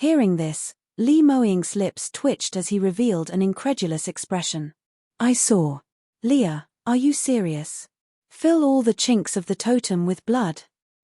Hearing this, Li Moying's lips twitched as he revealed an incredulous expression. I saw. Leah, are you serious? Fill all the chinks of the totem with blood.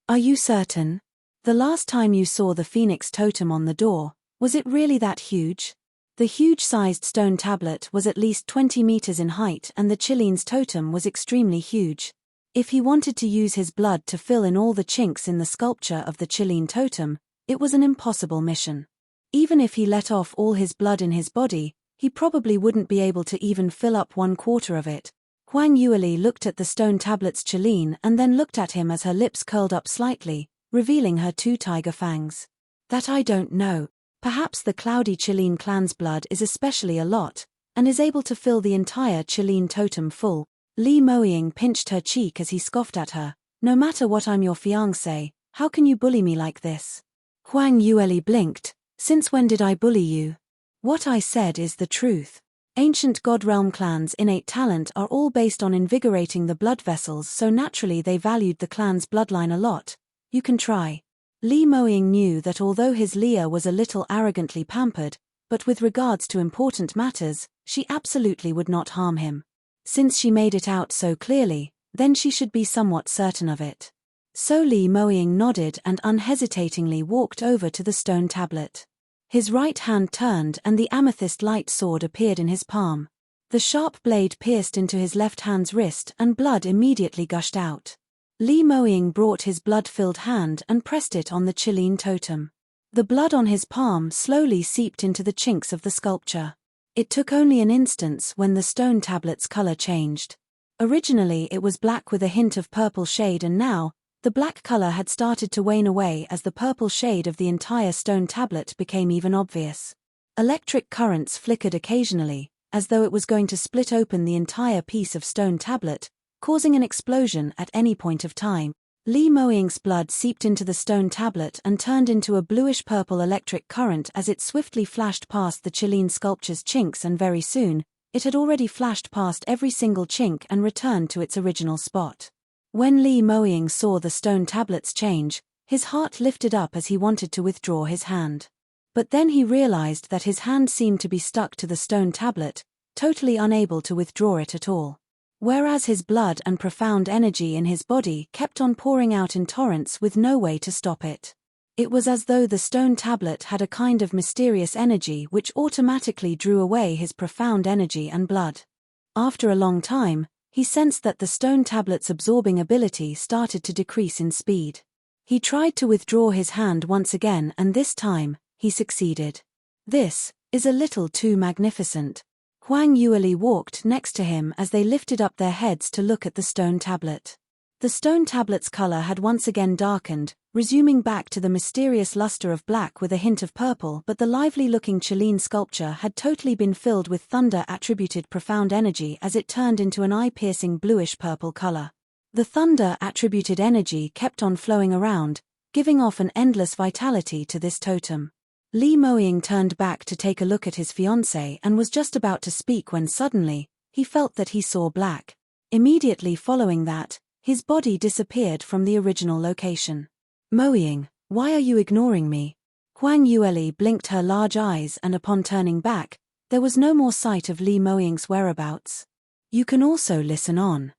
Are you certain? The last time you saw the phoenix totem on the door, was it really that huge? The huge-sized stone tablet was at least 20 meters in height and the Chilean's totem was extremely huge. If he wanted to use his blood to fill in all the chinks in the sculpture of the Chilean totem, it was an impossible mission. Even if he let off all his blood in his body, he probably wouldn't be able to even fill up 1/4 of it. Huang Yueli looked at the stone tablet's Chilean and then looked at him as her lips curled up slightly, revealing her 2 tiger fangs. That I don't know. Perhaps the cloudy Chilean clan's blood is especially a lot, and is able to fill the entire Chilean totem full. Li Moying pinched her cheek as he scoffed at her. No matter what, I'm your fiancé, how can you bully me like this? Huang Yueli blinked. Since when did I bully you? What I said is the truth. Ancient God Realm clans' innate talent are all based on invigorating the blood vessels, so naturally they valued the clan's bloodline a lot. You can try. Li Moying knew that although his Leah was a little arrogantly pampered, but with regards to important matters, she absolutely would not harm him. Since she made it out so clearly, then she should be somewhat certain of it. So Li Moying nodded and unhesitatingly walked over to the stone tablet. His right hand turned and the amethyst light sword appeared in his palm. The sharp blade pierced into his left hand's wrist and blood immediately gushed out. Li Moying brought his blood-filled hand and pressed it on the Chilean totem. The blood on his palm slowly seeped into the chinks of the sculpture. It took only an instant when the stone tablet's color changed. Originally it was black with a hint of purple shade, and now, the black color had started to wane away as the purple shade of the entire stone tablet became even obvious. Electric currents flickered occasionally, as though it was going to split open the entire piece of stone tablet, causing an explosion at any point of time. Li Moying's blood seeped into the stone tablet and turned into a bluish-purple electric current as it swiftly flashed past the Chilean sculpture's chinks, and very soon, it had already flashed past every single chink and returned to its original spot. When Li Moying saw the stone tablets change, his heart lifted up as he wanted to withdraw his hand. But then he realized that his hand seemed to be stuck to the stone tablet, totally unable to withdraw it at all. Whereas his blood and profound energy in his body kept on pouring out in torrents with no way to stop it. It was as though the stone tablet had a kind of mysterious energy which automatically drew away his profound energy and blood. After a long time, he sensed that the stone tablet's absorbing ability started to decrease in speed. He tried to withdraw his hand once again, and this time, he succeeded. This is a little too magnificent. Huang Yueli walked next to him as they lifted up their heads to look at the stone tablet. The stone tablet's color had once again darkened, resuming back to the mysterious luster of black with a hint of purple, but the lively-looking Chilean sculpture had totally been filled with thunder-attributed profound energy as it turned into an eye-piercing bluish-purple color. The thunder-attributed energy kept on flowing around, giving off an endless vitality to this totem. Li Moying turned back to take a look at his fiancée and was just about to speak when suddenly, he felt that he saw black. Immediately following that, his body disappeared from the original location. Moying, why are you ignoring me? Huang Yueli blinked her large eyes, and upon turning back, there was no more sight of Li Moying's whereabouts. You can also listen on.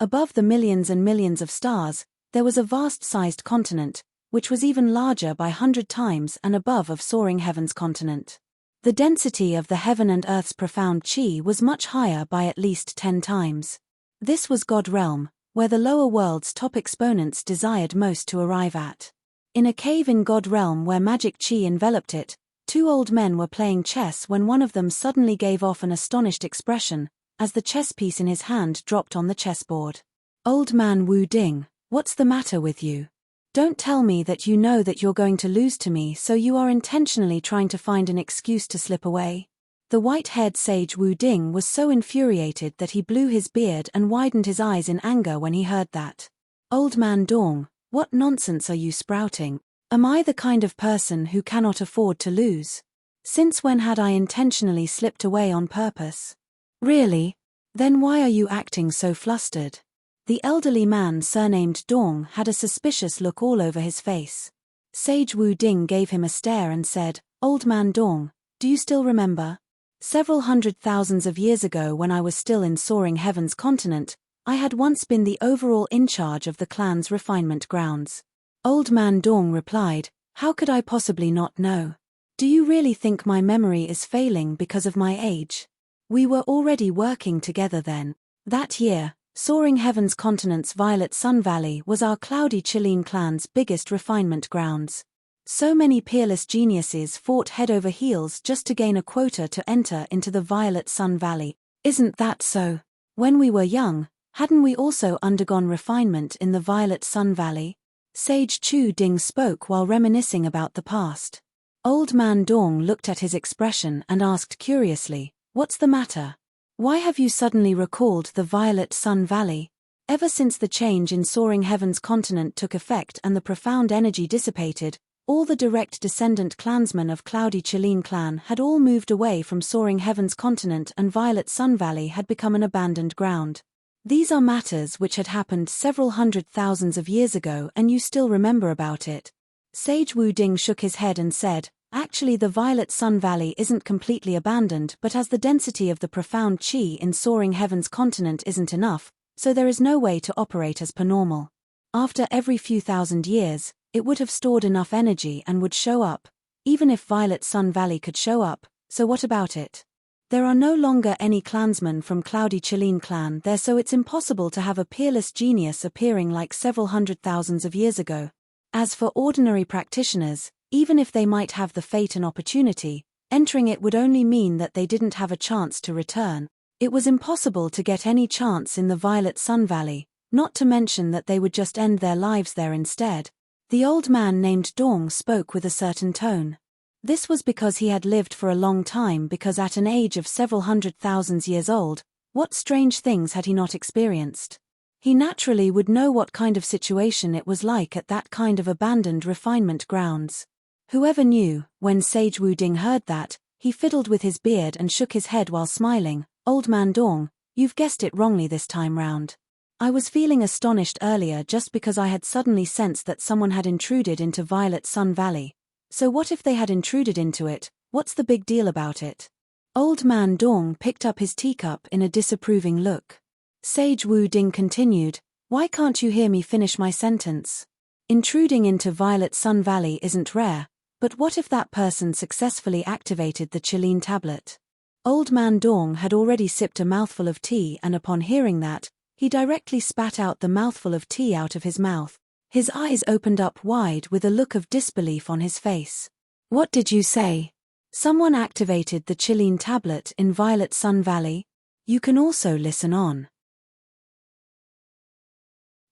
Above the millions and millions of stars, there was a vast-sized continent, which was even larger by 100 times and above of soaring heaven's continent. The density of the heaven and earth's profound chi was much higher by at least 10 times. This was God Realm, where the lower world's top exponents desired most to arrive at. In a cave in God Realm where magic chi enveloped it, 2 old men were playing chess when one of them suddenly gave off an astonished expression, as the chess piece in his hand dropped on the chessboard. Old man Wu Ding, what's the matter with you? Don't tell me that you know that you're going to lose to me, so you are intentionally trying to find an excuse to slip away. The white-haired sage Wu Ding was so infuriated that he blew his beard and widened his eyes in anger when he heard that. Old man Dong, what nonsense are you sprouting? Am I the kind of person who cannot afford to lose? Since when had I intentionally slipped away on purpose? Really? Then why are you acting so flustered? The elderly man surnamed Dong had a suspicious look all over his face. Sage Wu Ding gave him a stare and said, "Old man Dong, do you still remember? Several hundred thousands of years ago when I was still in Soaring Heaven's continent, I had once been the overall in charge of the clan's refinement grounds." Old man Dong replied, "How could I possibly not know? Do you really think my memory is failing because of my age? We were already working together then. That year, Soaring Heaven's continent's Violet Sun Valley was our cloudy Chilean clan's biggest refinement grounds. So many peerless geniuses fought head over heels just to gain a quota to enter into the Violet Sun Valley. Isn't that so? When we were young, hadn't we also undergone refinement in the Violet Sun Valley?" Sage Chu Ding spoke while reminiscing about the past. Old man Dong looked at his expression and asked curiously, "What's the matter? Why have you suddenly recalled the Violet Sun Valley? Ever since the change in Soaring Heaven's continent took effect and the profound energy dissipated, all the direct descendant clansmen of Cloudy Chilean clan had all moved away from Soaring Heaven's continent and Violet Sun Valley had become an abandoned ground. These are matters which had happened several hundred thousands of years ago and you still remember about it." Sage Wu Ding shook his head and said, "Actually the Violet Sun Valley isn't completely abandoned, but as the density of the profound chi in Soaring Heaven's continent isn't enough, so there is no way to operate as per normal. After every few thousand years, it would have stored enough energy and would show up, even if Violet Sun Valley could show up, so what about it? There are no longer any clansmen from Cloudy Chilean clan there, so it's impossible to have a peerless genius appearing like several hundred thousands of years ago. As for ordinary practitioners, even if they might have the fate and opportunity, entering it would only mean that they didn't have a chance to return. It was impossible to get any chance in the Violet Sun Valley, not to mention that they would just end their lives there instead." The old man named Dong spoke with a certain tone. This was because he had lived for a long time, because at an age of several hundred thousands years old, what strange things had he not experienced? He naturally would know what kind of situation it was like at that kind of abandoned refinement grounds. Whoever knew, when Sage Wu Ding heard that, he fiddled with his beard and shook his head while smiling. "Old man Dong, you've guessed it wrongly this time round. I was feeling astonished earlier just because I had suddenly sensed that someone had intruded into Violet Sun Valley. So what if they had intruded into it? What's the big deal about it?" Old man Dong picked up his teacup in a disapproving look. Sage Wu Ding continued, "Why can't you hear me finish my sentence? Intruding into Violet Sun Valley isn't rare, but what if that person successfully activated the Chilean tablet?" Old man Dong had already sipped a mouthful of tea, and upon hearing that, he directly spat out the mouthful of tea out of his mouth. His eyes opened up wide with a look of disbelief on his face. "What did you say? Someone activated the Chilean tablet in Violet Sun Valley? You can also listen on."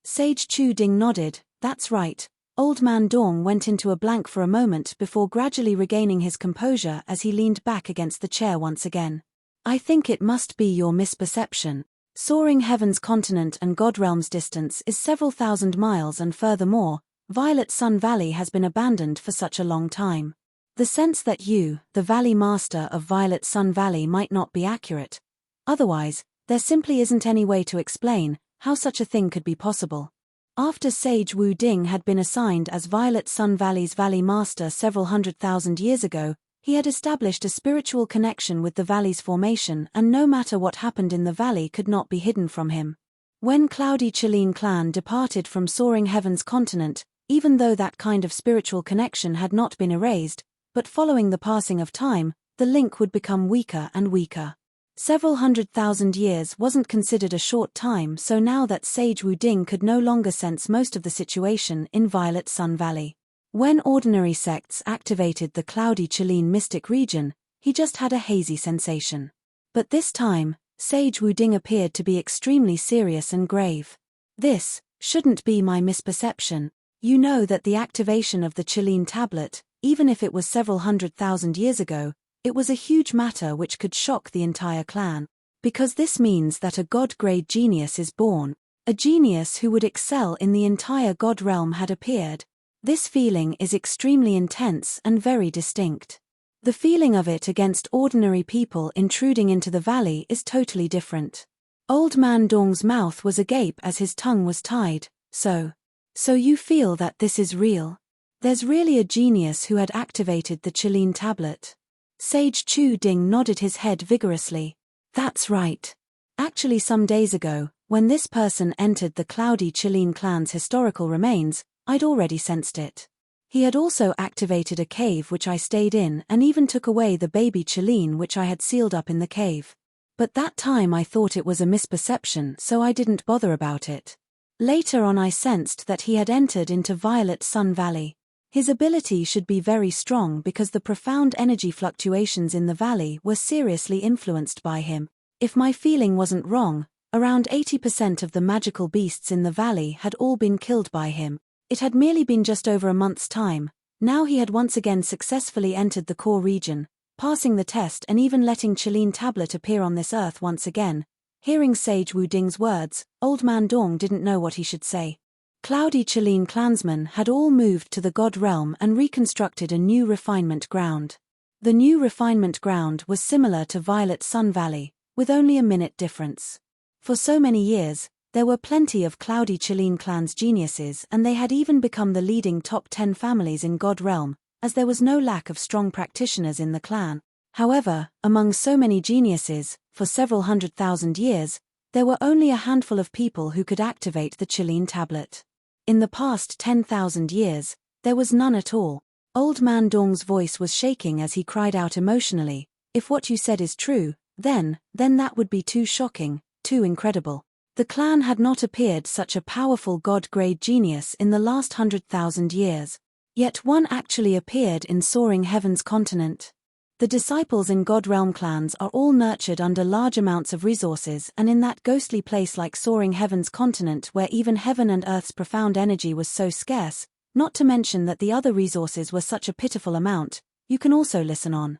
Sage Chu Ding nodded. "That's right." Old man Dong went into a blank for a moment before gradually regaining his composure as he leaned back against the chair once again. "I think it must be your misperception. Soaring Heaven's continent and Godrealm's distance is several thousand miles, and furthermore, Violet Sun Valley has been abandoned for such a long time. The sense that you, the Valley Master of Violet Sun Valley, might not be accurate. Otherwise, there simply isn't any way to explain how such a thing could be possible." After Sage Wu Ding had been assigned as Violet Sun Valley's Valley Master several hundred thousand years ago, he had established a spiritual connection with the valley's formation, and no matter what happened in the valley could not be hidden from him. When Cloudy Chilean clan departed from Soaring Heaven's continent, even though that kind of spiritual connection had not been erased, but following the passing of time, the link would become weaker and weaker. Several hundred thousand years wasn't considered a short time, so now that Sage Wu Ding could no longer sense most of the situation in Violet Sun Valley. When ordinary sects activated the Cloudy Chilean mystic region, he just had a hazy sensation. But this time, Sage Wu Ding appeared to be extremely serious and grave. "This shouldn't be my misperception. You know that the activation of the Chilean tablet, even if it was several hundred thousand years ago, it was a huge matter which could shock the entire clan. Because this means that a god-grade genius is born, a genius who would excel in the entire god realm had appeared. This feeling is extremely intense and very distinct. The feeling of it against ordinary people intruding into the valley is totally different." Old man Dong's mouth was agape as his tongue was tied. So you feel that this is real? There's really a genius who had activated the Chilean tablet. Sage Chu Ding nodded his head vigorously. That's right. Actually, some days ago, when this person entered the cloudy Chilean clan's historical remains, I'd already sensed it. He had also activated a cave which I stayed in and even took away the baby Chilean which I had sealed up in the cave. But that time I thought it was a misperception, so I didn't bother about it. Later on I sensed that he had entered into Violet Sun Valley. His ability should be very strong because the profound energy fluctuations in the valley were seriously influenced by him. If my feeling wasn't wrong, around 80% of the magical beasts in the valley had all been killed by him. It had merely been just over a month's time. Now he had once again successfully entered the core region, passing the test and even letting Chilean Tablet appear on this earth once again. Hearing Sage Wu Ding's words, Old Man Dong didn't know what he should say. Cloudy Chilean clansmen had all moved to the God Realm and reconstructed a new refinement ground. The new refinement ground was similar to Violet Sun Valley, with only a minute difference. For so many years, there were plenty of Cloudy Chilean clan's geniuses, and they had even become the leading top 10 families in God Realm, as there was no lack of strong practitioners in the clan. However, among so many geniuses, for several 100,000 years, there were only a handful of people who could activate the Chilean tablet. In the past 10,000 years, there was none at all. Old Man Dong's voice was shaking as he cried out emotionally, "If what you said is true, then that would be too shocking, too incredible." The clan had not appeared such a powerful god-grade genius in the last 100,000 years. Yet one actually appeared in Soaring Heaven's continent. The disciples in God Realm clans are all nurtured under large amounts of resources, and in that ghostly place like Soaring Heaven's continent where even heaven and earth's profound energy was so scarce, not to mention that the other resources were such a pitiful amount, you can also listen on.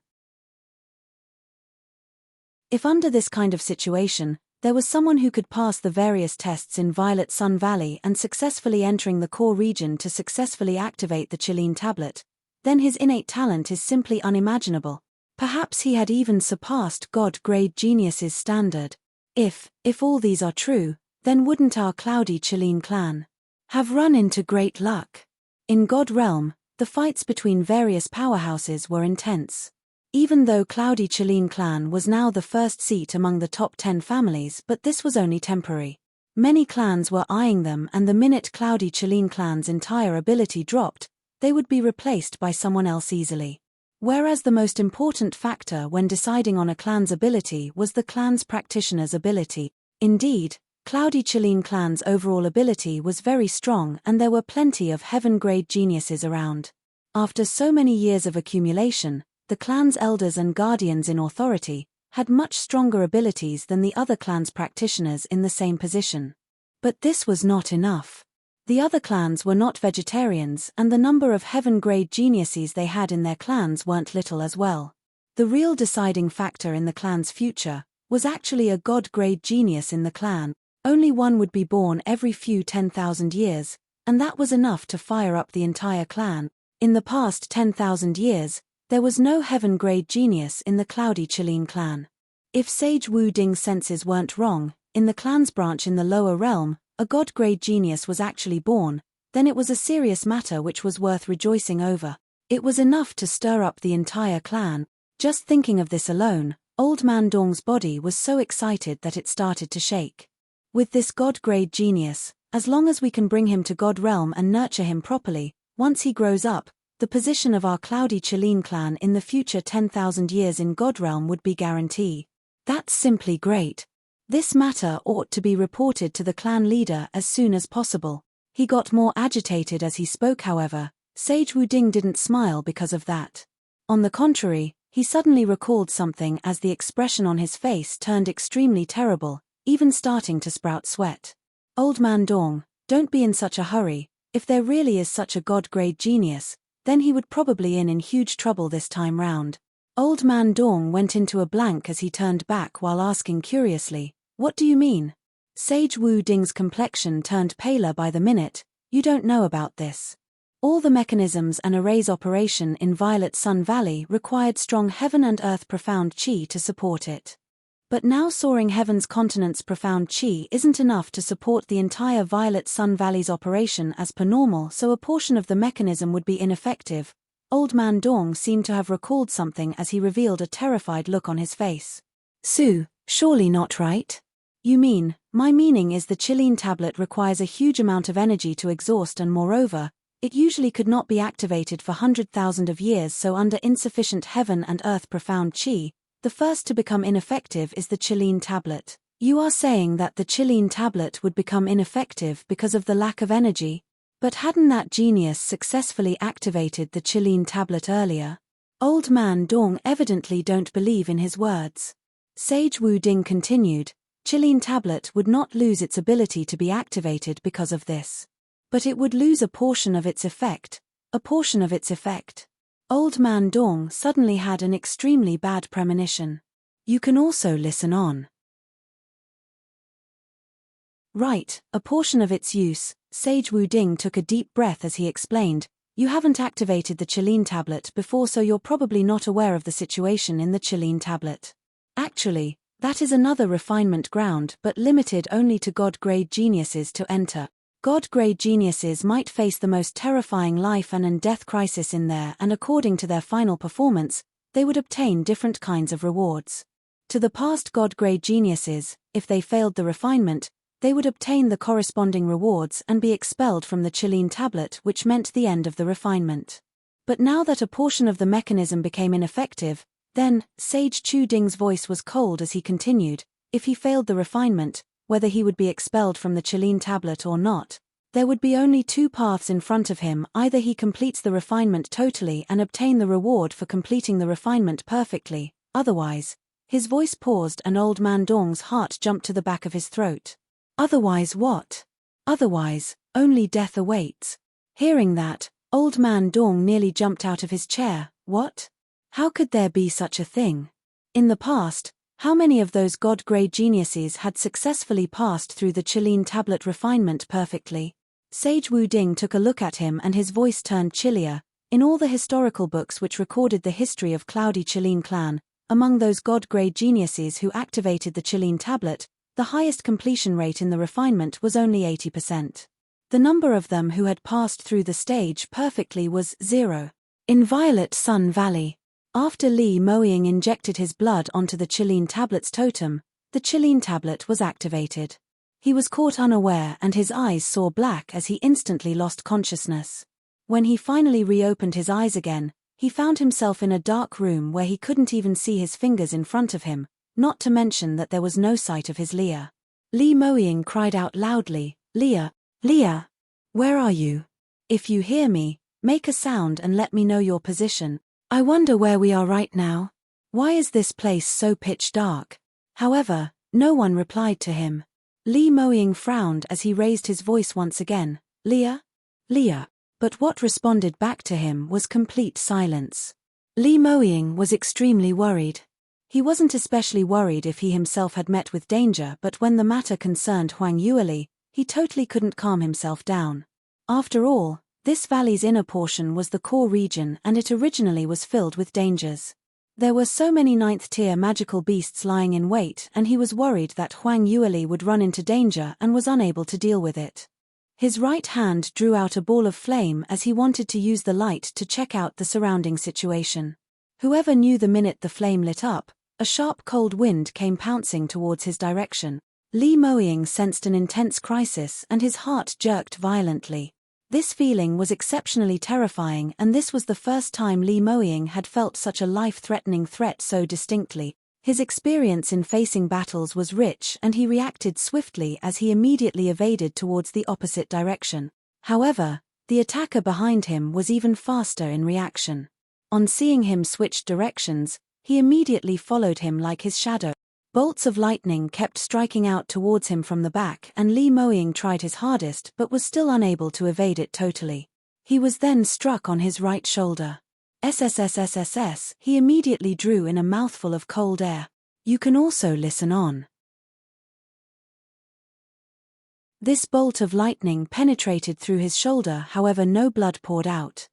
If under this kind of situation, there was someone who could pass the various tests in Violet Sun Valley and successfully entering the core region to successfully activate the Chilean tablet, then his innate talent is simply unimaginable. Perhaps he had even surpassed God-grade genius's standard. If all these are true, then wouldn't our Cloudy Chilean clan have run into great luck? In God Realm, the fights between various powerhouses were intense. Even though Cloudy Chilean clan was now the first seat among the top 10 families, but this was only temporary. Many clans were eyeing them, and the minute Cloudy Chilean clan's entire ability dropped, they would be replaced by someone else easily. Whereas the most important factor when deciding on a clan's ability was the clan's practitioner's ability. Indeed, Cloudy Chilean clan's overall ability was very strong, and there were plenty of heaven-grade geniuses around. After so many years of accumulation, the clan's elders and guardians in authority had much stronger abilities than the other clan's practitioners in the same position. But this was not enough. The other clans were not vegetarians, and the number of heaven-grade geniuses they had in their clans weren't little as well. The real deciding factor in the clan's future was actually a god-grade genius in the clan. Only one would be born every few 10,000 years, and that was enough to fire up the entire clan. In the past 10,000 years, there was no heaven-grade genius in the Cloudy Chilean clan. If Sage Wu Ding's senses weren't wrong, in the clan's branch in the lower realm, a god-grade genius was actually born, then it was a serious matter which was worth rejoicing over. It was enough to stir up the entire clan. Just thinking of this alone, Old Man Dong's body was so excited that it started to shake. With this god-grade genius, as long as we can bring him to God Realm and nurture him properly, once he grows up, the position of our Cloudy Chilean clan in the future 10,000 years in God Realm would be guaranteed. That's simply great. This matter ought to be reported to the clan leader as soon as possible. He got more agitated as he spoke, however. Sage Wu Ding didn't smile because of that. On the contrary, he suddenly recalled something as the expression on his face turned extremely terrible, even starting to sprout sweat. Old Man Dong, don't be in such a hurry. If there really is such a god-grade genius, then he would probably in huge trouble this time round. Old Man Dong went into a blank as he turned back while asking curiously, "What do you mean?" Sage Wu Ding's complexion turned paler by the minute. "You don't know about this. All the mechanisms and arrays operation in Violet Sun Valley required strong heaven and earth profound chi to support it. But now soaring heaven's continent's profound chi isn't enough to support the entire Violet Sun Valley's operation as per normal, so a portion of the mechanism would be ineffective. Old Man Dong seemed to have recalled something as he revealed a terrified look on his face. Sue, surely not right? You mean, my meaning is the Chilean tablet requires a huge amount of energy to exhaust, and moreover, it usually could not be activated for 100,000 of years, so under insufficient heaven and earth profound chi, the first to become ineffective is the Chilean tablet. You are saying that the Chilean tablet would become ineffective because of the lack of energy? But hadn't that genius successfully activated the Chilean tablet earlier? Old Man Dong evidently don't believe in his words. Sage Wu Ding continued, Chilean tablet would not lose its ability to be activated because of this. But it would lose a portion of its effect. A portion of its effect. Old Man Dong suddenly had an extremely bad premonition. You can also listen on. Right, a portion of its use. Sage Wu Ding took a deep breath as he explained, you haven't activated the Chilean tablet before, so you're probably not aware of the situation in the Chilean tablet. Actually, that is another refinement ground, but limited only to God-grade geniuses to enter. God-grade geniuses might face the most terrifying life and death crisis in there, and according to their final performance, they would obtain different kinds of rewards. To the past God-grade geniuses, if they failed the refinement, they would obtain the corresponding rewards and be expelled from the Chilean tablet, which meant the end of the refinement. But now that a portion of the mechanism became ineffective, then, Sage Chu Ding's voice was cold as he continued, if he failed the refinement, whether he would be expelled from the Chilean tablet or not, there would be only two paths in front of him: either he completes the refinement totally and obtain the reward for completing the refinement perfectly, otherwise, his voice paused and Old Man Dong's heart jumped to the back of his throat. Otherwise what? Otherwise, only death awaits. Hearing that, Old Man Dong nearly jumped out of his chair. What? How could there be such a thing? In the past, how many of those God-grade geniuses had successfully passed through the Chilean tablet refinement perfectly? Sage Wu Ding took a look at him and his voice turned chillier. In all the historical books which recorded the history of Cloudy Chilean clan, among those God-grade geniuses who activated the Chilean tablet, the highest completion rate in the refinement was only 80%. The number of them who had passed through the stage perfectly was 0. In Violet Sun Valley, after Li Moying injected his blood onto the Chilean tablet's totem, the Chilean tablet was activated. He was caught unaware and his eyes saw black as he instantly lost consciousness. When he finally reopened his eyes again, he found himself in a dark room where he couldn't even see his fingers in front of him, not to mention that there was no sight of his Leah. Li Moying cried out loudly, Leah, Leah, where are you? If you hear me, make a sound and let me know your position. I wonder where we are right now. Why is this place so pitch dark? However, no one replied to him. Li Moying frowned as he raised his voice once again, Leah? Leah. But what responded back to him was complete silence. Li Moying was extremely worried. He wasn't especially worried if he himself had met with danger, but when the matter concerned Huang Yueli, he totally couldn't calm himself down. After all, this valley's inner portion was the core region and it originally was filled with dangers. There were so many 9th-tier magical beasts lying in wait and he was worried that Huang Yueli would run into danger and was unable to deal with it. His right hand drew out a ball of flame as he wanted to use the light to check out the surrounding situation. Whoever knew the minute the flame lit up, a sharp cold wind came pouncing towards his direction. Li Moying sensed an intense crisis and his heart jerked violently. This feeling was exceptionally terrifying and this was the first time Li Moying had felt such a life-threatening threat so distinctly. His experience in facing battles was rich and he reacted swiftly as he immediately evaded towards the opposite direction. However, the attacker behind him was even faster in reaction. On seeing him switch directions, he immediately followed him like his shadow. Bolts of lightning kept striking out towards him from the back and Li Moying tried his hardest but was still unable to evade it totally. He was then struck on his right shoulder. SSSSSS, he immediately drew in a mouthful of cold air. You can also listen on. This bolt of lightning penetrated through his shoulder, however no blood poured out.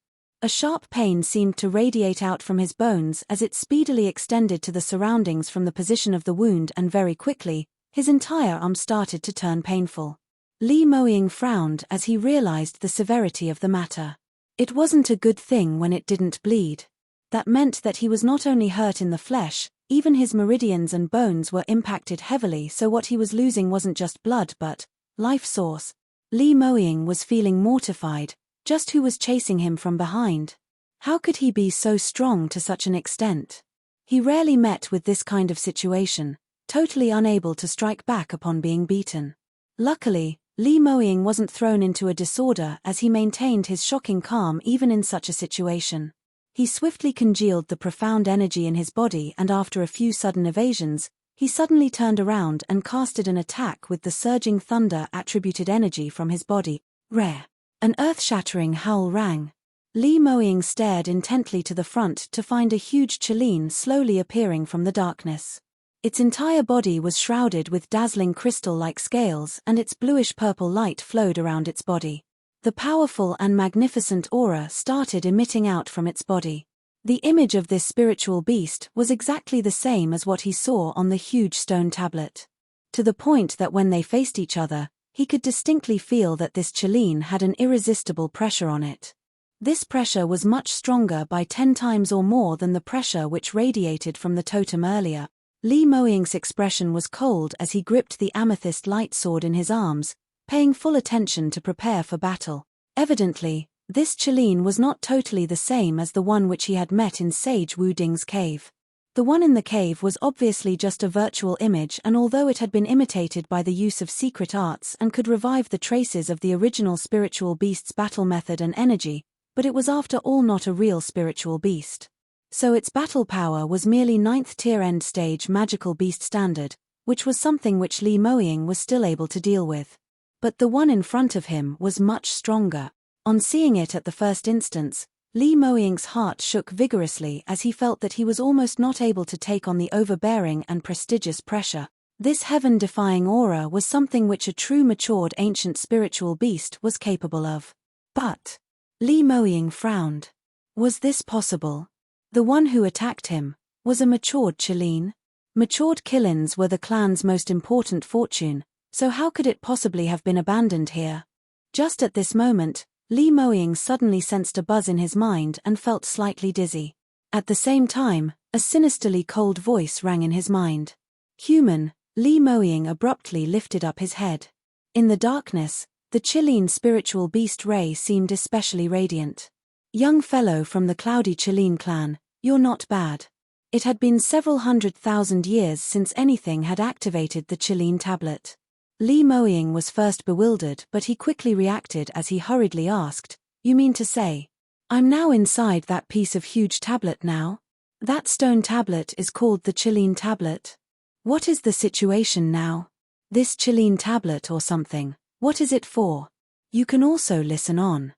A sharp pain seemed to radiate out from his bones as it speedily extended to the surroundings from the position of the wound, and very quickly, his entire arm started to turn painful. Li Moying frowned as he realized the severity of the matter. It wasn't a good thing when it didn't bleed. That meant that he was not only hurt in the flesh, even his meridians and bones were impacted heavily, so what he was losing wasn't just blood but life source. Li Moying was feeling mortified. Just who was chasing him from behind? How could he be so strong to such an extent? He rarely met with this kind of situation, totally unable to strike back upon being beaten. Luckily, Li Moying wasn't thrown into a disorder as he maintained his shocking calm even in such a situation. He swiftly congealed the profound energy in his body, and after a few sudden evasions, he suddenly turned around and casted an attack with the surging thunder-attributed energy from his body. Rare. An earth-shattering howl rang. Li Moying stared intently to the front to find a huge Qilin slowly appearing from the darkness. Its entire body was shrouded with dazzling crystal-like scales, and its bluish-purple light flowed around its body. The powerful and magnificent aura started emitting out from its body. The image of this spiritual beast was exactly the same as what he saw on the huge stone tablet. To the point that when they faced each other, he could distinctly feel that this Qilin had an irresistible pressure on it. This pressure was much stronger by 10 times or more than the pressure which radiated from the totem earlier. Li Moying's expression was cold as he gripped the amethyst light sword in his arms, paying full attention to prepare for battle. Evidently, this Qilin was not totally the same as the one which he had met in Sage Wuding's cave. The one in the cave was obviously just a virtual image, and although it had been imitated by the use of secret arts and could revive the traces of the original spiritual beast's battle method and energy, but it was after all not a real spiritual beast. So its battle power was merely 9th tier end stage magical beast standard, which was something which Li Moying was still able to deal with. But the one in front of him was much stronger. On seeing it at the first instance, Li Moying's heart shook vigorously as he felt that he was almost not able to take on the overbearing and prestigious pressure. This heaven-defying aura was something which a true matured ancient spiritual beast was capable of. But Li Moying frowned. Was this possible? The one who attacked him was a matured Qilin. Matured Qilins were the clan's most important fortune, so how could it possibly have been abandoned here? Just at this moment, Li Moying suddenly sensed a buzz in his mind and felt slightly dizzy. At the same time, a sinisterly cold voice rang in his mind. Human. Li Moying abruptly lifted up his head. In the darkness, the Qilin spiritual beast ray seemed especially radiant. Young fellow from the cloudy Qilin clan, you're not bad. It had been several 100,000 years since anything had activated the Qilin tablet. Li Moying was first bewildered, but he quickly reacted as he hurriedly asked, "You mean to say, I'm now inside that piece of huge tablet now? That stone tablet is called the Qilin tablet? What is the situation now? This Qilin tablet or something, what is it for?" You can also listen on.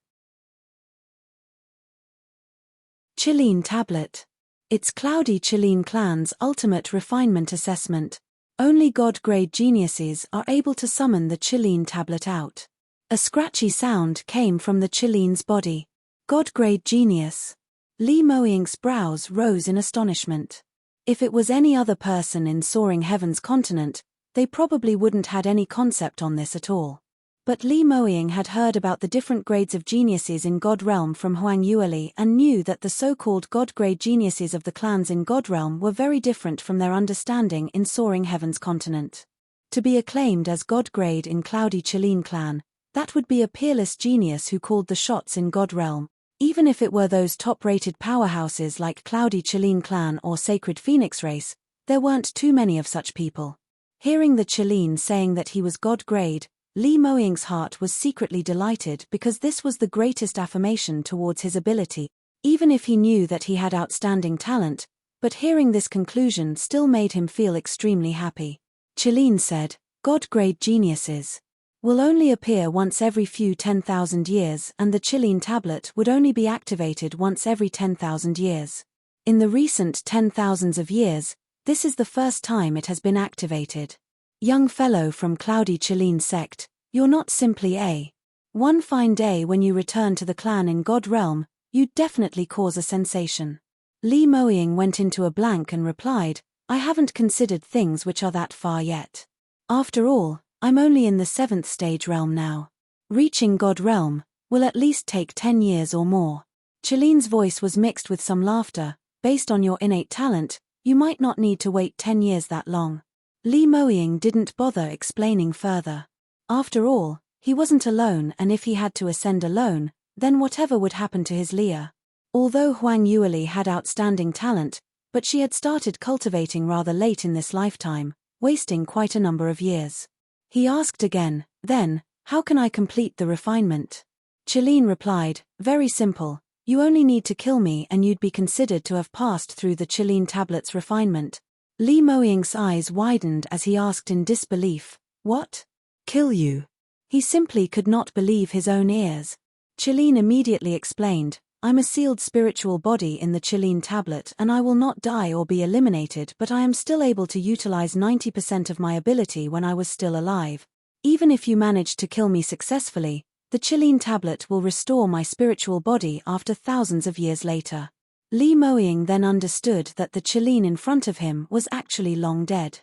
Qilin tablet. It's cloudy Qilin clan's ultimate refinement assessment. Only God-grade geniuses are able to summon the Qilin tablet out. A scratchy sound came from the Qilin's body. God-grade genius. Li Moying's brows rose in astonishment. If it was any other person in Soaring Heaven's continent, they probably wouldn't had any concept on this at all. But Li Moying had heard about the different grades of geniuses in God Realm from Huang Yueli and knew that the so-called God-grade geniuses of the clans in God Realm were very different from their understanding in Soaring Heaven's continent. To be acclaimed as God-grade in Cloudy Qilin clan, that would be a peerless genius who called the shots in God Realm. Even if it were those top-rated powerhouses like Cloudy Qilin clan or Sacred Phoenix race, there weren't too many of such people. Hearing the Qilin saying that he was God-grade, Li Moying's heart was secretly delighted because this was the greatest affirmation towards his ability, even if he knew that he had outstanding talent, but hearing this conclusion still made him feel extremely happy. Qilin said, "God-grade geniuses will only appear once every few 10,000 years, and the Qilin tablet would only be activated once every 10,000 years. In the recent 10,000s of years, this is the first time it has been activated. Young fellow from Cloudy Qilin sect, you're not simply a. One fine day when you return to the clan in God Realm, You'd definitely cause a sensation. Li Moying went into a blank and replied, I haven't considered things which are that far yet. After all, I'm only in the 7th stage realm now. Reaching God realm will at least take 10 years or more. Chiline's voice was mixed with some laughter. Based on your innate talent, you might not need to wait 10 years that long. Li Moying didn't bother explaining further. After all, he wasn't alone, and if he had to ascend alone, then whatever would happen to his Leah. Although Huang Yueli had outstanding talent, but she had started cultivating rather late in this lifetime, wasting quite a number of years. He asked again, then, how can I complete the refinement? Chiline replied, very simple, you only need to kill me and you'd be considered to have passed through the Chiline tablet's refinement. Li Moying's eyes widened as he asked in disbelief, what? Kill you? He simply could not believe his own ears. Chiline immediately explained, I'm a sealed spiritual body in the Chiline tablet and I will not die or be eliminated, but I am still able to utilize 90% of my ability when I was still alive. Even if you manage to kill me successfully, the Chiline tablet will restore my spiritual body after thousands of years later. Li Moying then understood that the Chiline in front of him was actually long dead.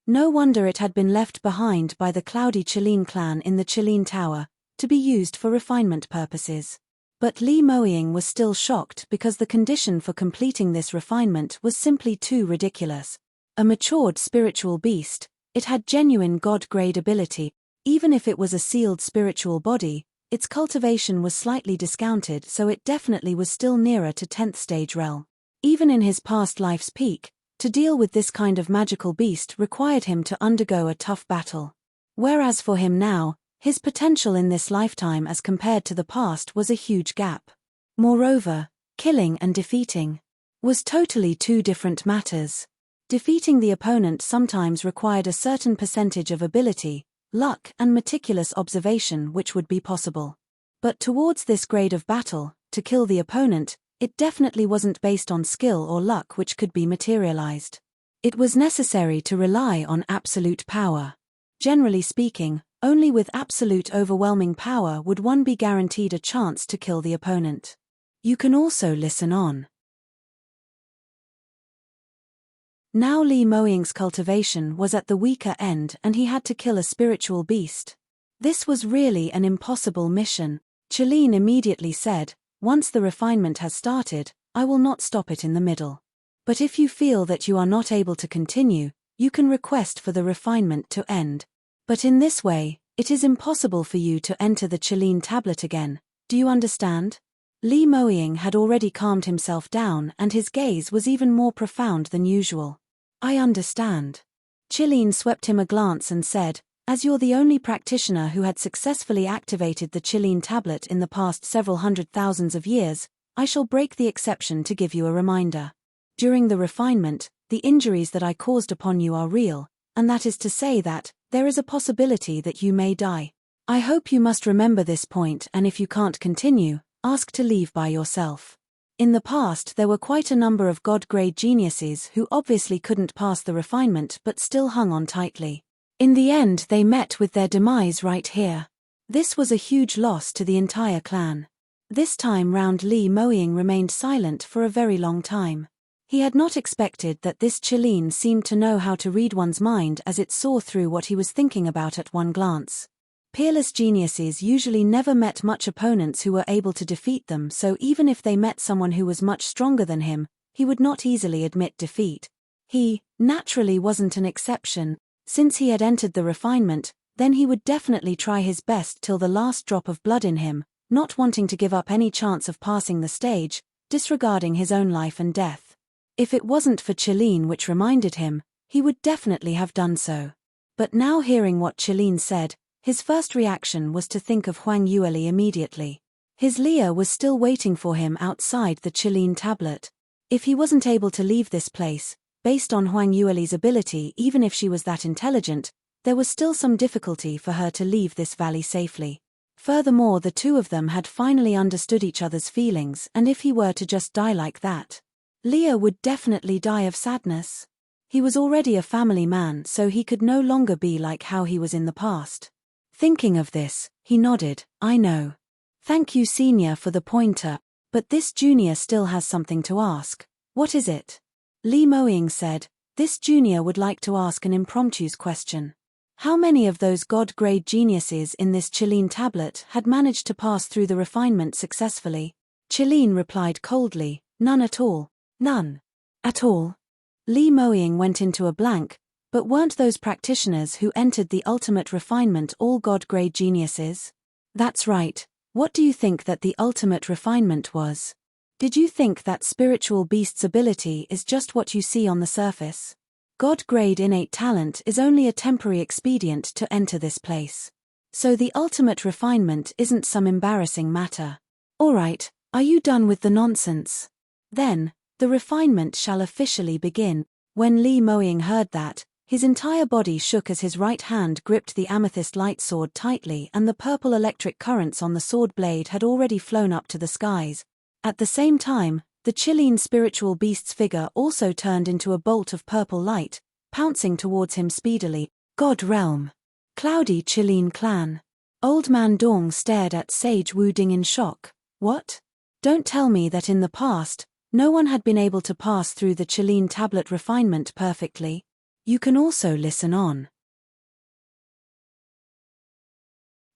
No wonder it had been left behind by the cloudy Chiline clan in the Chiline Tower, to be used for refinement purposes. But Li Moying was still shocked because the condition for completing this refinement was simply too ridiculous. A matured spiritual beast, it had genuine God-grade ability. Even if it was a sealed spiritual body, its cultivation was slightly discounted, so it definitely was still nearer to 10th stage realm. Even in his past life's peak, to deal with this kind of magical beast required him to undergo a tough battle. Whereas for him now, his potential in this lifetime as compared to the past was a huge gap. Moreover, killing and defeating was totally two different matters. Defeating the opponent sometimes required a certain percentage of ability, luck and meticulous observation which would be possible. But towards this grade of battle, to kill the opponent, it definitely wasn't based on skill or luck which could be materialized. It was necessary to rely on absolute power. Generally speaking, only with absolute overwhelming power would one be guaranteed a chance to kill the opponent. You can also listen on. Now Li Moying's cultivation was at the weaker end and he had to kill a spiritual beast. This was really an impossible mission. Chiline immediately said, once the refinement has started, I will not stop it in the middle. But if you feel that you are not able to continue, you can request for the refinement to end. But in this way, it is impossible for you to enter the Chiline tablet again. Do you understand? Li Moying had already calmed himself down and his gaze was even more profound than usual. I understand. Chiline swept him a glance and said, as you're the only practitioner who had successfully activated the Chiline tablet in the past several hundred thousands of years, I shall break the exception to give you a reminder. During the refinement, the injuries that I caused upon you are real, and that is to say that, there is a possibility that you may die. I hope you must remember this point, and if you can't continue, ask to leave by yourself. In the past there were quite a number of God-grade geniuses who obviously couldn't pass the refinement but still hung on tightly. In the end they met with their demise right here. This was a huge loss to the entire clan. This time round Li Moying remained silent for a very long time. He had not expected that this Chiline seemed to know how to read one's mind as it saw through what he was thinking about at one glance. Peerless geniuses usually never met much opponents who were able to defeat them, so even if they met someone who was much stronger than him, he would not easily admit defeat. He, naturally, wasn't an exception. Since he had entered the refinement, then he would definitely try his best till the last drop of blood in him, not wanting to give up any chance of passing the stage, disregarding his own life and death. If it wasn't for Chiline which reminded him, he would definitely have done so. But now hearing what Chiline said, his first reaction was to think of Huang Yueli immediately. His Leah was still waiting for him outside the Chiline tablet. If he wasn't able to leave this place, based on Huang Yueli's ability, even if she was that intelligent, there was still some difficulty for her to leave this valley safely. Furthermore, the two of them had finally understood each other's feelings, and if he were to just die like that, Leah would definitely die of sadness. He was already a family man, so he could no longer be like how he was in the past. Thinking of this, he nodded, I know. Thank you, Senior, for the pointer, But this junior still has something to ask. What is it? Li Moying said, this junior would like to ask an impromptu question. How many of those God-grade geniuses in this Qilin tablet had managed to pass through the refinement successfully? Qilin replied coldly, none at all. None. At all? Li Moying went into a blank, but weren't those practitioners who entered the ultimate refinement all God-grade geniuses? That's right. What do you think that the ultimate refinement was? Did you think that spiritual beast's ability is just what you see on the surface? God-grade innate talent is only a temporary expedient to enter this place. So the ultimate refinement isn't some embarrassing matter. Alright, are you done with the nonsense? Then, the refinement shall officially begin. When Li Moying heard that, his entire body shook as his right hand gripped the amethyst light sword tightly and the purple electric currents on the sword blade had already flown up to the skies. At the same time, the Qilin spiritual beast's figure also turned into a bolt of purple light, pouncing towards him speedily. God Realm. Cloudy Qilin Clan. Old Man Dong stared at Sage Wu Ding in shock. What? Don't tell me that in the past, no one had been able to pass through the Qilin tablet refinement perfectly. You can also listen on.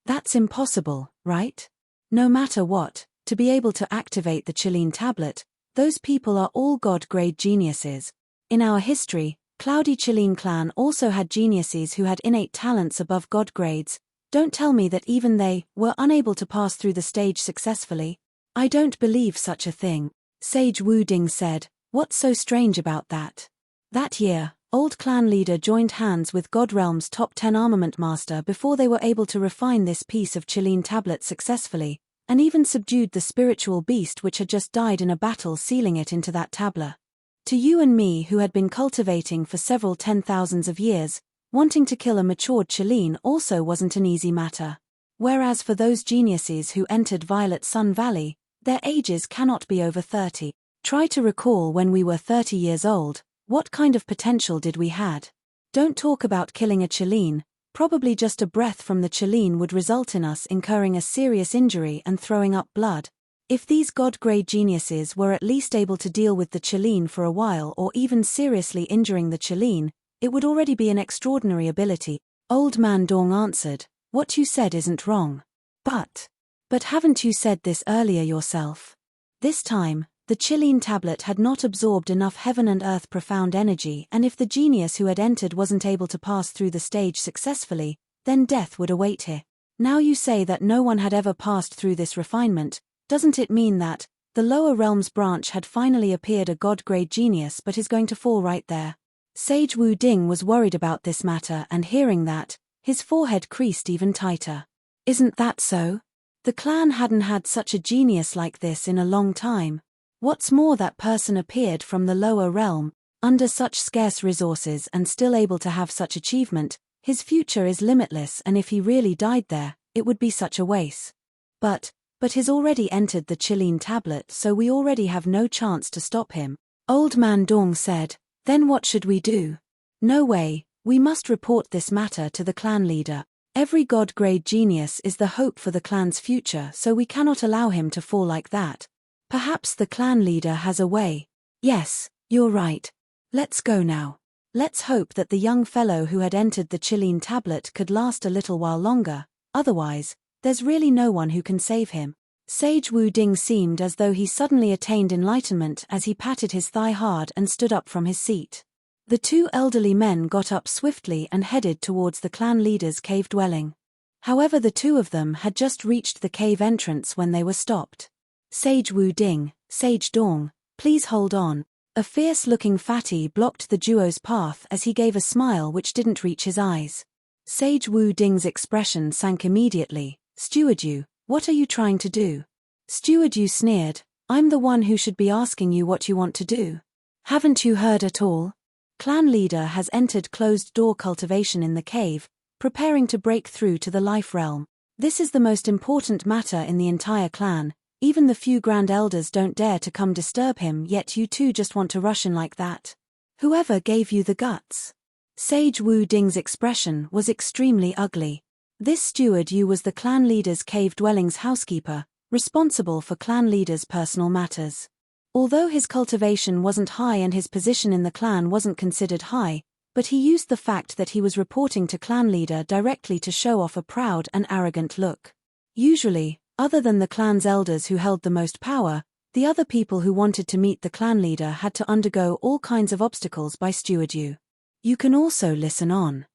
That's impossible, right? No matter what, to be able to activate the Qilin tablet, those people are all God-grade geniuses. In our history, Cloudy Qilin Clan also had geniuses who had innate talents above God grades. Don't tell me that even they were unable to pass through the stage successfully. I don't believe such a thing. Sage Wu Ding said, what's so strange about that? That year, old clan leader joined hands with God Realm's top 10 armament master before they were able to refine this piece of Qilin tablet successfully, and even subdued the spiritual beast which had just died in a battle sealing it into that tablet. To you and me who had been cultivating for several 10,000s of years, wanting to kill a matured Qilin also wasn't an easy matter. Whereas for those geniuses who entered Violet Sun Valley, their ages cannot be over 30. Try to recall when we were 30 years old, what kind of potential did we had? Don't talk about killing a Qilin, probably just a breath from the Qilin would result in us incurring a serious injury and throwing up blood. If these God-grade geniuses were at least able to deal with the Qilin for a while or even seriously injuring the Qilin, it would already be an extraordinary ability. Old Man Dong answered, what you said isn't wrong. But haven't you said this earlier yourself? This time, the Qilin tablet had not absorbed enough heaven and earth profound energy, and if the genius who had entered wasn't able to pass through the stage successfully, then death would await him. Now you say that no one had ever passed through this refinement. Doesn't it mean that the lower realms branch had finally appeared a God-grade genius but is going to fall right there? Sage Wu Ding was worried about this matter, and hearing that, his forehead creased even tighter. Isn't that so? The clan hadn't had such a genius like this in a long time. What's more, that person appeared from the lower realm, under such scarce resources and still able to have such achievement. His future is limitless, and if he really died there, it would be such a waste. But he's already entered the Qilin tablet, so we already have no chance to stop him. Old Man Dong said, then what should we do? No way, we must report this matter to the clan leader. Every God-grade genius is the hope for the clan's future, so we cannot allow him to fall like that. Perhaps the clan leader has a way. Yes, you're right. Let's go now. Let's hope that the young fellow who had entered the Qilin tablet could last a little while longer, otherwise, there's really no one who can save him. Sage Wu Ding seemed as though he suddenly attained enlightenment as he patted his thigh hard and stood up from his seat. The two elderly men got up swiftly and headed towards the clan leader's cave dwelling. However, the two of them had just reached the cave entrance when they were stopped. Sage Wu Ding, Sage Dong, please hold on. A fierce-looking fatty blocked the duo's path as he gave a smile which didn't reach his eyes. Sage Wu Ding's expression sank immediately. Steward Yu, what are you trying to do? Steward Yu sneered, I'm the one who should be asking you what you want to do. Haven't you heard at all? Clan leader has entered closed-door cultivation in the cave, preparing to break through to the life realm. This is the most important matter in the entire clan. Even the few grand elders don't dare to come disturb him, yet you two just want to rush in like that. Whoever gave you the guts? Sage Wu Ding's expression was extremely ugly. This Steward Yu was the clan leader's cave dwelling's housekeeper, responsible for clan leaders' personal matters. Although his cultivation wasn't high and his position in the clan wasn't considered high, but he used the fact that he was reporting to clan leader directly to show off a proud and arrogant look. Usually, other than the clan's elders who held the most power, the other people who wanted to meet the clan leader had to undergo all kinds of obstacles by steward you. You can also listen on.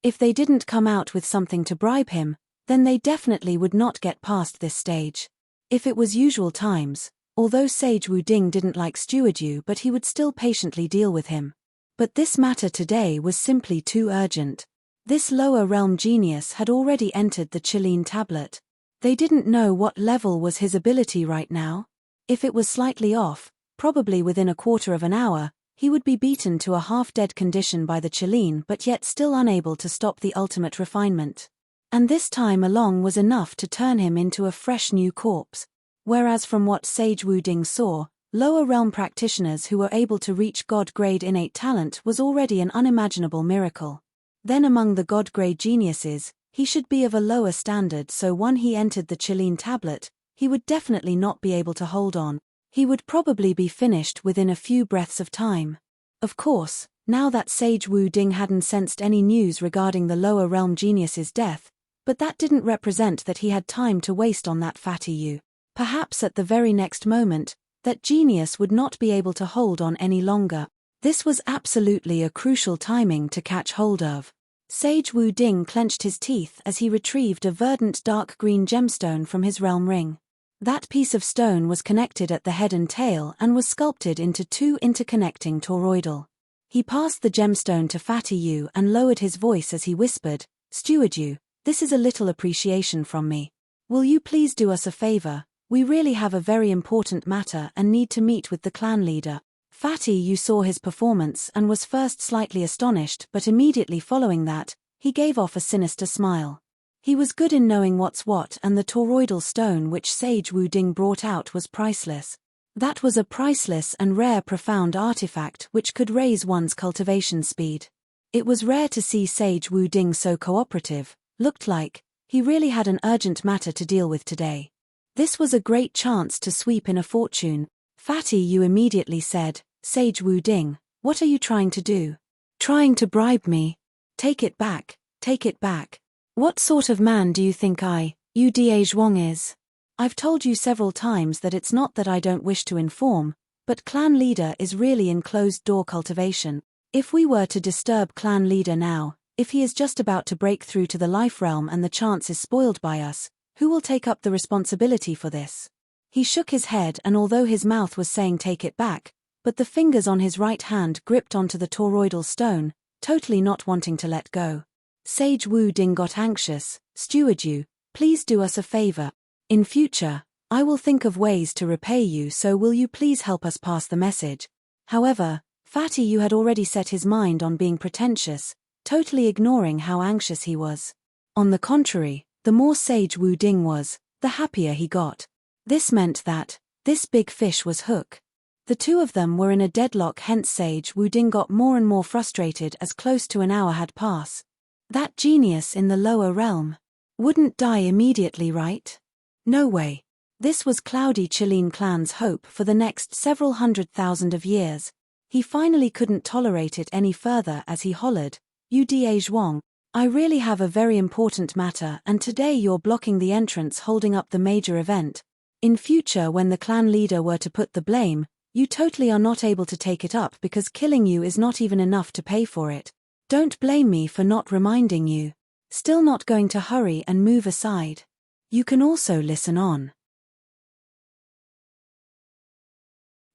If they didn't come out with something to bribe him, then they definitely would not get past this stage. If it was usual times, although Sage Wu Ding didn't like steward you, but he would still patiently deal with him. But this matter today was simply too urgent. This lower realm genius had already entered the Chilean tablet. They didn't know what level was his ability right now. If it was slightly off, probably within a quarter of an hour, he would be beaten to a half-dead condition by the Chilean, but yet still unable to stop the ultimate refinement. And this time along was enough to turn him into a fresh new corpse. Whereas from what Sage Wu Ding saw, lower realm practitioners who were able to reach God-grade innate talent was already an unimaginable miracle. Then among the God-grade geniuses, he should be of a lower standard, so when he entered the Chilean tablet, he would definitely not be able to hold on. He would probably be finished within a few breaths of time. Of course, now that Sage Wu Ding hadn't sensed any news regarding the lower realm genius's death, but that didn't represent that he had time to waste on that fatty you. Perhaps at the very next moment, that genius would not be able to hold on any longer. This was absolutely a crucial timing to catch hold of. Sage Wu Ding clenched his teeth as he retrieved a verdant dark green gemstone from his realm ring. That piece of stone was connected at the head and tail and was sculpted into two interconnecting toroidal. He passed the gemstone to Fatty Yu and lowered his voice as he whispered, "Steward Yu, this is a little appreciation from me. Will you please do us a favor? We really have a very important matter and need to meet with the clan leader." Fatty Yu saw his performance and was first slightly astonished, but immediately following that, he gave off a sinister smile. He was good in knowing what's what, and the toroidal stone which Sage Wu Ding brought out was priceless. That was a priceless and rare profound artifact which could raise one's cultivation speed. It was rare to see Sage Wu Ding so cooperative. Looked like he really had an urgent matter to deal with today. This was a great chance to sweep in a fortune. Fatty Yu immediately said, "Sage Wu Ding, what are you trying to do? Trying to bribe me? Take it back, take it back. What sort of man do you think Yu Da Zhuang is? I've told you several times that it's not that I don't wish to inform, but clan leader is really in closed-door cultivation. If we were to disturb clan leader now, if he is just about to break through to the life realm and the chance is spoiled by us, who will take up the responsibility for this?" He shook his head, and although his mouth was saying take it back, but the fingers on his right hand gripped onto the toroidal stone, totally not wanting to let go. Sage Wu Ding got anxious. "Steward Yu, please do us a favor. In future, I will think of ways to repay you, so will you please help us pass the message?" However, Fatty Yu had already set his mind on being pretentious, totally ignoring how anxious he was. On the contrary, the more Sage Wu Ding was, the happier he got. This meant that this big fish was Hook. The two of them were in a deadlock, hence Sage Wu Ding got more and more frustrated as close to an hour had passed. That genius in the lower realm wouldn't die immediately, right? No way. This was Cloudy Chilean clan's hope for the next several 100,000 of years. He finally couldn't tolerate it any further as he hollered, "Yu Da Zhuang, I really have a very important matter, and today you're blocking the entrance, holding up the major event. In future, when the clan leader were to put the blame, you totally are not able to take it up because killing you is not even enough to pay for it. Don't blame me for not reminding you. Still not going to hurry and move aside. You can also listen on."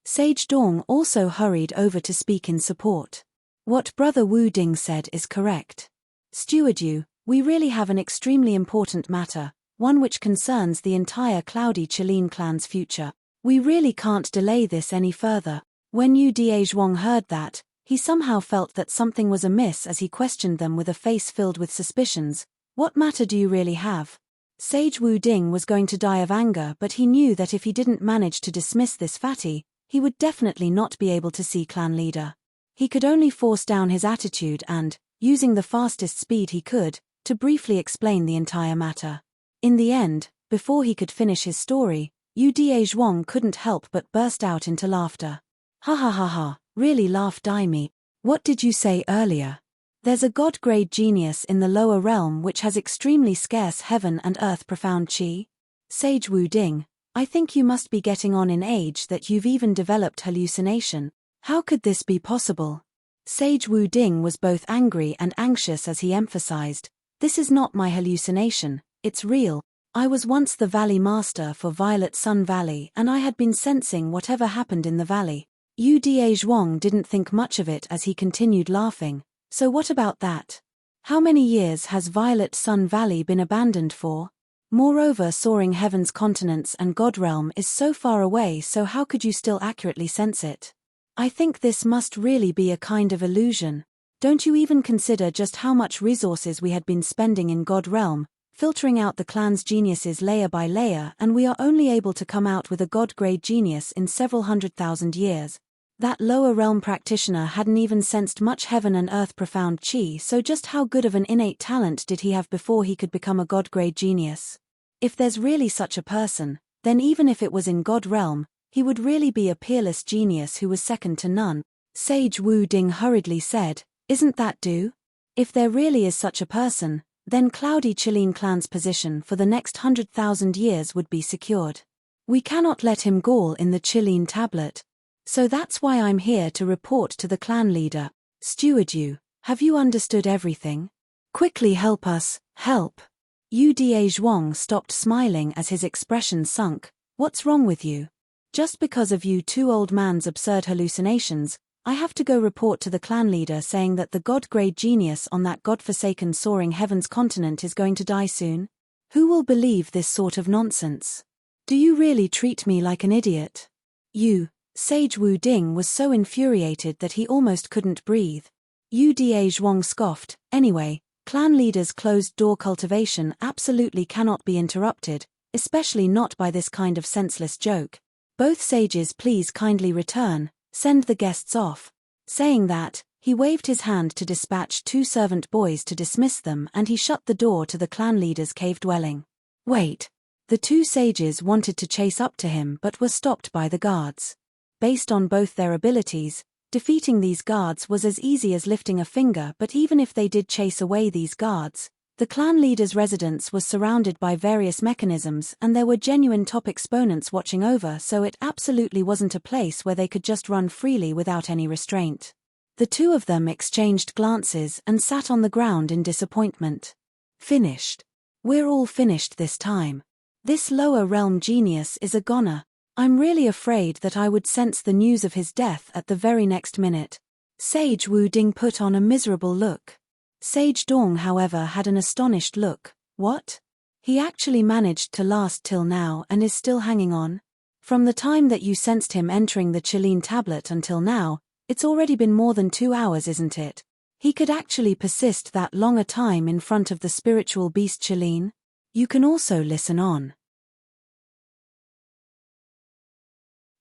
Sage Dong also hurried over to speak in support. "What Brother Wu Ding said is correct. Steward Yu, we really have an extremely important matter, one which concerns the entire Cloudy Chilean clan's future. We really can't delay this any further." When Yu Da Zhuang heard that, he somehow felt that something was amiss as he questioned them with a face filled with suspicions. "What matter do you really have?" Sage Wu Ding was going to die of anger, but he knew that if he didn't manage to dismiss this fatty, he would definitely not be able to see clan leader. He could only force down his attitude and, using the fastest speed he could, to briefly explain the entire matter. In the end, before he could finish his story, Yu Zhuang couldn't help but burst out into laughter. Ha ha ha ha, really, laughed Daimi. What did you say earlier? There's a god-grade genius in the lower realm which has extremely scarce heaven and earth profound qi? Sage Wu Ding, I think you must be getting on in age that you've even developed hallucination. How could this be possible? Sage Wu Ding was both angry and anxious as he emphasized, this is not my hallucination, it's real. I was once the Valley Master for Violet Sun Valley and I had been sensing whatever happened in the valley. Yu Zhuang didn't think much of it as he continued laughing. So what about that? How many years has Violet Sun Valley been abandoned for? Moreover, soaring heaven's continents and God realm is so far away, so how could you still accurately sense it? I think this must really be a kind of illusion. Don't you even consider just how much resources we had been spending in God realm, filtering out the clan's geniuses layer by layer, and we are only able to come out with a god-grade genius in several 100,000 years. That lower realm practitioner hadn't even sensed much heaven and earth profound qi, so just how good of an innate talent did he have before he could become a god-grade genius? If there's really such a person, then even if it was in God realm, he would really be a peerless genius who was second to none. Sage Wu Ding hurriedly said, isn't that due? If there really is such a person, then Cloudy Qilin clan's position for the next 100,000 years would be secured. We cannot let him gall in the Qilin tablet. So that's why I'm here to report to the clan leader. Steward Yu, have you understood everything? Quickly help us, help. Yu Zhuang stopped smiling as his expression sunk. What's wrong with you? Just because of you two old man's absurd hallucinations, I have to go report to the clan leader saying that the god-grade genius on that godforsaken soaring heavens continent is going to die soon? Who will believe this sort of nonsense? Do you really treat me like an idiot? Sage Wu Ding was so infuriated that he almost couldn't breathe. Yu Zhuang scoffed, anyway, clan leaders' closed-door cultivation absolutely cannot be interrupted, especially not by this kind of senseless joke. Both sages please kindly return, send the guests off. Saying that, he waved his hand to dispatch two servant boys to dismiss them and he shut the door to the clan leader's cave dwelling. Wait. The two sages wanted to chase up to him but were stopped by the guards. Based on both their abilities, defeating these guards was as easy as lifting a finger, but even if they did chase away these guards, the clan leader's residence was surrounded by various mechanisms and there were genuine top exponents watching over, so it absolutely wasn't a place where they could just run freely without any restraint. The two of them exchanged glances and sat on the ground in disappointment. Finished. We're all finished this time. This lower realm genius is a goner. I'm really afraid that I would sense the news of his death at the very next minute. Sage Wu Ding put on a miserable look. Sage Dong, however, had an astonished look. What? He actually managed to last till now and is still hanging on? From the time that you sensed him entering the Qilin tablet until now, it's already been more than 2 hours, isn't it? He could actually persist that long a time in front of the spiritual beast Qilin? You can also listen on.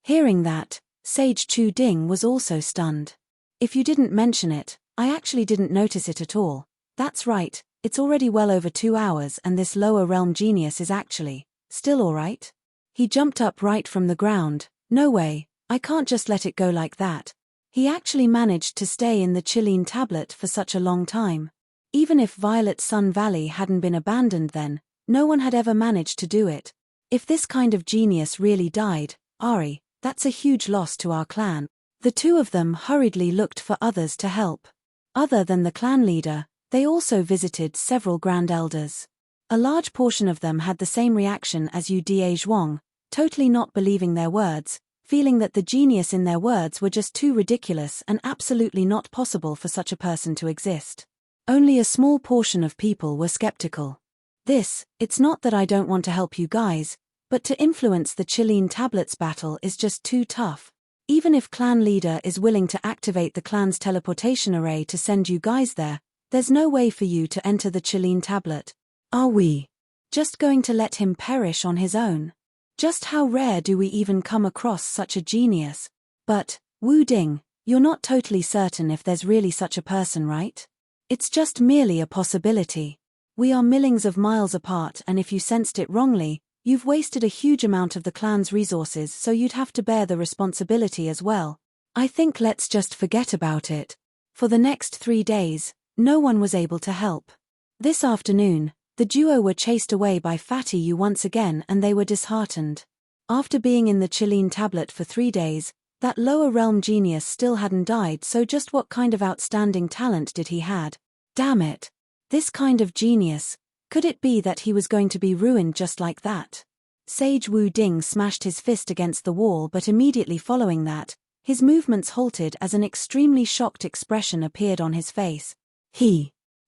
Hearing that, Sage Chu Ding was also stunned. If you didn't mention it, I actually didn't notice it at all. That's right, it's already well over 2 hours and this lower realm genius is actually still alright? He jumped up right from the ground. No way, I can't just let it go like that. He actually managed to stay in the Qilin tablet for such a long time. Even if Violet Sun Valley hadn't been abandoned then, no one had ever managed to do it. If this kind of genius really died, Ari, that's a huge loss to our clan. The two of them hurriedly looked for others to help. Other than the clan leader, they also visited several grand elders. A large portion of them had the same reaction as Yu Zhuang, totally not believing their words, feeling that the genius in their words were just too ridiculous and absolutely not possible for such a person to exist. Only a small portion of people were skeptical. It's not that I don't want to help you guys, but to influence the Qilin tablets battle is just too tough. Even if clan leader is willing to activate the clan's teleportation array to send you guys there, there's no way for you to enter the Qilin tablet. Are we just going to let him perish on his own? Just how rare do we even come across such a genius? But, Wu Ding, you're not totally certain if there's really such a person, right? It's just merely a possibility. We are millions of miles apart, and if you sensed it wrongly, you've wasted a huge amount of the clan's resources, so you'd have to bear the responsibility as well. I think let's just forget about it." For the next 3 days, no one was able to help. This afternoon, the duo were chased away by Fatty Yu once again, and they were disheartened. After being in the Chilean tablet for 3 days, that lower realm genius still hadn't died, so just what kind of outstanding talent did he had? Damn it. This kind of genius, could it be that he was going to be ruined just like that? Sage Wu Ding smashed his fist against the wall, but immediately following that, his movements halted as an extremely shocked expression appeared on his face.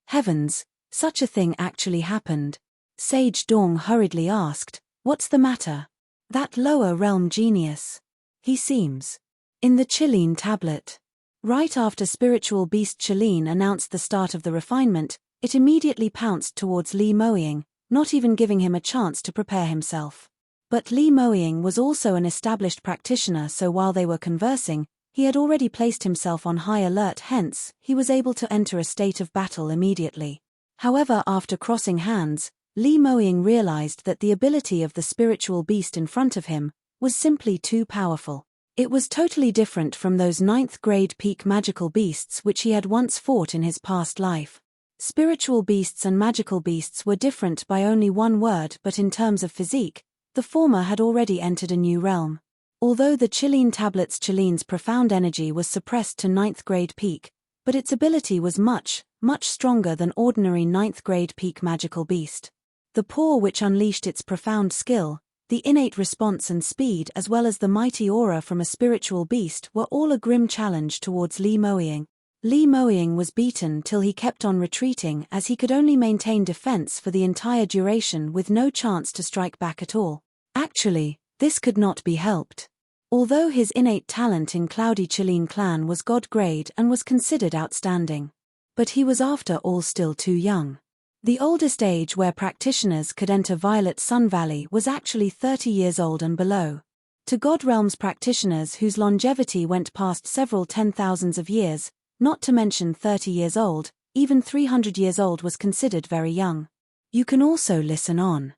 Heavens, such a thing actually happened. Sage Dong hurriedly asked, "What's the matter?" "That lower realm genius. He seems in the Chilean tablet." Right after spiritual beast Chilean announced the start of the refinement, it immediately pounced towards Li Moying, not even giving him a chance to prepare himself. But Li Moying was also an established practitioner, so while they were conversing, he had already placed himself on high alert, hence, he was able to enter a state of battle immediately. However, after crossing hands, Li Moying realized that the ability of the spiritual beast in front of him was simply too powerful. It was totally different from those 9th grade peak magical beasts which he had once fought in his past life. Spiritual beasts and magical beasts were different by only one word, but in terms of physique, the former had already entered a new realm. Although the Chilean tablet's Chilean's profound energy was suppressed to 9th grade peak, but its ability was much, much stronger than ordinary 9th grade peak magical beast. The paw which unleashed its profound skill, the innate response and speed, as well as the mighty aura from a spiritual beast, were all a grim challenge towards Li Moying. Li Moying was beaten till he kept on retreating, as he could only maintain defense for the entire duration with no chance to strike back at all. Actually, this could not be helped. Although his innate talent in Cloudy Chilean clan was god grade and was considered outstanding. But he was after all still too young. The oldest age where practitioners could enter Violet Sun Valley was actually 30 years old and below. To God Realms practitioners whose longevity went past several 10,000s of years, not to mention 30 years old, even 300 years old was considered very young. You can also listen on.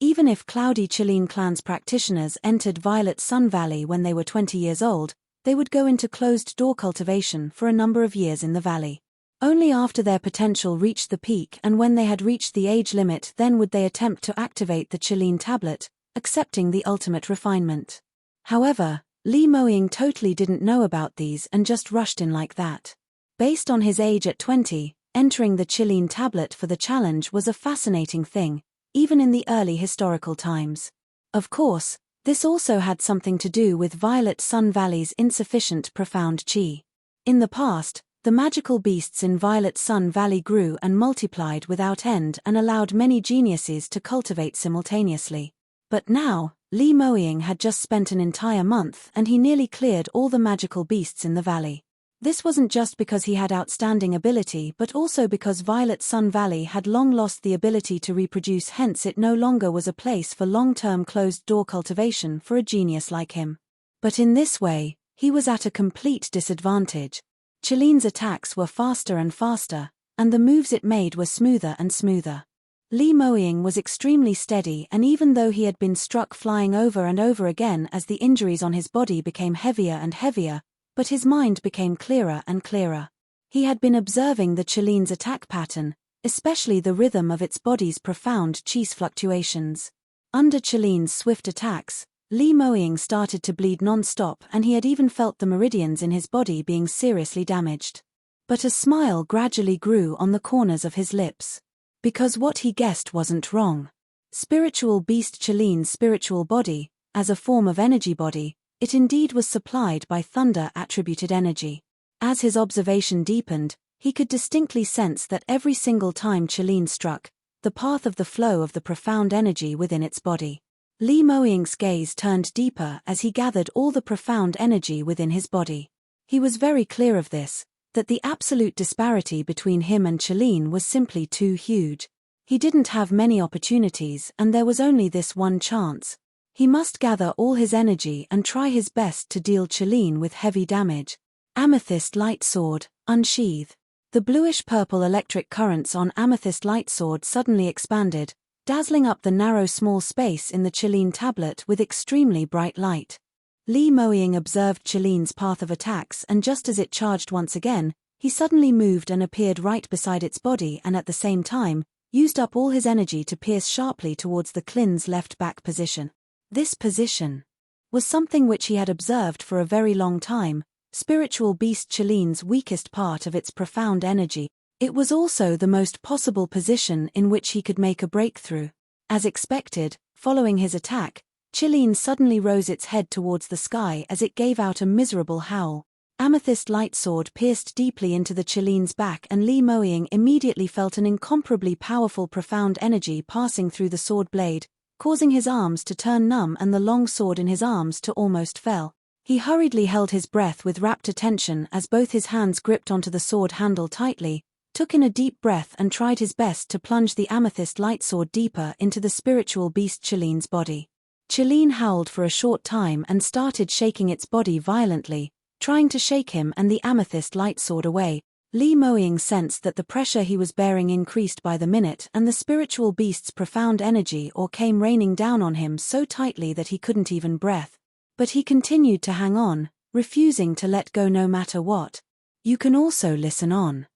Even if Cloudy Chilean clan's practitioners entered Violet Sun Valley when they were 20 years old, they would go into closed-door cultivation for a number of years in the valley. Only after their potential reached the peak and when they had reached the age limit, then would they attempt to activate the Chilean tablet, accepting the ultimate refinement. However, Li Moying totally didn't know about these and just rushed in like that. Based on his age at 20, entering the Chilean tablet for the challenge was a fascinating thing, even in the early historical times. Of course, this also had something to do with Violet Sun Valley's insufficient profound chi. In the past, the magical beasts in Violet Sun Valley grew and multiplied without end and allowed many geniuses to cultivate simultaneously. But now, Li Moying had just spent an entire month and he nearly cleared all the magical beasts in the valley. This wasn't just because he had outstanding ability, but also because Violet Sun Valley had long lost the ability to reproduce, hence it no longer was a place for long-term closed-door cultivation for a genius like him. But in this way, he was at a complete disadvantage. Chilean's attacks were faster and faster, and the moves it made were smoother and smoother. Li Moying was extremely steady, and even though he had been struck flying over and over again as the injuries on his body became heavier and heavier, but his mind became clearer and clearer. He had been observing the Chilean's attack pattern, especially the rhythm of its body's profound chi fluctuations. Under Chilean's swift attacks, Li Moying started to bleed non-stop, and he had even felt the meridians in his body being seriously damaged. But a smile gradually grew on the corners of his lips. Because what he guessed wasn't wrong. Spiritual beast Chilean's spiritual body, as a form of energy body, it indeed was supplied by thunder-attributed energy. As his observation deepened, he could distinctly sense that every single time Chilean struck, the path of the flow of the profound energy within its body. Li Moying's gaze turned deeper as he gathered all the profound energy within his body. He was very clear of this, that the absolute disparity between him and Chilean was simply too huge. He didn't have many opportunities, and there was only this one chance. He must gather all his energy and try his best to deal Chilean with heavy damage. Amethyst light sword, unsheath. The bluish-purple electric currents on Amethyst Lightsword suddenly expanded, dazzling up the narrow small space in the Qilin tablet with extremely bright light. Li Moying observed Qilin's path of attacks, and just as it charged once again, he suddenly moved and appeared right beside its body and at the same time, used up all his energy to pierce sharply towards the Qlin's left back position. This position was something which he had observed for a very long time, spiritual beast Qilin's weakest part of its profound energy. It was also the most possible position in which he could make a breakthrough. As expected, following his attack, Qilin suddenly rose its head towards the sky as it gave out a miserable howl. Amethyst Lightsword pierced deeply into the Qilin's back, and Li Moying immediately felt an incomparably powerful profound energy passing through the sword blade, causing his arms to turn numb and the long sword in his arms to almost fell. He hurriedly held his breath with rapt attention as both his hands gripped onto the sword handle tightly, took in a deep breath and tried his best to plunge the Amethyst Lightsword deeper into the spiritual beast Qilin's body. Qilin howled for a short time and started shaking its body violently, trying to shake him and the Amethyst Lightsword away. Li Moying sensed that the pressure he was bearing increased by the minute, and the spiritual beast's profound energy came raining down on him so tightly that he couldn't even breathe. But he continued to hang on, refusing to let go no matter what. You can also listen on.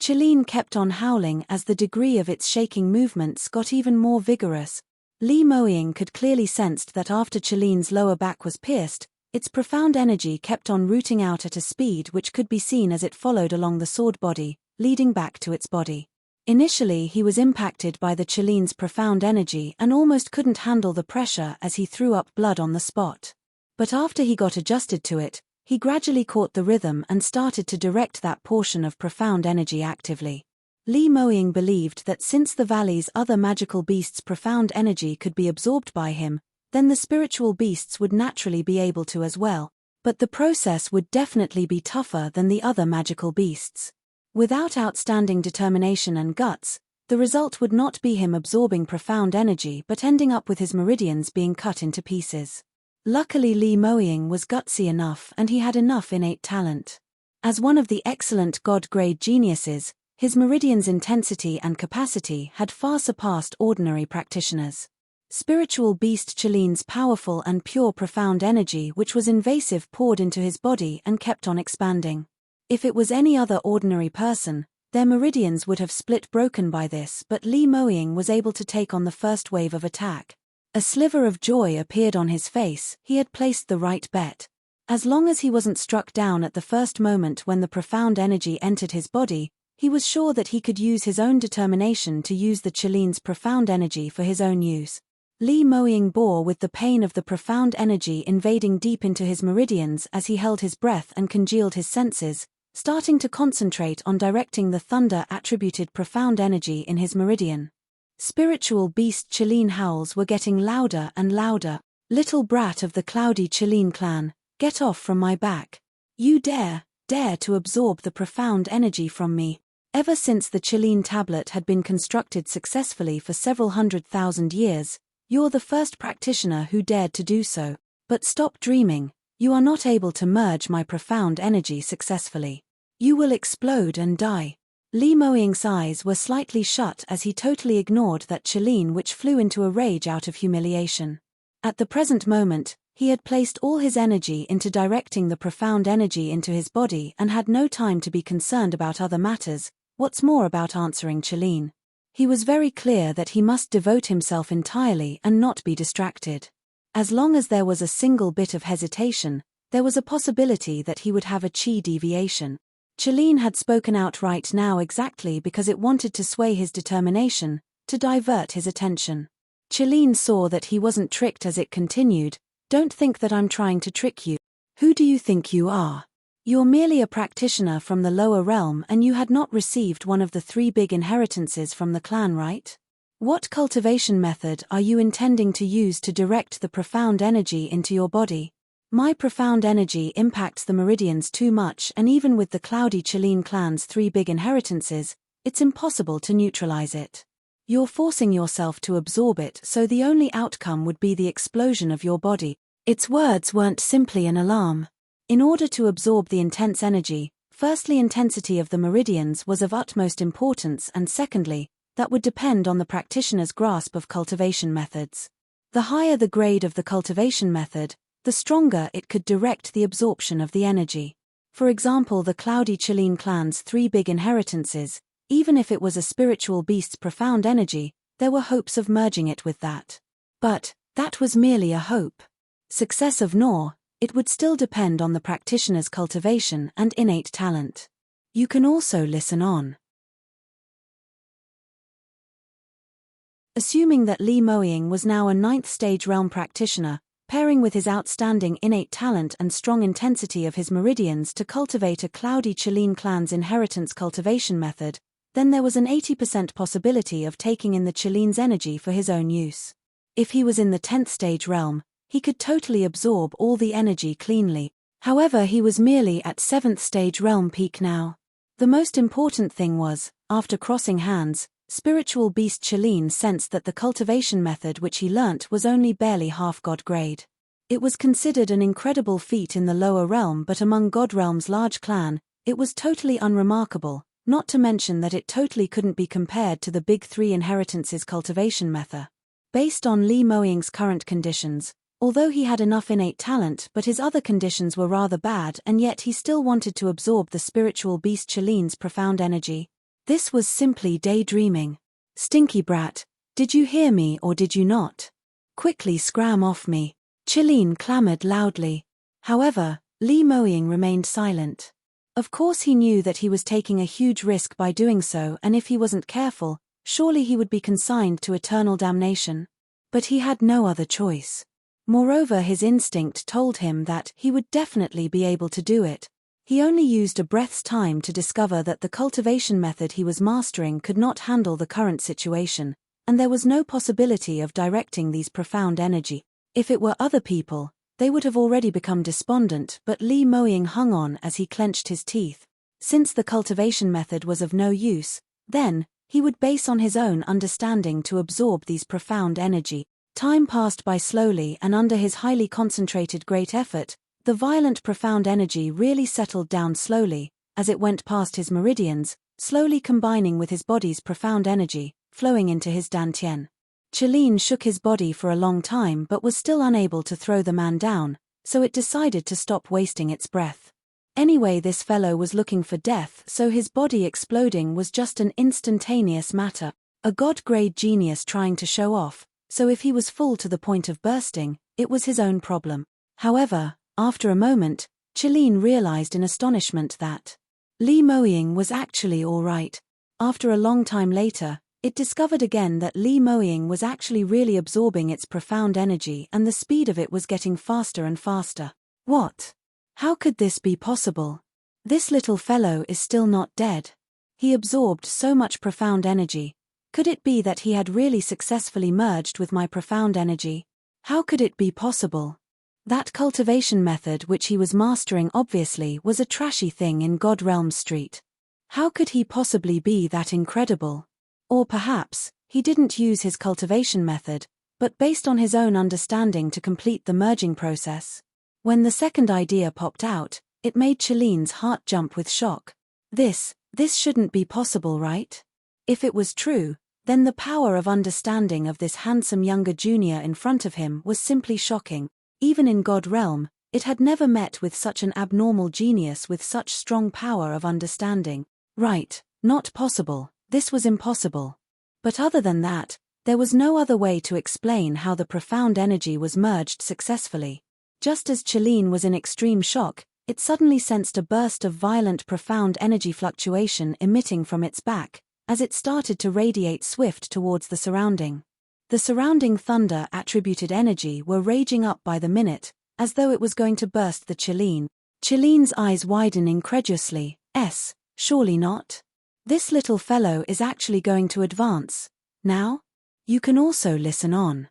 Qilin kept on howling as the degree of its shaking movements got even more vigorous. Li Moying could clearly sense that after Qilin's lower back was pierced, its profound energy kept on rooting out at a speed which could be seen as it followed along the sword body, leading back to its body. Initially he was impacted by the Qilin's profound energy and almost couldn't handle the pressure as he threw up blood on the spot. But after he got adjusted to it, he gradually caught the rhythm and started to direct that portion of profound energy actively. Li Moying believed that since the valley's other magical beasts' profound energy could be absorbed by him, then the spiritual beasts would naturally be able to as well, but the process would definitely be tougher than the other magical beasts. Without outstanding determination and guts, the result would not be him absorbing profound energy but ending up with his meridians being cut into pieces. Luckily Li Moying was gutsy enough and he had enough innate talent. As one of the excellent god-grade geniuses, his meridian's intensity and capacity had far surpassed ordinary practitioners. Spiritual beast Qilin's powerful and pure profound energy which was invasive poured into his body and kept on expanding. If it was any other ordinary person, their meridians would have split broken by this, but Li Moying was able to take on the first wave of attack. A sliver of joy appeared on his face. He had placed the right bet. As long as he wasn't struck down at the first moment when the profound energy entered his body, he was sure that he could use his own determination to use the Qilin's profound energy for his own use. Li Moying bore with the pain of the profound energy invading deep into his meridians as he held his breath and congealed his senses, starting to concentrate on directing the thunder-attributed profound energy in his meridian. Spiritual beast Qilin howls were getting louder and louder. Little brat of the cloudy Qilin clan, get off from my back. You dare to absorb the profound energy from me. Ever since the Qilin tablet had been constructed successfully for several 100,000 years, you're the first practitioner who dared to do so. But stop dreaming, you are not able to merge my profound energy successfully. You will explode and die. Li Moying's eyes were slightly shut as he totally ignored that Qilin which flew into a rage out of humiliation. At the present moment, he had placed all his energy into directing the profound energy into his body and had no time to be concerned about other matters, what's more about answering Qilin. He was very clear that he must devote himself entirely and not be distracted. As long as there was a single bit of hesitation, there was a possibility that he would have a chi deviation. Qilin had spoken out right now exactly because it wanted to sway his determination, to divert his attention. Qilin saw that he wasn't tricked as it continued. Don't think that I'm trying to trick you. Who do you think you are? You're merely a practitioner from the lower realm and you had not received one of the 3 big inheritances from the clan, right? What cultivation method are you intending to use to direct the profound energy into your body? My profound energy impacts the meridians too much, and even with the cloudy Qilin clan's 3 big inheritances, it's impossible to neutralize it. You're forcing yourself to absorb it, so the only outcome would be the explosion of your body. Its words weren't simply an alarm. In order to absorb the intense energy, firstly, intensity of the meridians was of utmost importance, and secondly, that would depend on the practitioner's grasp of cultivation methods. The higher the grade of the cultivation method, the stronger it could direct the absorption of the energy. For example, the cloudy Chilean clan's 3 big inheritances, even if it was a spiritual beast's profound energy, there were hopes of merging it with that. But that was merely a hope. Success of Nor, it would still depend on the practitioner's cultivation and innate talent. You can also listen on. Assuming that Li Moying was now a 9th stage realm practitioner, pairing with his outstanding innate talent and strong intensity of his meridians to cultivate a cloudy Chilean clan's inheritance cultivation method, then there was an 80% possibility of taking in the Chilean's energy for his own use. If he was in the 10th stage realm, he could totally absorb all the energy cleanly. However, he was merely at 7th stage realm peak now. The most important thing was, after crossing hands, spiritual beast Chilean sensed that the cultivation method which he learnt was only barely half god grade. It was considered an incredible feat in the lower realm, but among god realm's large clan, it was totally unremarkable, not to mention that it totally couldn't be compared to the big 3 inheritances cultivation method. Based on Li Moying's current conditions, although he had enough innate talent but his other conditions were rather bad, and yet he still wanted to absorb the spiritual beast Chilean's profound energy. This was simply daydreaming. Stinky brat, did you hear me or did you not? Quickly scram off me. Chilean clamored loudly. However, Li Moying remained silent. Of course he knew that he was taking a huge risk by doing so, and if he wasn't careful, surely he would be consigned to eternal damnation. But he had no other choice. Moreover, his instinct told him that he would definitely be able to do it. He only used a breath's time to discover that the cultivation method he was mastering could not handle the current situation, and there was no possibility of directing these profound energy. If it were other people, they would have already become despondent, but Li Moying hung on as he clenched his teeth. Since the cultivation method was of no use, then, he would base on his own understanding to absorb these profound energy. Time passed by slowly, and under his highly concentrated great effort, the violent profound energy really settled down slowly, as it went past his meridians, slowly combining with his body's profound energy, flowing into his dantian. Chilean shook his body for a long time but was still unable to throw the man down, so it decided to stop wasting its breath. Anyway, this fellow was looking for death, so his body exploding was just an instantaneous matter. A god-grade genius trying to show off, so if he was full to the point of bursting, it was his own problem. However, after a moment, Chilean realized in astonishment that Li Moying was actually all right. After a long time later, it discovered again that Li Moying was actually really absorbing its profound energy, and the speed of it was getting faster and faster. What? How could this be possible? This little fellow is still not dead. He absorbed so much profound energy. Could it be that he had really successfully merged with my profound energy? How could it be possible? That cultivation method which he was mastering obviously was a trashy thing in God Realm Street. How could he possibly be that incredible? Or perhaps, he didn't use his cultivation method, but based on his own understanding to complete the merging process. When the second idea popped out, it made Chilean's heart jump with shock. This shouldn't be possible, right? If it was true, then the power of understanding of this handsome younger junior in front of him was simply shocking. Even in God Realm, it had never met with such an abnormal genius with such strong power of understanding. Right, not possible, this was impossible. But other than that, there was no other way to explain how the profound energy was merged successfully. Just as Chilean was in extreme shock, it suddenly sensed a burst of violent profound energy fluctuation emitting from its back, as it started to radiate swift towards the surrounding. The surrounding thunder-attributed energy were raging up by the minute, as though it was going to burst the Chilean. Chilean's eyes widen incredulously. Surely not? This little fellow is actually going to advance. Now? You can also listen on.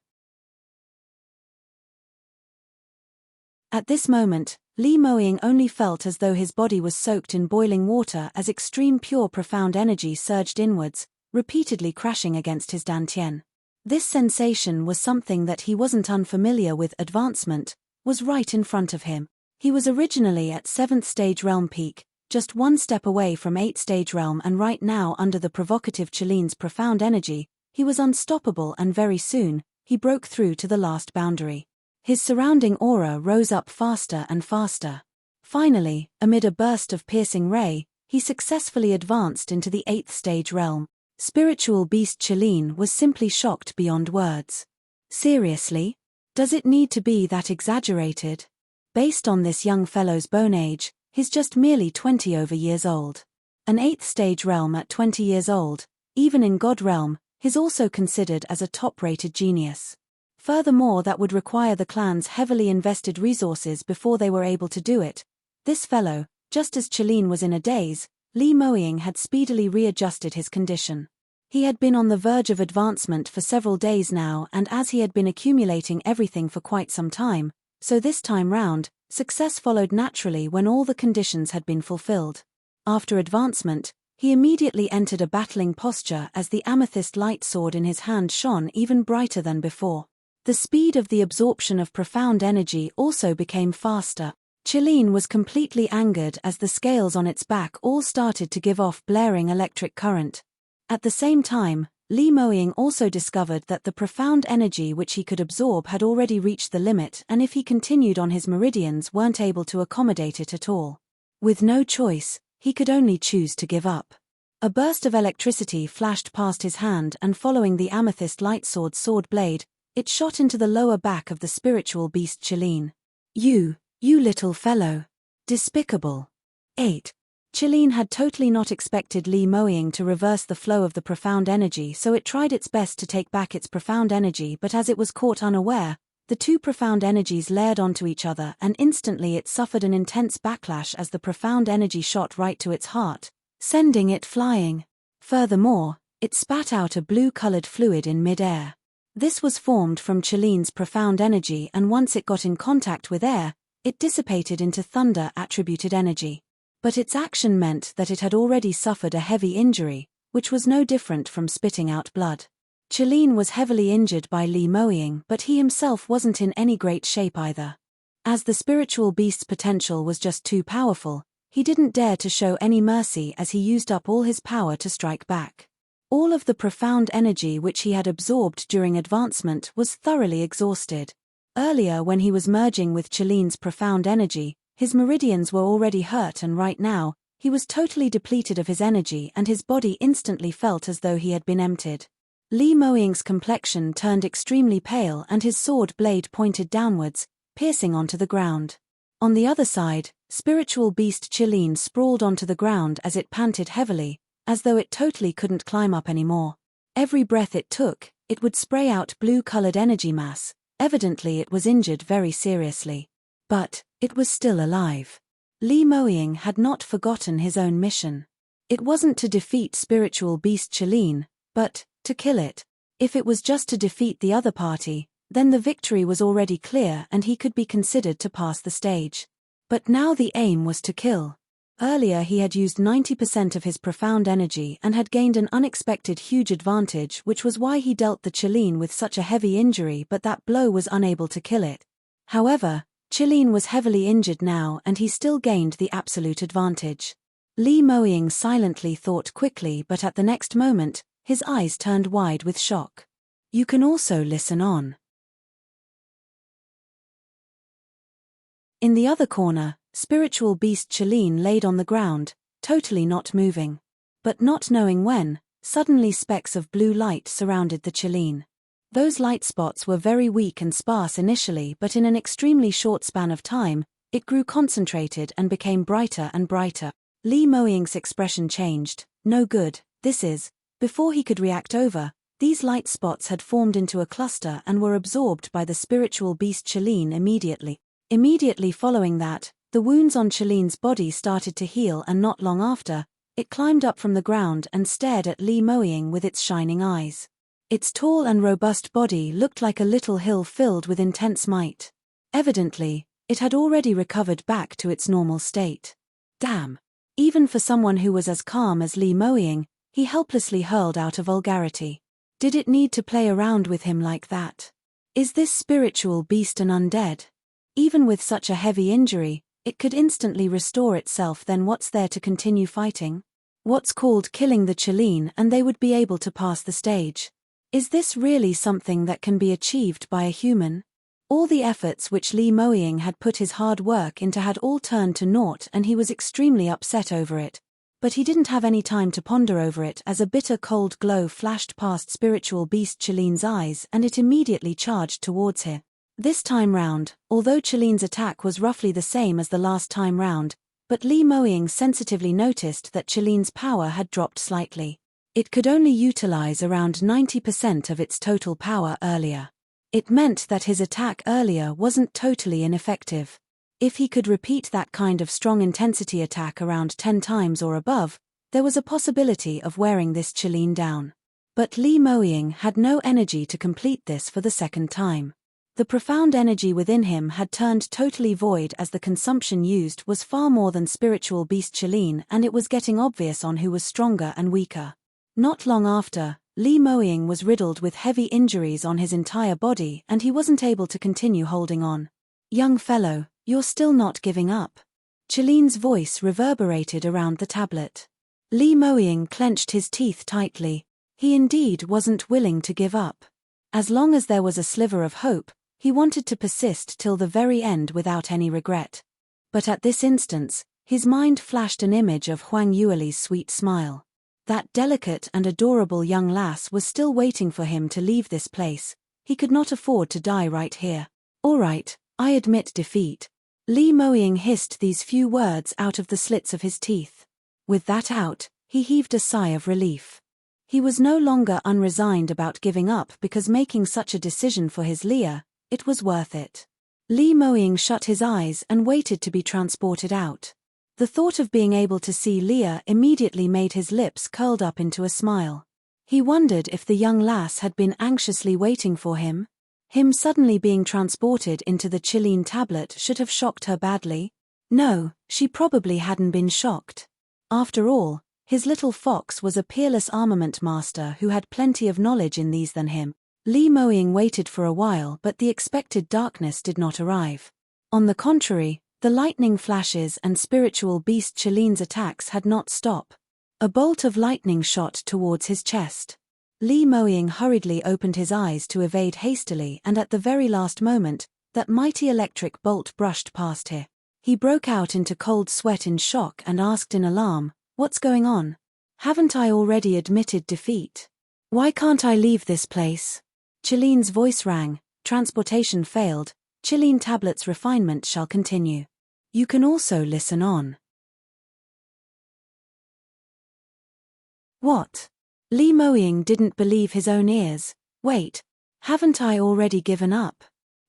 At this moment, Li Moying only felt as though his body was soaked in boiling water as extreme pure profound energy surged inwards, repeatedly crashing against his dantian. This sensation was something that he wasn't unfamiliar with. Advancement was right in front of him. He was originally at 7th stage realm peak, just one step away from 8th stage realm, and right now under the provocative Chaline's profound energy, he was unstoppable, and very soon, he broke through to the last boundary. His surrounding aura rose up faster and faster. Finally, amid a burst of piercing ray, he successfully advanced into the 8th stage realm. Spiritual beast Chaline was simply shocked beyond words. Seriously? Does it need to be that exaggerated? Based on this young fellow's bone age, he's just merely 20 over years old. An 8th stage realm at 20 years old, even in God realm, is also considered as a top-rated genius. Furthermore, that would require the clan's heavily invested resources before they were able to do it. This fellow, just as Chaline was in a daze, Li Moying had speedily readjusted his condition. He had been on the verge of advancement for several days now, and as he had been accumulating everything for quite some time, so this time round, success followed naturally when all the conditions had been fulfilled. After advancement, he immediately entered a battling posture as the amethyst light sword in his hand shone even brighter than before. The speed of the absorption of profound energy also became faster. Chaline was completely angered as the scales on its back all started to give off blaring electric current. At the same time, Li Moying also discovered that the profound energy which he could absorb had already reached the limit, and if he continued on, his meridians weren't able to accommodate it at all. With no choice, he could only choose to give up. A burst of electricity flashed past his hand, and following the amethyst light sword blade, it shot into the lower back of the spiritual beast Chaline. You little fellow. Despicable. 8. Chaline had totally not expected Li Moying to reverse the flow of the profound energy, so it tried its best to take back its profound energy, but as it was caught unaware, the two profound energies layered onto each other, and instantly it suffered an intense backlash as the profound energy shot right to its heart, sending it flying. Furthermore, it spat out a blue-colored fluid in mid-air. This was formed from Chaline's profound energy, and once it got in contact with air, it dissipated into thunder-attributed energy. But its action meant that it had already suffered a heavy injury, which was no different from spitting out blood. Chaline was heavily injured by Li Moying, but he himself wasn't in any great shape either. As the spiritual beast's potential was just too powerful, he didn't dare to show any mercy as he used up all his power to strike back. All of the profound energy which he had absorbed during advancement was thoroughly exhausted. Earlier, when he was merging with Chaline's profound energy, his meridians were already hurt, and right now, he was totally depleted of his energy, and his body instantly felt as though he had been emptied. Li Moying's complexion turned extremely pale, and his sword blade pointed downwards, piercing onto the ground. On the other side, spiritual beast Chaline sprawled onto the ground as it panted heavily, as though it totally couldn't climb up anymore. Every breath it took, it would spray out blue-colored energy mass. Evidently it was injured very seriously. But it was still alive. Li Moying had not forgotten his own mission. It wasn't to defeat spiritual beast Chaline, but to kill it. If it was just to defeat the other party, then the victory was already clear and he could be considered to pass the stage. But now the aim was to kill. Earlier he had used 90% of his profound energy and had gained an unexpected huge advantage, which was why he dealt the Chaline with such a heavy injury, but that blow was unable to kill it. However, Chaline was heavily injured now, and he still gained the absolute advantage. Li Moying silently thought quickly, but at the next moment, his eyes turned wide with shock. You can also listen on. In the other corner, spiritual beast Chaline laid on the ground, totally not moving. But not knowing when, suddenly specks of blue light surrounded the Chaline. Those light spots were very weak and sparse initially, but in an extremely short span of time, it grew concentrated and became brighter and brighter. Li Moying's expression changed. No good, this is. Before he could react over, these light spots had formed into a cluster and were absorbed by the spiritual beast Chaline immediately. Immediately following that, the wounds on Chaline's body started to heal, and not long after, it climbed up from the ground and stared at Li Moying with its shining eyes. Its tall and robust body looked like a little hill filled with intense might. Evidently, it had already recovered back to its normal state. Damn! Even for someone who was as calm as Li Moying, he helplessly hurled out a vulgarity. Did it need to play around with him like that? Is this spiritual beast an undead? Even with such a heavy injury, It could instantly restore itself, then what's there to continue fighting? What's called killing the Chileen and they would be able to pass the stage? Is this really something that can be achieved by a human? All the efforts which Li Moying had put his hard work into had all turned to naught, and he was extremely upset over it. But he didn't have any time to ponder over it, as a bitter cold glow flashed past spiritual beast Chileen's eyes and it immediately charged towards her. This time round, although Chileen's attack was roughly the same as the last time round, but Li Moying sensitively noticed that Chileen's power had dropped slightly. It could only utilize around 90% of its total power earlier. It meant that his attack earlier wasn't totally ineffective. If he could repeat that kind of strong intensity attack around 10 times or above, there was a possibility of wearing this Chileen down. But Li Moying had no energy to complete this for the second time. The profound energy within him had turned totally void, as the consumption used was far more than spiritual beast Chileen, and it was getting obvious on who was stronger and weaker. Not long after, Li Moying was riddled with heavy injuries on his entire body and he wasn't able to continue holding on. "Young fellow, you're still not giving up." Chileen's voice reverberated around the tablet. Li Moying clenched his teeth tightly. He indeed wasn't willing to give up. As long as there was a sliver of hope, he wanted to persist till the very end without any regret. But at this instance, his mind flashed an image of Huang Yueli's sweet smile. That delicate and adorable young lass was still waiting for him to leave this place. He could not afford to die right here. "All right, I admit defeat." Li Moying hissed these few words out of the slits of his teeth. With that out, he heaved a sigh of relief. He was no longer unresigned about giving up, because making such a decision for his Leah, it was worth it. Li Moying shut his eyes and waited to be transported out. The thought of being able to see Leah immediately made his lips curled up into a smile. He wondered if the young lass had been anxiously waiting for him. Him suddenly being transported into the Chileen tablet should have shocked her badly. No, she probably hadn't been shocked. After all, his little fox was a peerless armament master who had plenty of knowledge in these than him. Li Moying waited for a while, but the expected darkness did not arrive. On the contrary, the lightning flashes and spiritual beast Chileen's attacks had not stopped. A bolt of lightning shot towards his chest. Li Moying hurriedly opened his eyes to evade hastily, and at the very last moment, that mighty electric bolt brushed past him. He broke out into cold sweat in shock and asked in alarm, "What's going on? Haven't I already admitted defeat? Why can't I leave this place?" Chileen's voice rang. "Transportation failed. Chileen tablet's refinement shall continue. You can also listen on." What? Li Moying didn't believe his own ears. Wait, haven't I already given up?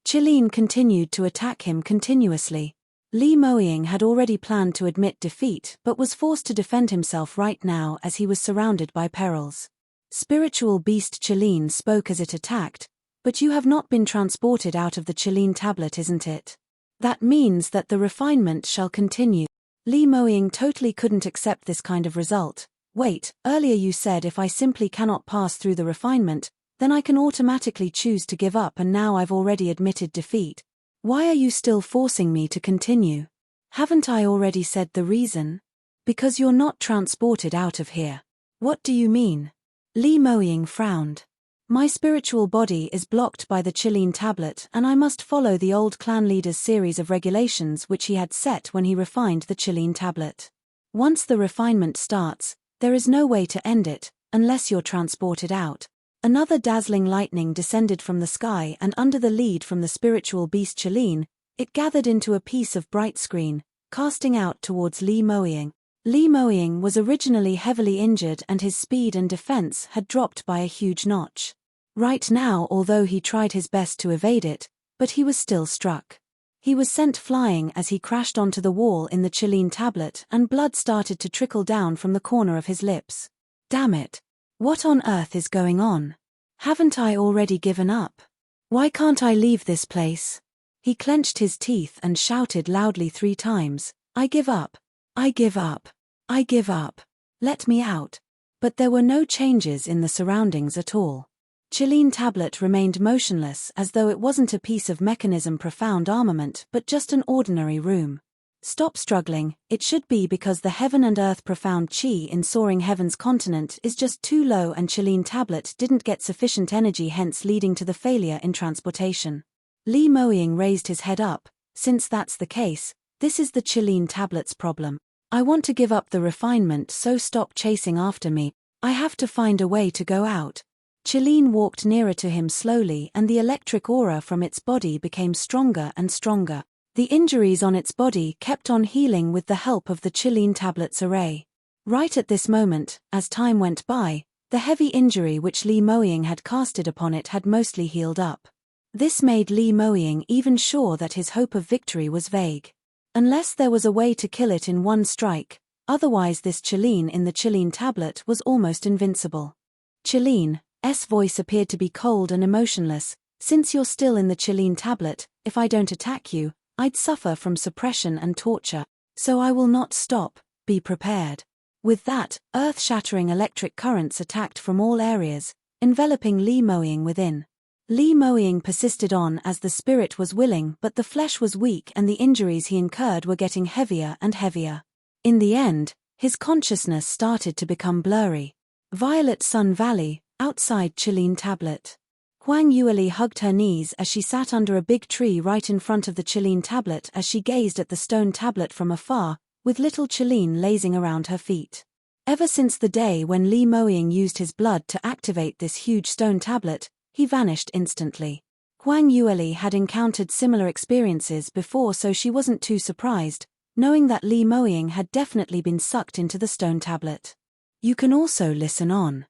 Chileen continued to attack him continuously. Li Moying had already planned to admit defeat, but was forced to defend himself right now as he was surrounded by perils. Spiritual beast Chileen spoke as it attacked. "But you have not been transported out of the Chileen tablet, isn't it? That means that the refinement shall continue." Li Moying totally couldn't accept this kind of result. "Wait, earlier you said if I simply cannot pass through the refinement, then I can automatically choose to give up, and now I've already admitted defeat. Why are you still forcing me to continue? Haven't I already said the reason? Because you're not transported out of here." "What do you mean?" Li Moying frowned. "My spiritual body is blocked by the Chileen tablet, and I must follow the old clan leader's series of regulations which he had set when he refined the Chileen tablet. Once the refinement starts, there is no way to end it, unless you're transported out." Another dazzling lightning descended from the sky, and under the lead from the spiritual beast Chileen, it gathered into a piece of bright screen, casting out towards Li Moying. Li Moying was originally heavily injured and his speed and defense had dropped by a huge notch. Right now, although he tried his best to evade it, but he was still struck. He was sent flying as he crashed onto the wall in the Chileen tablet, and blood started to trickle down from the corner of his lips. "Damn it! What on earth is going on? Haven't I already given up? Why can't I leave this place?" He clenched his teeth and shouted loudly 3 times, "I give up! I give up! I give up! Let me out!" But there were no changes in the surroundings at all. Chileen tablet remained motionless, as though it wasn't a piece of mechanism profound armament but just an ordinary room. Stop struggling, it should be because the heaven and earth profound chi in soaring heaven's continent is just too low and Chilean tablet didn't get sufficient energy, hence leading to the failure in transportation. Li Moying raised his head up. Since that's the case, this is the Chilean tablet's problem. I want to give up the refinement, so stop chasing after me. I have to find a way to go out. Chilean walked nearer to him slowly and the electric aura from its body became stronger and stronger. The injuries on its body kept on healing with the help of the Chilean tablet's array. Right at this moment, as time went by, the heavy injury which Li Moying had casted upon it had mostly healed up. This made Li Moying even sure that his hope of victory was vague. Unless there was a way to kill it in one strike, otherwise this Chilean in the Chilean tablet was almost invincible. Chilean's voice appeared to be cold and emotionless. Since you're still in the Chilean tablet, if I don't attack you, I'd suffer from suppression and torture, so I will not stop, be prepared. With that, earth-shattering electric currents attacked from all areas, enveloping Li Moying within. Li Moying persisted on as the spirit was willing, but the flesh was weak and the injuries he incurred were getting heavier and heavier. In the end, his consciousness started to become blurry. Violet Sun Valley, outside Chilean tablet. Huang Yueli hugged her knees as she sat under a big tree right in front of the Chilean tablet as she gazed at the stone tablet from afar, with little Chilean lazing around her feet. Ever since the day when Li Moying used his blood to activate this huge stone tablet, he vanished instantly. Huang Yueli had encountered similar experiences before, so she wasn't too surprised, knowing that Li Moying had definitely been sucked into the stone tablet. You can also listen on.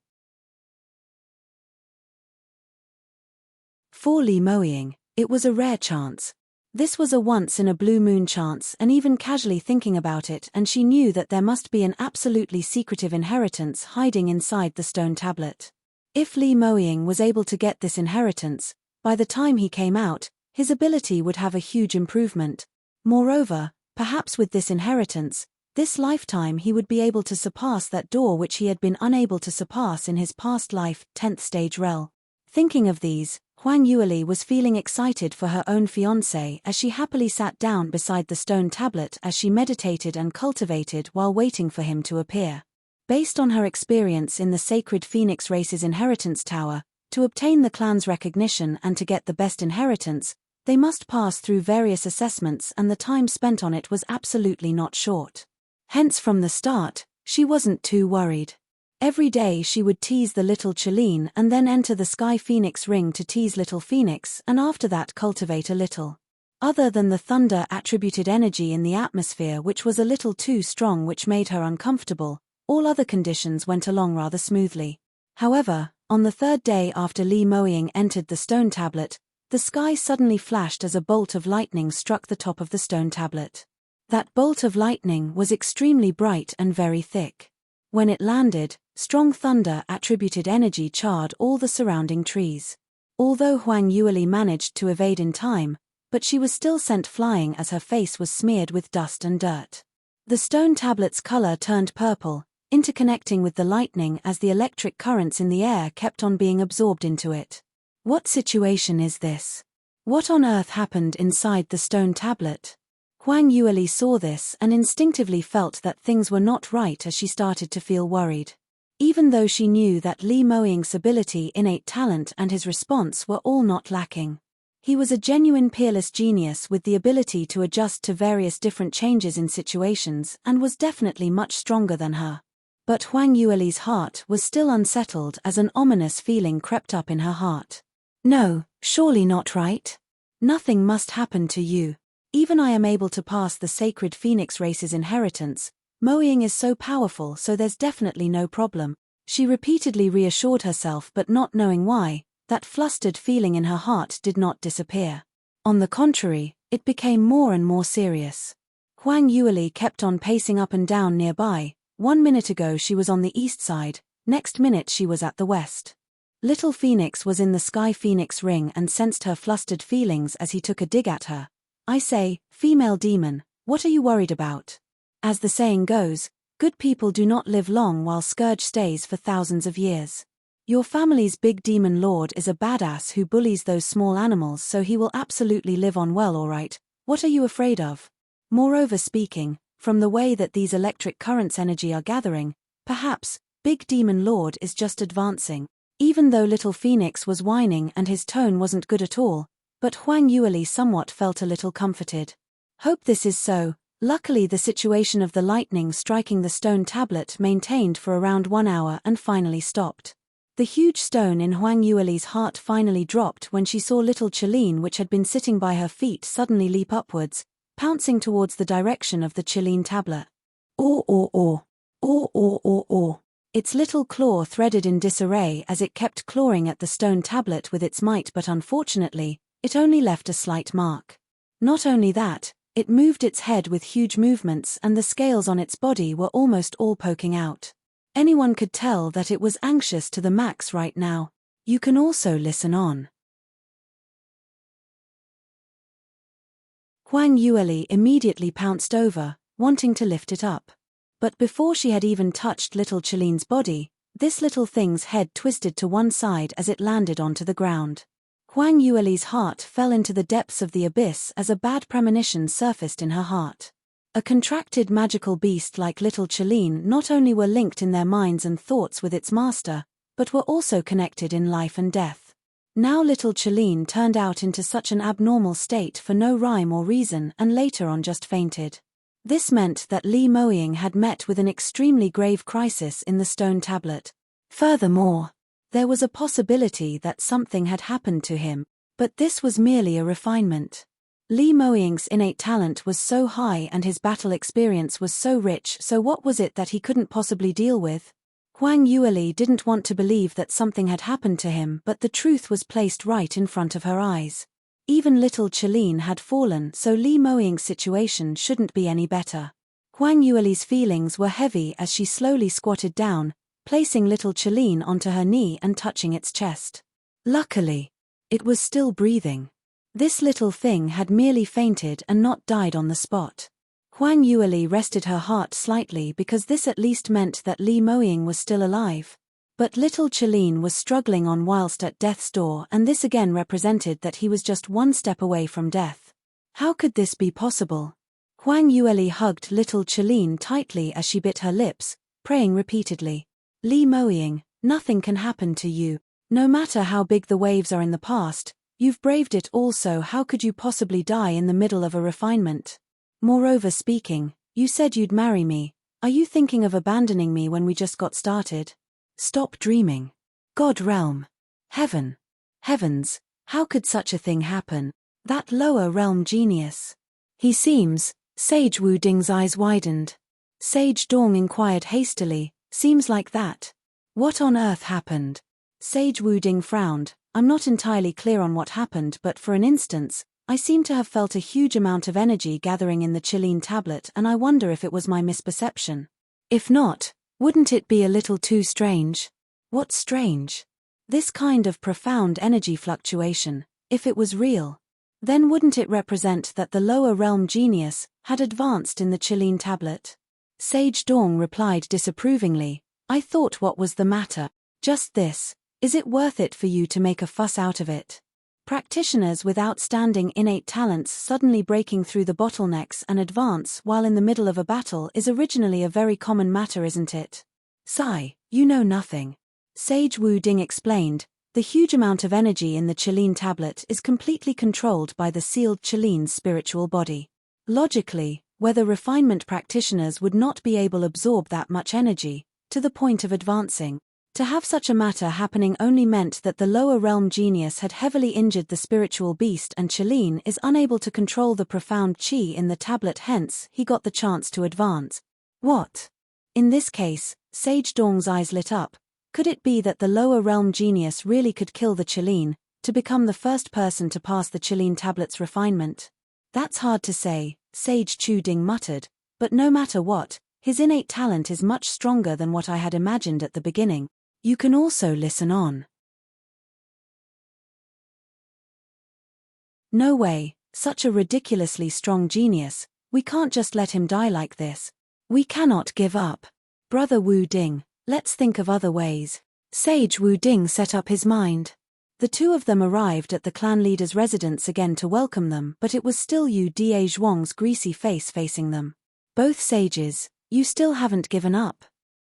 For Li Moying, it was a rare chance. This was a once-in-a-blue-moon chance, and even casually thinking about it, and she knew that there must be an absolutely secretive inheritance hiding inside the stone tablet. If Li Moying was able to get this inheritance, by the time he came out, his ability would have a huge improvement. Moreover, perhaps with this inheritance, this lifetime he would be able to surpass that door which he had been unable to surpass in his past life, 10th stage rel. Thinking of these, Huang Yueli was feeling excited for her own fiancé as she happily sat down beside the stone tablet as she meditated and cultivated while waiting for him to appear. Based on her experience in the Sacred Phoenix Race's inheritance tower, to obtain the clan's recognition and to get the best inheritance, they must pass through various assessments, and the time spent on it was absolutely not short. Hence from the start, she wasn't too worried. Every day she would tease the little Chilean and then enter the Sky Phoenix ring to tease little Phoenix, and after that cultivate a little. Other than the thunder-attributed energy in the atmosphere, which was a little too strong, which made her uncomfortable, all other conditions went along rather smoothly. However, on the third day after Li Moying entered the stone tablet, the sky suddenly flashed as a bolt of lightning struck the top of the stone tablet. That bolt of lightning was extremely bright and very thick. When it landed, strong thunder-attributed energy charred all the surrounding trees. Although Huang Yueli managed to evade in time, but she was still sent flying as her face was smeared with dust and dirt. The stone tablet's color turned purple, interconnecting with the lightning as the electric currents in the air kept on being absorbed into it. What situation is this? What on earth happened inside the stone tablet? Huang Yueli saw this and instinctively felt that things were not right as she started to feel worried. Even though she knew that Li Moying's ability, innate talent and his response were all not lacking. He was a genuine peerless genius with the ability to adjust to various different changes in situations and was definitely much stronger than her. But Huang Yueli's heart was still unsettled as an ominous feeling crept up in her heart. No, surely not right. Nothing must happen to you. Even I am able to pass the Sacred Phoenix Race's inheritance. Moying is so powerful, so there's definitely no problem. She repeatedly reassured herself, but not knowing why, that flustered feeling in her heart did not disappear. On the contrary, it became more and more serious. Huang Yueli kept on pacing up and down nearby. 1 minute ago she was on the east side, next minute she was at the west. Little Phoenix was in the Sky Phoenix ring and sensed her flustered feelings as he took a dig at her. I say, female demon, what are you worried about? As the saying goes, good people do not live long while Scourge stays for thousands of years. Your family's big demon lord is a badass who bullies those small animals, so he will absolutely live on well, alright. What are you afraid of? Moreover speaking, from the way that these electric currents energy are gathering, perhaps, Big Demon Lord is just advancing. Even though Little Phoenix was whining and his tone wasn't good at all, but Huang Yueli somewhat felt a little comforted. Hope this is so. Luckily the situation of the lightning striking the stone tablet maintained for around 1 hour and finally stopped. The huge stone in Huang Yueli's heart finally dropped when she saw little Chiline, which had been sitting by her feet, suddenly leap upwards, pouncing towards the direction of the Chiline tablet. Its little claw threaded in disarray as it kept clawing at the stone tablet with its might, but unfortunately, it only left a slight mark. Not only that, it moved its head with huge movements and the scales on its body were almost all poking out. Anyone could tell that it was anxious to the max right now. You can also listen on. Huang Yueli immediately pounced over, wanting to lift it up. But before she had even touched little Chiline's body, this little thing's head twisted to one side as it landed onto the ground. Huang Yueli's heart fell into the depths of the abyss as a bad premonition surfaced in her heart. A contracted magical beast like little Chiline not only were linked in their minds and thoughts with its master, but were also connected in life and death. Now little Chiline turned out into such an abnormal state for no rhyme or reason and later on just fainted. This meant that Li Moying had met with an extremely grave crisis in the stone tablet. Furthermore, there was a possibility that something had happened to him, but this was merely a refinement. Li Moying's innate talent was so high and his battle experience was so rich, so what was it that he couldn't possibly deal with? Huang Yueli didn't want to believe that something had happened to him, but the truth was placed right in front of her eyes. Even little Chiline had fallen, so Li Moying's situation shouldn't be any better. Huang Yueli's feelings were heavy as she slowly squatted down, placing little Chiline onto her knee and touching its chest. Luckily, it was still breathing. This little thing had merely fainted and not died on the spot. Huang Yueli rested her heart slightly because this at least meant that Li Moying was still alive. But little Chiline was struggling on whilst at death's door, and this again represented that he was just one step away from death. How could this be possible? Huang Yueli hugged little Chiline tightly as she bit her lips, praying repeatedly. Li Moying, nothing can happen to you. No matter how big the waves are in the past, you've braved it all, so how could you possibly die in the middle of a refinement? Moreover speaking, you said you'd marry me. Are you thinking of abandoning me when we just got started? Stop dreaming. God realm. Heaven. Heavens, how could such a thing happen? That lower realm genius. He seems, Sage Wu Ding's eyes widened. Sage Dong inquired hastily, seems like that. What on earth happened? Sage Wu Ding frowned. I'm not entirely clear on what happened, but for an instance, I seem to have felt a huge amount of energy gathering in the Chiline tablet, and I wonder if it was my misperception. If not, wouldn't it be a little too strange? What's strange? This kind of profound energy fluctuation, if it was real, then wouldn't it represent that the lower realm genius had advanced in the Chiline tablet? Sage Dong replied disapprovingly, I thought what was the matter? Just this. Is it worth it for you to make a fuss out of it? Practitioners with outstanding innate talents suddenly breaking through the bottlenecks and advance while in the middle of a battle is originally a very common matter, isn't it? Sigh, you know nothing. Sage Wu Ding explained, the huge amount of energy in the Chiline tablet is completely controlled by the sealed Chiline's spiritual body. Logically, whether refinement practitioners would not be able to absorb that much energy, to the point of advancing. To have such a matter happening only meant that the lower realm genius had heavily injured the spiritual beast and Chiline is unable to control the profound chi in the tablet, hence he got the chance to advance. What? In this case, Sage Dong's eyes lit up. Could it be that the lower realm genius really could kill the Chiline, to become the first person to pass the Chiline tablet's refinement? That's hard to say, Sage Chu Ding muttered, but no matter what, his innate talent is much stronger than what I had imagined at the beginning. You can also listen on. No way, such a ridiculously strong genius, we can't just let him die like this. We cannot give up. Brother Wu Ding, let's think of other ways. Sage Wu Ding set up his mind. The two of them arrived at the clan leader's residence again to welcome them, but it was still Yu Daezhuang's greasy face facing them. Both sages, you still haven't given up.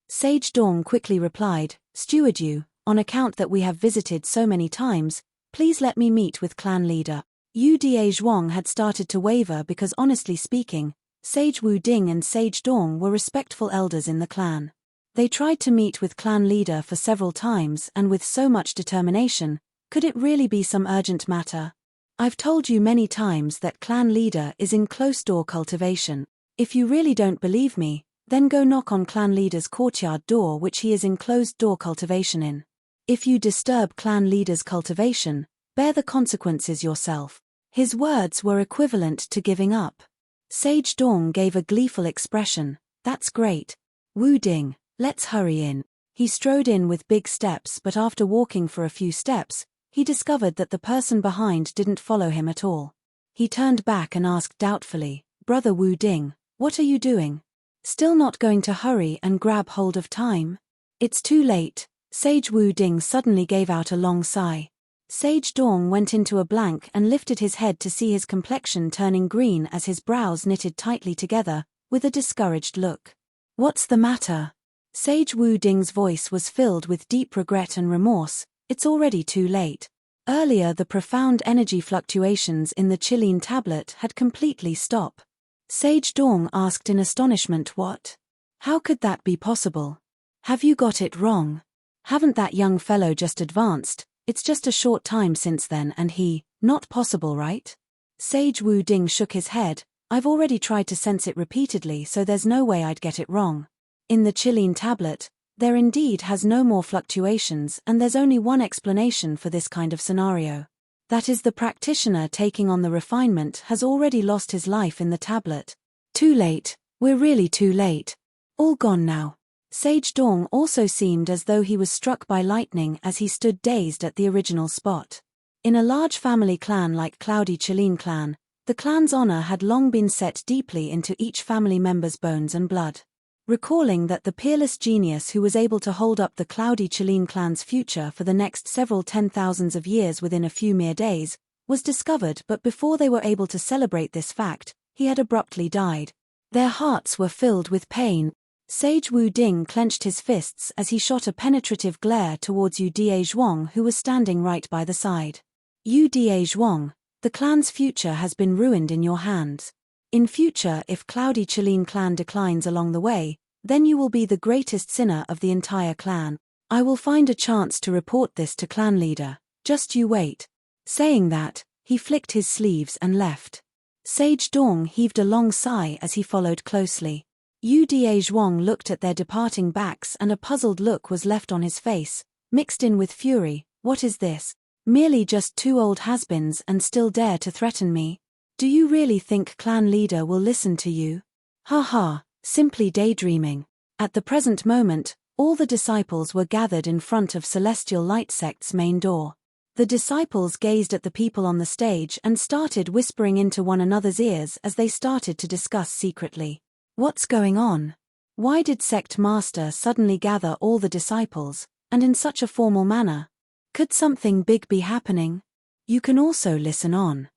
Sage Dong quickly replied, Steward Yu, on account that we have visited so many times, please let me meet with clan leader. Yu Daezhuang had started to waver because honestly speaking, Sage Wu Ding and Sage Dong were respectful elders in the clan. They tried to meet with clan leader for several times and with so much determination. Could it really be some urgent matter? I've told you many times that clan leader is in closed-door cultivation. If you really don't believe me, then go knock on clan leader's courtyard door which he is in closed-door cultivation in. If you disturb clan leader's cultivation, bear the consequences yourself. His words were equivalent to giving up. Sage Dong gave a gleeful expression. That's great. Wu Ding, let's hurry in. He strode in with big steps, but after walking for a few steps, he discovered that the person behind didn't follow him at all. He turned back and asked doubtfully, Brother Wu Ding, what are you doing? Still not going to hurry and grab hold of time? It's too late. Sage Wu Ding suddenly gave out a long sigh. Sage Dong went into a blank and lifted his head to see his complexion turning green as his brows knitted tightly together, with a discouraged look. What's the matter? Sage Wu Ding's voice was filled with deep regret and remorse. It's already too late. Earlier the profound energy fluctuations in the Qilin tablet had completely stopped. Sage Dong asked in astonishment, what? How could that be possible? Have you got it wrong? Haven't that young fellow just advanced? It's just a short time since then and he, not possible, right? Sage Wu Ding shook his head. I've already tried to sense it repeatedly, so there's no way I'd get it wrong. In the Qilin tablet, there indeed has no more fluctuations and there's only one explanation for this kind of scenario. That is, the practitioner taking on the refinement has already lost his life in the tablet. Too late, we're really too late. All gone now. Sage Dong also seemed as though he was struck by lightning as he stood dazed at the original spot. In a large family clan like Cloudy Qilin clan, the clan's honor had long been set deeply into each family member's bones and blood. Recalling that the peerless genius who was able to hold up the Cloudy Qilin clan's future for the next several 10,000s of years within a few mere days, was discovered, but before they were able to celebrate this fact, he had abruptly died. Their hearts were filled with pain. Sage Wu Ding clenched his fists as he shot a penetrative glare towards Yu Daezhuang, who was standing right by the side. Yu Daezhuang, the clan's future has been ruined in your hands. In future, if Cloudy Qilin clan declines along the way, then you will be the greatest sinner of the entire clan. I will find a chance to report this to clan leader. Just you wait. Saying that, he flicked his sleeves and left. Sage Dong heaved a long sigh as he followed closely. Yu Daezhuang looked at their departing backs and a puzzled look was left on his face, mixed in with fury. What is this? Merely just two old has-beens and still dare to threaten me? Do you really think clan leader will listen to you? Ha ha, simply daydreaming. At the present moment, all the disciples were gathered in front of Celestial Light Sect's main door. The disciples gazed at the people on the stage and started whispering into one another's ears as they started to discuss secretly. What's going on? Why did Sect Master suddenly gather all the disciples, and in such a formal manner? Could something big be happening? You can also listen on.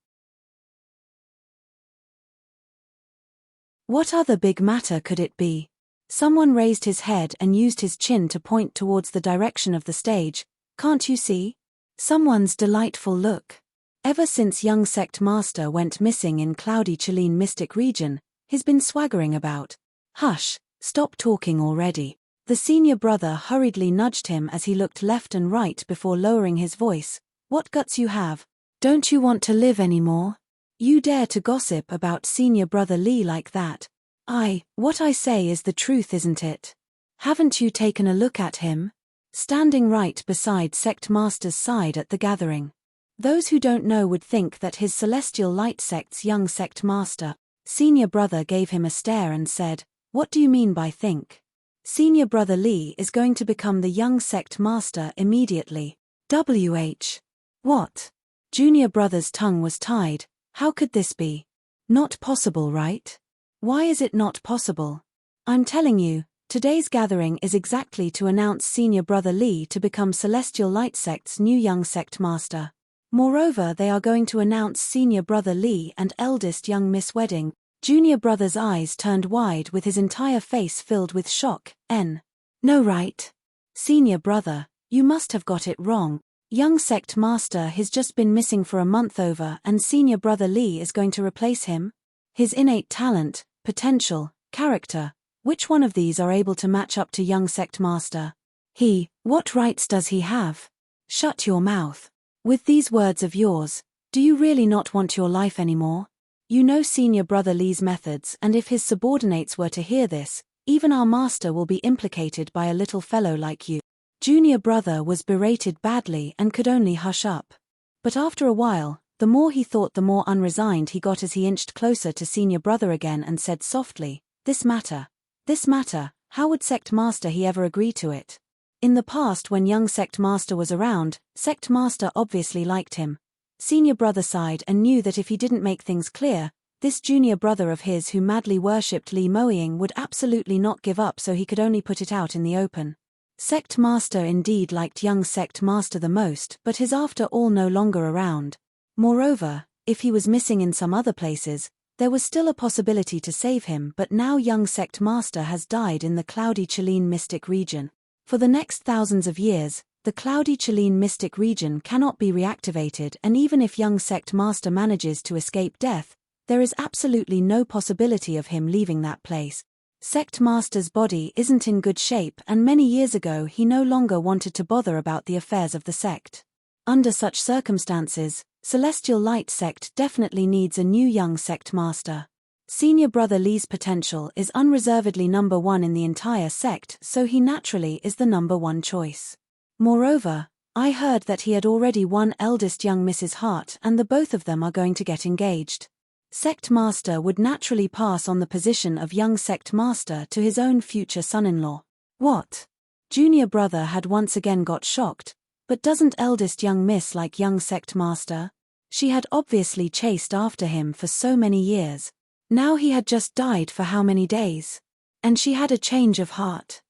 What other big matter could it be? Someone raised his head and used his chin to point towards the direction of the stage. Can't you see? Someone's delightful look. Ever since young Sect Master went missing in Cloudy Qilin Mystic Region, he's been swaggering about. Hush, stop talking already. The senior brother hurriedly nudged him as he looked left and right before lowering his voice. What guts you have. Don't you want to live anymore? You dare to gossip about senior brother Lee like that? What I say is the truth, isn't it? Haven't you taken a look at him? Standing right beside Sect Master's side at the gathering. Those who don't know would think that his Celestial Light Sect's young Sect Master. Senior brother gave him a stare and said, What do you mean by think? Senior brother Lee is going to become the young Sect Master immediately. What? Junior brother's tongue was tied. How could this be? Not possible, right? Why is it not possible? I'm telling you, Today's gathering is exactly to announce Senior Brother Li to become Celestial Light Sect's new young sect master. Moreover, they are going to announce Senior Brother Li and eldest young Miss wedding. Junior Brother's eyes turned wide with his entire face filled with shock. No, right? Senior Brother, you must have got it wrong. Young sect master has just been missing for a month over and Senior Brother Li is going to replace him? His innate talent, potential, character, which one of these are able to match up to young sect master? What rights does he have? Shut your mouth. With these words of yours, do you really not want your life anymore? You know Senior Brother Li's methods, and if his subordinates were to hear this, even our master will be implicated by a little fellow like you. Junior Brother was berated badly and could only hush up. But after a while, the more he thought the more unresigned he got as he inched closer to Senior Brother again and said softly, This matter, how would Sect Master he ever agree to it? In the past when young Sect Master was around, Sect Master obviously liked him. Senior Brother sighed and knew that if he didn't make things clear, this junior brother of his who madly worshipped Li Moying would absolutely not give up, so he could only put it out in the open. Sect Master indeed liked young Sect Master the most, but his after all no longer around. Moreover, if he was missing in some other places, there was still a possibility to save him, but now young Sect Master has died in the cloudy Chelene mystic region. For the next thousands of years, the cloudy Chelene mystic region cannot be reactivated, and even if young Sect Master manages to escape death, there is absolutely no possibility of him leaving that place. Sect Master's body isn't in good shape, and many years ago he no longer wanted to bother about the affairs of the sect. Under such circumstances, Celestial Light Sect definitely needs a new young Sect Master. Senior Brother Li's potential is unreservedly number one in the entire sect, so he naturally is the number one choice. Moreover, I heard that he had already won eldest young Mrs. Hart, and the both of them are going to get engaged. Sect Master would naturally pass on the position of young Sect Master to his own future son-in-law. What? Junior Brother had once again got shocked, but doesn't eldest young Miss like young Sect Master? She had obviously chased after him for so many years. Now he had just died for how many days? And she had a change of heart.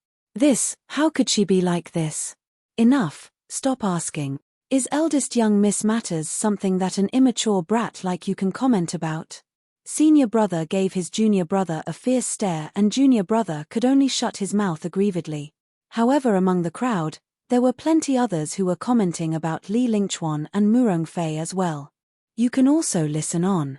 How could she be like this? Enough, stop asking. Is eldest young Miss Matters something that an immature brat like you can comment about? Senior Brother gave his Junior Brother a fierce stare, and Junior Brother could only shut his mouth aggrievedly. However, among the crowd, there were plenty others who were commenting about Li Lingchuan and Murong Fei as well. You can also listen on.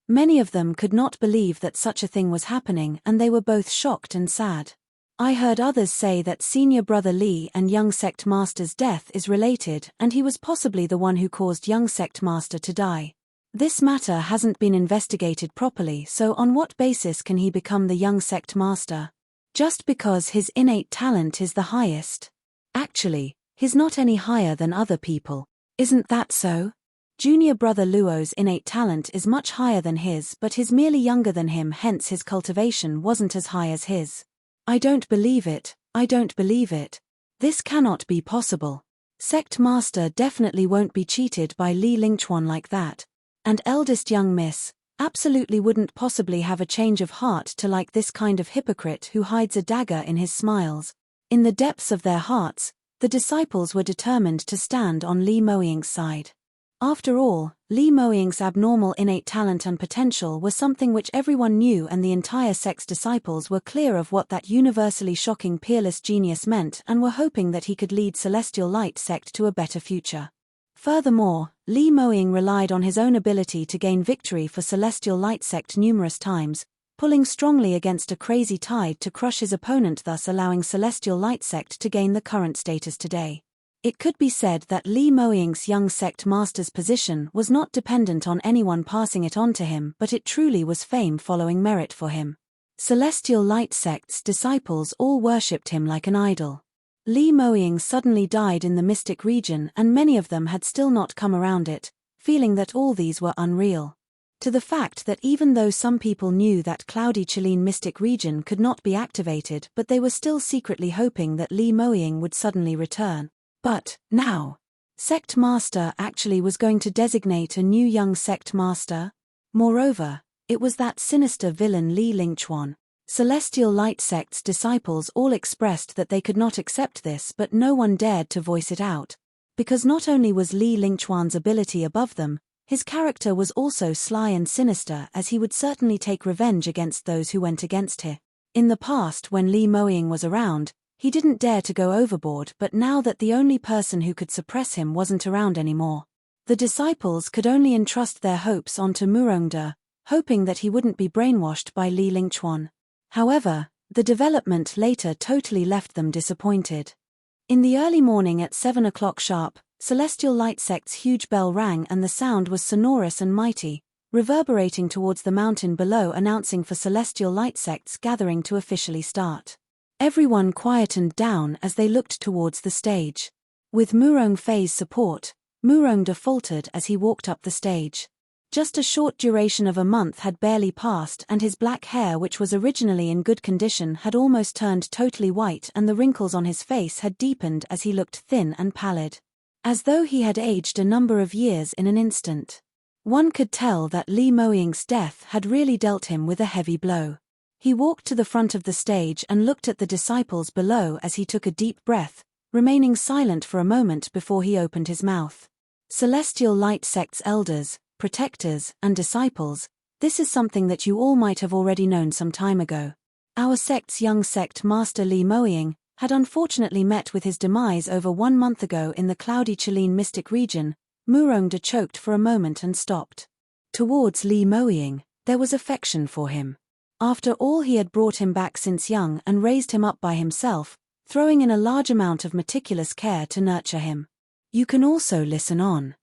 Many of them could not believe that such a thing was happening, and they were both shocked and sad. I heard others say that Senior Brother Li and young Sect Master's death is related, and he was possibly the one who caused young Sect Master to die. This matter hasn't been investigated properly, so on what basis can he become the young Sect Master? Just because his innate talent is the highest? Actually, he's not any higher than other people. Isn't that so? Junior Brother Luo's innate talent is much higher than his, but he's merely younger than him, hence his cultivation wasn't as high as his. I don't believe it. This cannot be possible. Sect Master definitely won't be cheated by Li Lingchuan like that. And eldest young Miss absolutely wouldn't possibly have a change of heart to like this kind of hypocrite who hides a dagger in his smiles. In the depths of their hearts, the disciples were determined to stand on Li Moying's side. After all, Li Moying's abnormal innate talent and potential were something which everyone knew, and the entire sect's disciples were clear of what that universally shocking peerless genius meant and were hoping that he could lead Celestial Light Sect to a better future. Furthermore, Li Moying relied on his own ability to gain victory for Celestial Light Sect numerous times, pulling strongly against a crazy tide to crush his opponent, thus allowing Celestial Light Sect to gain the current status today. It could be said that Li Moying's young Sect Master's position was not dependent on anyone passing it on to him, but it truly was fame following merit for him. Celestial Light Sect's disciples all worshipped him like an idol. Li Moying suddenly died in the mystic region, and many of them had still not come around it, feeling that all these were unreal. To the fact that even though some people knew that cloudy Chelene mystic region could not be activated, but they were still secretly hoping that Li Moying would suddenly return. But, now, Sect Master actually was going to designate a new young Sect Master? Moreover, It was that sinister villain Li Lingchuan. Celestial Light Sect's disciples all expressed that they could not accept this, but no one dared to voice it out. Because not only was Li Lingchuan's ability above them, his character was also sly and sinister, as he would certainly take revenge against those who went against him. In the past, when Li Moying was around, he didn't dare to go overboard, but now that the only person who could suppress him wasn't around anymore, the disciples could only entrust their hopes onto Murongde, hoping that he wouldn't be brainwashed by Li Lingchuan. However, the development later totally left them disappointed. In the early morning at 7 o'clock sharp, Celestial Light Sect's huge bell rang, and the sound was sonorous and mighty, reverberating towards the mountain below, announcing for Celestial Light Sect's gathering to officially start. Everyone quietened down as they looked towards the stage. With Murong Fei's support, Murongde faltered as he walked up the stage. Just a short duration of a month had barely passed, and his black hair, which was originally in good condition, had almost turned totally white, and the wrinkles on his face had deepened as he looked thin and pallid, as though he had aged a number of years in an instant. One could tell that Li Moying's death had really dealt him with a heavy blow. He walked to the front of the stage and looked at the disciples below as he took a deep breath, remaining silent for a moment before he opened his mouth. Celestial Light Sect's elders, protectors, and disciples, this is something that you all might have already known some time ago. Our sect's young sect master Li Moying had unfortunately met with his demise over 1 month ago in the cloudy Chelene mystic region. Murongde choked for a moment and stopped. Towards Li Moying, there was affection for him. After all, he had brought him back since young and raised him up by himself, throwing in a large amount of meticulous care to nurture him. You can also listen on.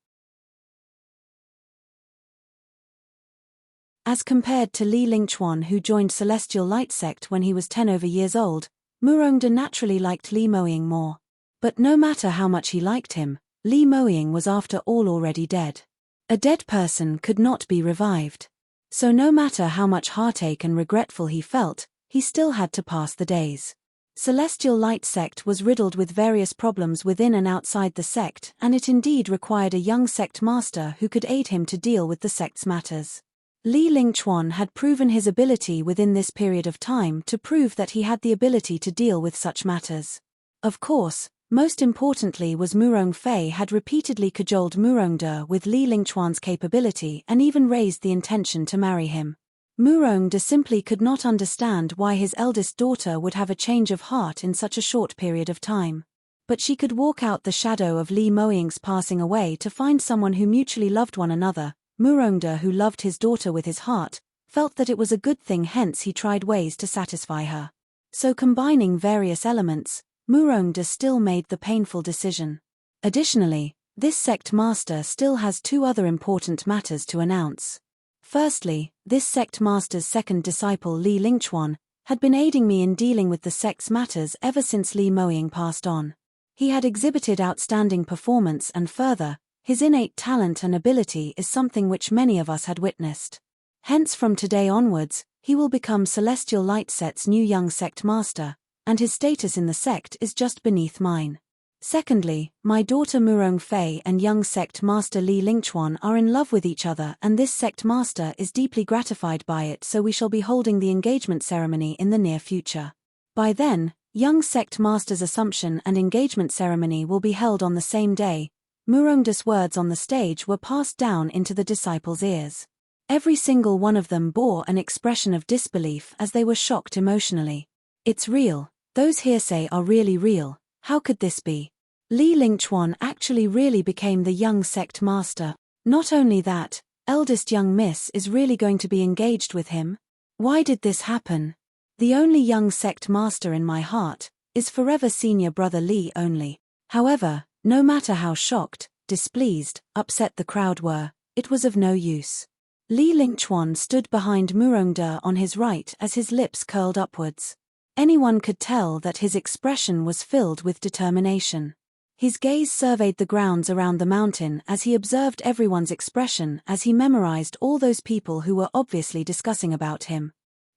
As compared to Li Lingchuan, who joined Celestial Light Sect when he was 10 over years old, Murongde naturally liked Li Moying more. But no matter how much he liked him, Li Moying was after all already dead. A dead person could not be revived. So no matter how much heartache and regretful he felt, he still had to pass the days. Celestial Light Sect was riddled with various problems within and outside the sect, and it indeed required a young sect master who could aid him to deal with the sect's matters. Li Lingchuan had proven his ability within this period of time to prove that he had the ability to deal with such matters. Of course, most importantly was Murong Fei had repeatedly cajoled Murongde with Li Lingchuan's capability and even raised the intention to marry him. Murongde simply could not understand why his eldest daughter would have a change of heart in such a short period of time. But she could walk out the shadow of Li Moying's passing away to find someone who mutually loved one another. Murongde, who loved his daughter with his heart, felt that it was a good thing, hence he tried ways to satisfy her. So combining various elements, Murongde still made the painful decision. Additionally, this sect master still has 2 other important matters to announce. Firstly, this sect master's second disciple Li Lingchuan had been aiding me in dealing with the sect's matters ever since Li Moying passed on. He had exhibited outstanding performance, and further, his innate talent and ability is something which many of us had witnessed. Hence from today onwards, he will become Celestial Light Sect's new young sect master, and his status in the sect is just beneath mine. Secondly, my daughter Murong Fei and young sect master Li Lingchuan are in love with each other, and this sect master is deeply gratified by it, so we shall be holding the engagement ceremony in the near future. By then, young sect master's assumption and engagement ceremony will be held on the same day. Murongde's words on the stage were passed down into the disciples' ears. Every single one of them bore an expression of disbelief as they were shocked emotionally. It's real. Those hearsay are really real. How could this be? Li Lingchuan actually really became the young sect master. Not only that, eldest young miss is really going to be engaged with him. Why did this happen? The only young sect master in my heart is forever senior brother Li only. However, no matter how shocked, displeased, upset the crowd were, it was of no use. Li Lingchuan stood behind Murongde on his right as his lips curled upwards. Anyone could tell that his expression was filled with determination. His gaze surveyed the grounds around the mountain as he observed everyone's expression, as he memorized all those people who were obviously discussing about him.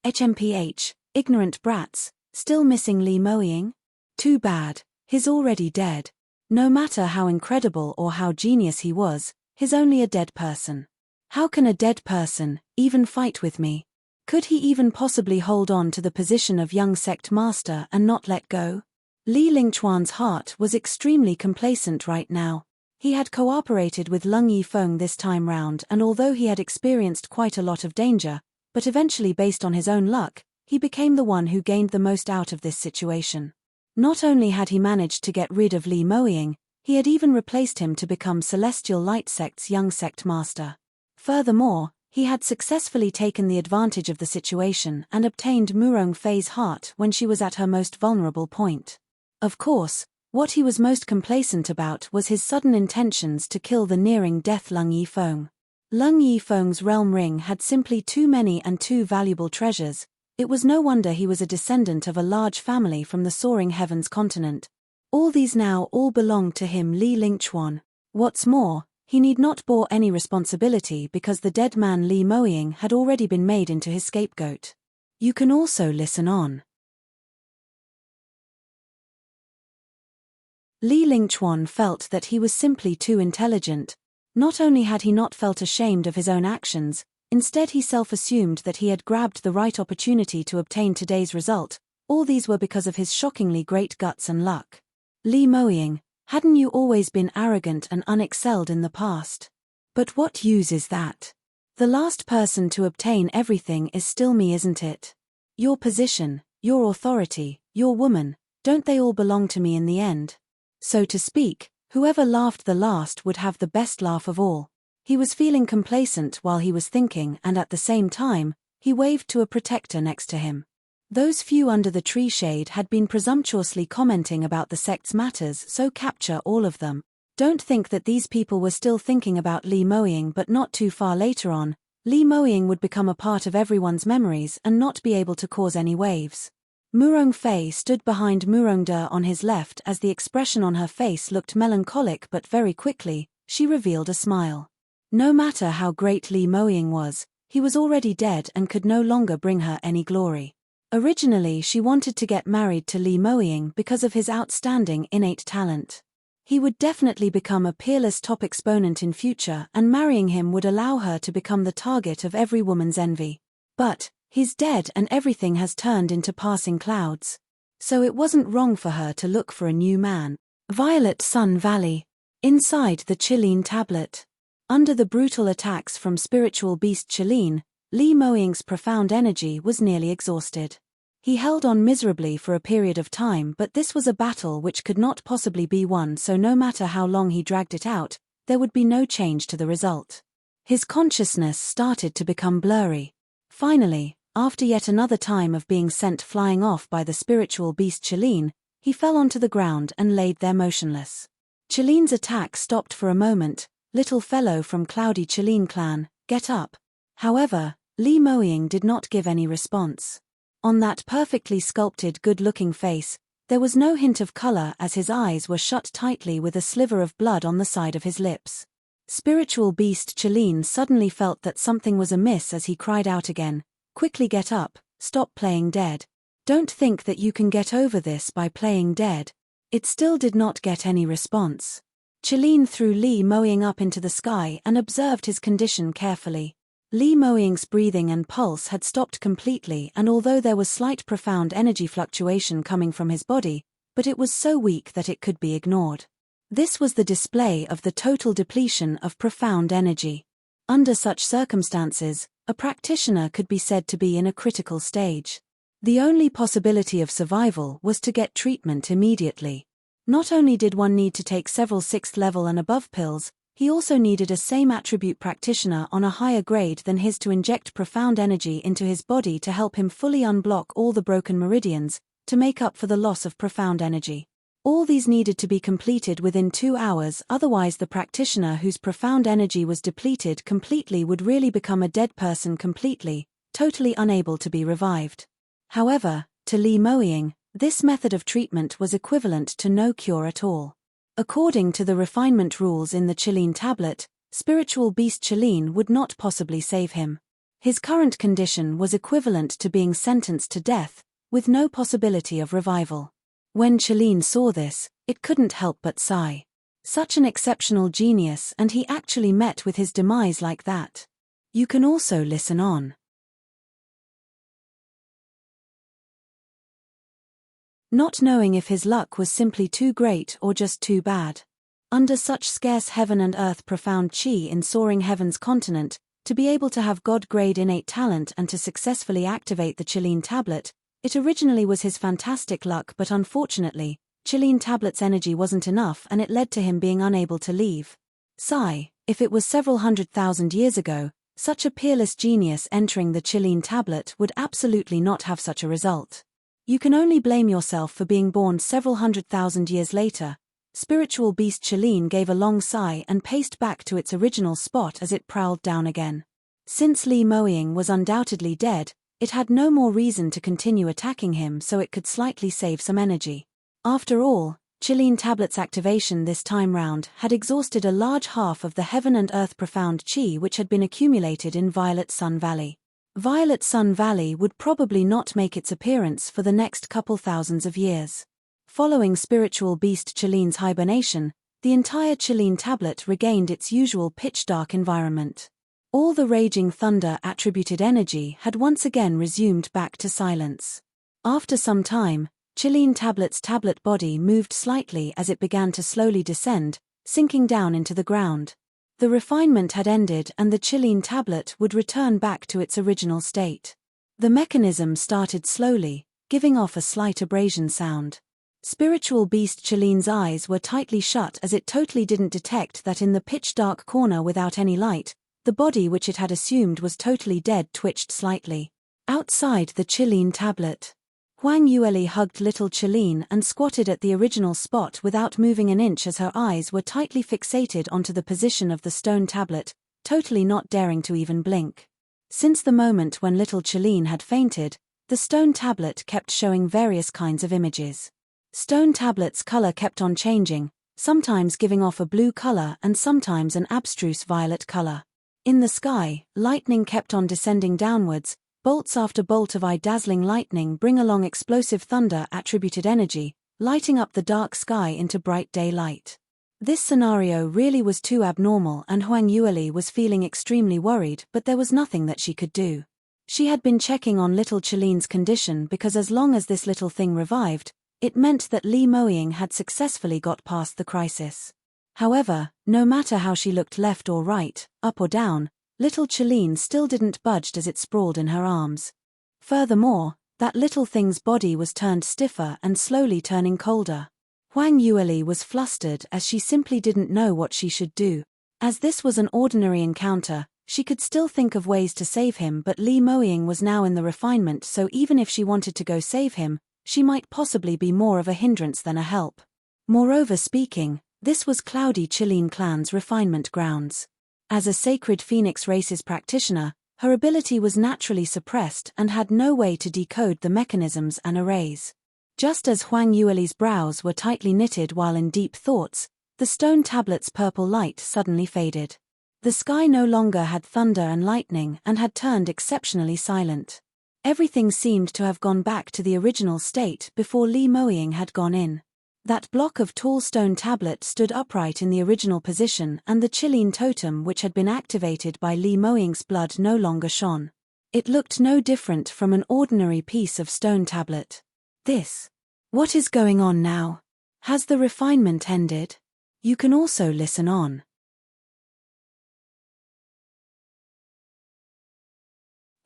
HMPH, ignorant brats, still missing Li Moying? Too bad, he's already dead. No matter how incredible or how genius he was, he's only a dead person. How can a dead person, even fight with me? Could he even possibly hold on to the position of young sect master and not let go? Li Lingchuan's heart was extremely complacent right now. He had cooperated with Lung Yifeng this time round, and although he had experienced quite a lot of danger, but eventually based on his own luck, he became the one who gained the most out of this situation. Not only had he managed to get rid of Li Moying, he had even replaced him to become Celestial Light Sect's young sect master. Furthermore, he had successfully taken the advantage of the situation and obtained Murong Fei's heart when she was at her most vulnerable point. Of course, what he was most complacent about was his sudden intentions to kill the nearing death Lung Yifeng. Lung Yifeng's realm ring had simply too many and too valuable treasures. It was no wonder he was a descendant of a large family from the soaring heavens continent. All these now all belonged to him, Li Lingchuan. What's more, he need not bear any responsibility because the dead man Li Moying had already been made into his scapegoat. You can also listen on. Li Lingchuan felt that he was simply too intelligent. Not only had he not felt ashamed of his own actions, instead he self-assumed that he had grabbed the right opportunity to obtain today's result. All these were because of his shockingly great guts and luck. Li Moying, hadn't you always been arrogant and unexcelled in the past? But what use is that? The last person to obtain everything is still me, isn't it? Your position, your authority, your woman, don't they all belong to me in the end? So to speak, whoever laughed the last would have the best laugh of all. He was feeling complacent while he was thinking, and at the same time, he waved to a protector next to him. Those few under the tree shade had been presumptuously commenting about the sect's matters, so capture all of them. Don't think that these people were still thinking about Li Moying, but not too far later on, Li Moying would become a part of everyone's memories and not be able to cause any waves. Murong Fei stood behind Murong De on his left as the expression on her face looked melancholic, but very quickly, she revealed a smile. No matter how great Li Moying was, he was already dead and could no longer bring her any glory. Originally she wanted to get married to Li Moying because of his outstanding innate talent. He would definitely become a peerless top exponent in future, and marrying him would allow her to become the target of every woman's envy. But he's dead and everything has turned into passing clouds. So it wasn't wrong for her to look for a new man. Violet Sun Valley. Inside the Qilin tablet. Under the brutal attacks from spiritual beast Qilin, Li Moying's profound energy was nearly exhausted. He held on miserably for a period of time, but this was a battle which could not possibly be won, so no matter how long he dragged it out, there would be no change to the result. His consciousness started to become blurry. Finally, after yet another time of being sent flying off by the spiritual beast Qilin, he fell onto the ground and laid there motionless. Qilin's attack stopped for a moment. Little fellow from Cloudy Qilin clan, get up. However, Li Moying did not give any response. On that perfectly sculpted good-looking face, there was no hint of color as his eyes were shut tightly with a sliver of blood on the side of his lips. Spiritual beast Qilin suddenly felt that something was amiss as he cried out again, quickly get up, stop playing dead. Don't think that you can get over this by playing dead. It still did not get any response. Qilin threw Li Moying up into the sky and observed his condition carefully. Li Moying's breathing and pulse had stopped completely, and although there was slight profound energy fluctuation coming from his body, but it was so weak that it could be ignored. This was the display of the total depletion of profound energy. Under such circumstances, a practitioner could be said to be in a critical stage. The only possibility of survival was to get treatment immediately. Not only did one need to take several 6th level and above pills, he also needed a same attribute practitioner on a higher grade than his to inject profound energy into his body to help him fully unblock all the broken meridians, to make up for the loss of profound energy. All these needed to be completed within 2 hours, otherwise the practitioner whose profound energy was depleted completely would really become a dead person completely, totally unable to be revived. However, to Li Moying, this method of treatment was equivalent to no cure at all. According to the refinement rules in the Qilin tablet, spiritual beast Qilin would not possibly save him. His current condition was equivalent to being sentenced to death, with no possibility of revival. When Qilin saw this, it couldn't help but sigh. Such an exceptional genius, and he actually met with his demise like that. You can also listen on. Not knowing if his luck was simply too great or just too bad. Under such scarce heaven and earth profound chi in soaring heaven's continent, to be able to have God-grade innate talent and to successfully activate the Chilean tablet, it originally was his fantastic luck, but unfortunately, Chilean tablet's energy wasn't enough and it led to him being unable to leave. Sigh, if it was several 100,000 years ago, such a peerless genius entering the Chilean tablet would absolutely not have such a result. You can only blame yourself for being born several 100,000 years later. Spiritual beast Chilean gave a long sigh and paced back to its original spot as it prowled down again. Since Li Moying was undoubtedly dead, it had no more reason to continue attacking him, so it could slightly save some energy. After all, Chilean tablet's activation this time round had exhausted a large half of the heaven and earth profound chi which had been accumulated in Violet Sun Valley. Violet Sun Valley would probably not make its appearance for the next couple thousands of years. Following spiritual beast Chilean's hibernation, the entire Chilean tablet regained its usual pitch-dark environment. All the raging thunder-attributed energy had once again resumed back to silence. After some time, Chilean tablet's tablet body moved slightly as it began to slowly descend, sinking down into the ground. The refinement had ended and the Chilean tablet would return back to its original state. The mechanism started slowly, giving off a slight abrasion sound. Spiritual beast Chilean's eyes were tightly shut as it totally didn't detect that in the pitch-dark corner without any light, the body which it had assumed was totally dead twitched slightly. Outside the Chilean tablet, Huang Yueli hugged little Chilean and squatted at the original spot without moving an inch as her eyes were tightly fixated onto the position of the stone tablet, totally not daring to even blink. Since the moment when little Chilean had fainted, the stone tablet kept showing various kinds of images. Stone tablet's color kept on changing, sometimes giving off a blue color and sometimes an abstruse violet color. In the sky, lightning kept on descending downwards. Bolts after bolt of eye-dazzling lightning bring along explosive thunder-attributed energy, lighting up the dark sky into bright daylight. This scenario really was too abnormal and Huang Yueli was feeling extremely worried, but there was nothing that she could do. She had been checking on little Chilean's condition because as long as this little thing revived, it meant that Li Moying had successfully got past the crisis. However, no matter how she looked left or right, up or down, little Chilean still didn't budge as it sprawled in her arms. Furthermore, that little thing's body was turned stiffer and slowly turning colder. Huang Yueli was flustered as she simply didn't know what she should do. As this was an ordinary encounter, she could still think of ways to save him, but Li Moying was now in the refinement, so even if she wanted to go save him, she might possibly be more of a hindrance than a help. Moreover speaking, this was Cloudy Chilean clan's refinement grounds. As a sacred Phoenix race's practitioner, her ability was naturally suppressed and had no way to decode the mechanisms and arrays. Just as Huang Yueli's brows were tightly knitted while in deep thoughts, the stone tablet's purple light suddenly faded. The sky no longer had thunder and lightning and had turned exceptionally silent. Everything seemed to have gone back to the original state before Li Moying had gone in. That block of tall stone tablet stood upright in the original position and the Chilean totem which had been activated by Li Moying's blood no longer shone. It looked no different from an ordinary piece of stone tablet. What is going on now? Has the refinement ended? You can also listen on.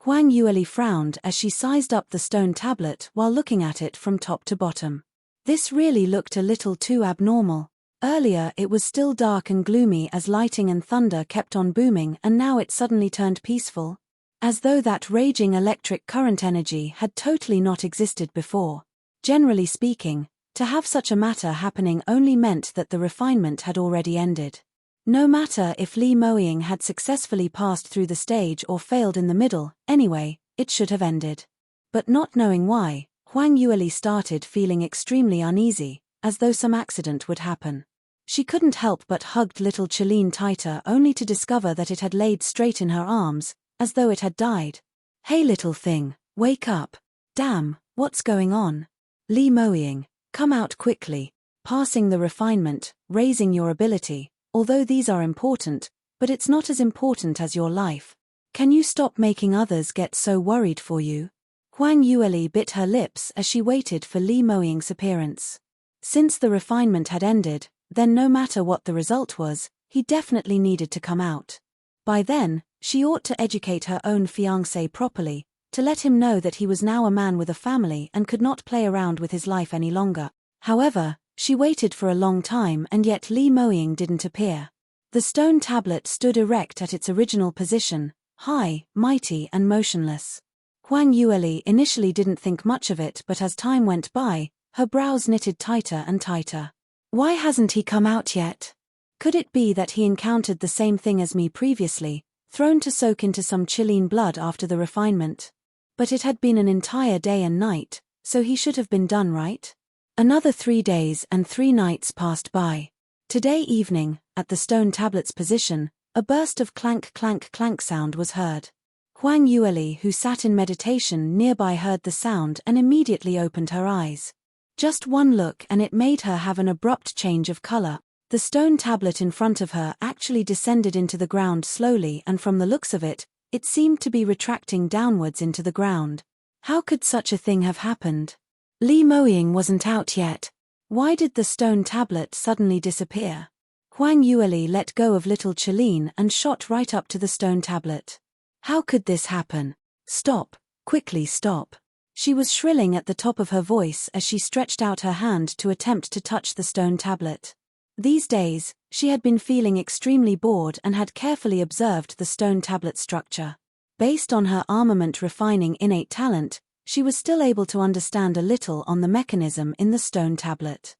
Huang Yueli frowned as she sized up the stone tablet while looking at it from top to bottom. This really looked a little too abnormal. Earlier it was still dark and gloomy as lighting and thunder kept on booming, and now it suddenly turned peaceful. As though that raging electric current energy had totally not existed before. Generally speaking, to have such a matter happening only meant that the refinement had already ended. No matter if Li Moying had successfully passed through the stage or failed in the middle, anyway, it should have ended. But not knowing why, Huang Yueli started feeling extremely uneasy, as though some accident would happen. She couldn't help but hugged little Chilean tighter only to discover that it had laid straight in her arms, as though it had died. Hey little thing, wake up. Damn, what's going on? Li Moying, come out quickly. Passing the refinement, raising your ability, although these are important, but it's not as important as your life. Can you stop making others get so worried for you? Huang Yueli bit her lips as she waited for Li Moying's appearance. Since the refinement had ended, then no matter what the result was, he definitely needed to come out. By then, she ought to educate her own fiancé properly, to let him know that he was now a man with a family and could not play around with his life any longer. However, she waited for a long time and yet Li Moying didn't appear. The stone tablet stood erect at its original position, high, mighty and motionless. Huang Yueli initially didn't think much of it, but as time went by, her brows knitted tighter and tighter. Why hasn't he come out yet? Could it be that he encountered the same thing as me previously, thrown to soak into some Chilean blood after the refinement? But it had been an entire day and night, so he should have been done, right? Another 3 days and 3 nights passed by. Today evening, at the stone tablet's position, a burst of clank clank clank sound was heard. Huang Yueli, who sat in meditation nearby, heard the sound and immediately opened her eyes. Just one look and it made her have an abrupt change of color. The stone tablet in front of her actually descended into the ground slowly, and from the looks of it, it seemed to be retracting downwards into the ground. How could such a thing have happened? Li Moying wasn't out yet. Why did the stone tablet suddenly disappear? Huang Yueli let go of little Chilean and shot right up to the stone tablet. How could this happen? Stop, quickly stop. She was shrilling at the top of her voice as she stretched out her hand to attempt to touch the stone tablet. These days, she had been feeling extremely bored and had carefully observed the stone tablet structure. Based on her armament refining innate talent, she was still able to understand a little on the mechanism in the stone tablet.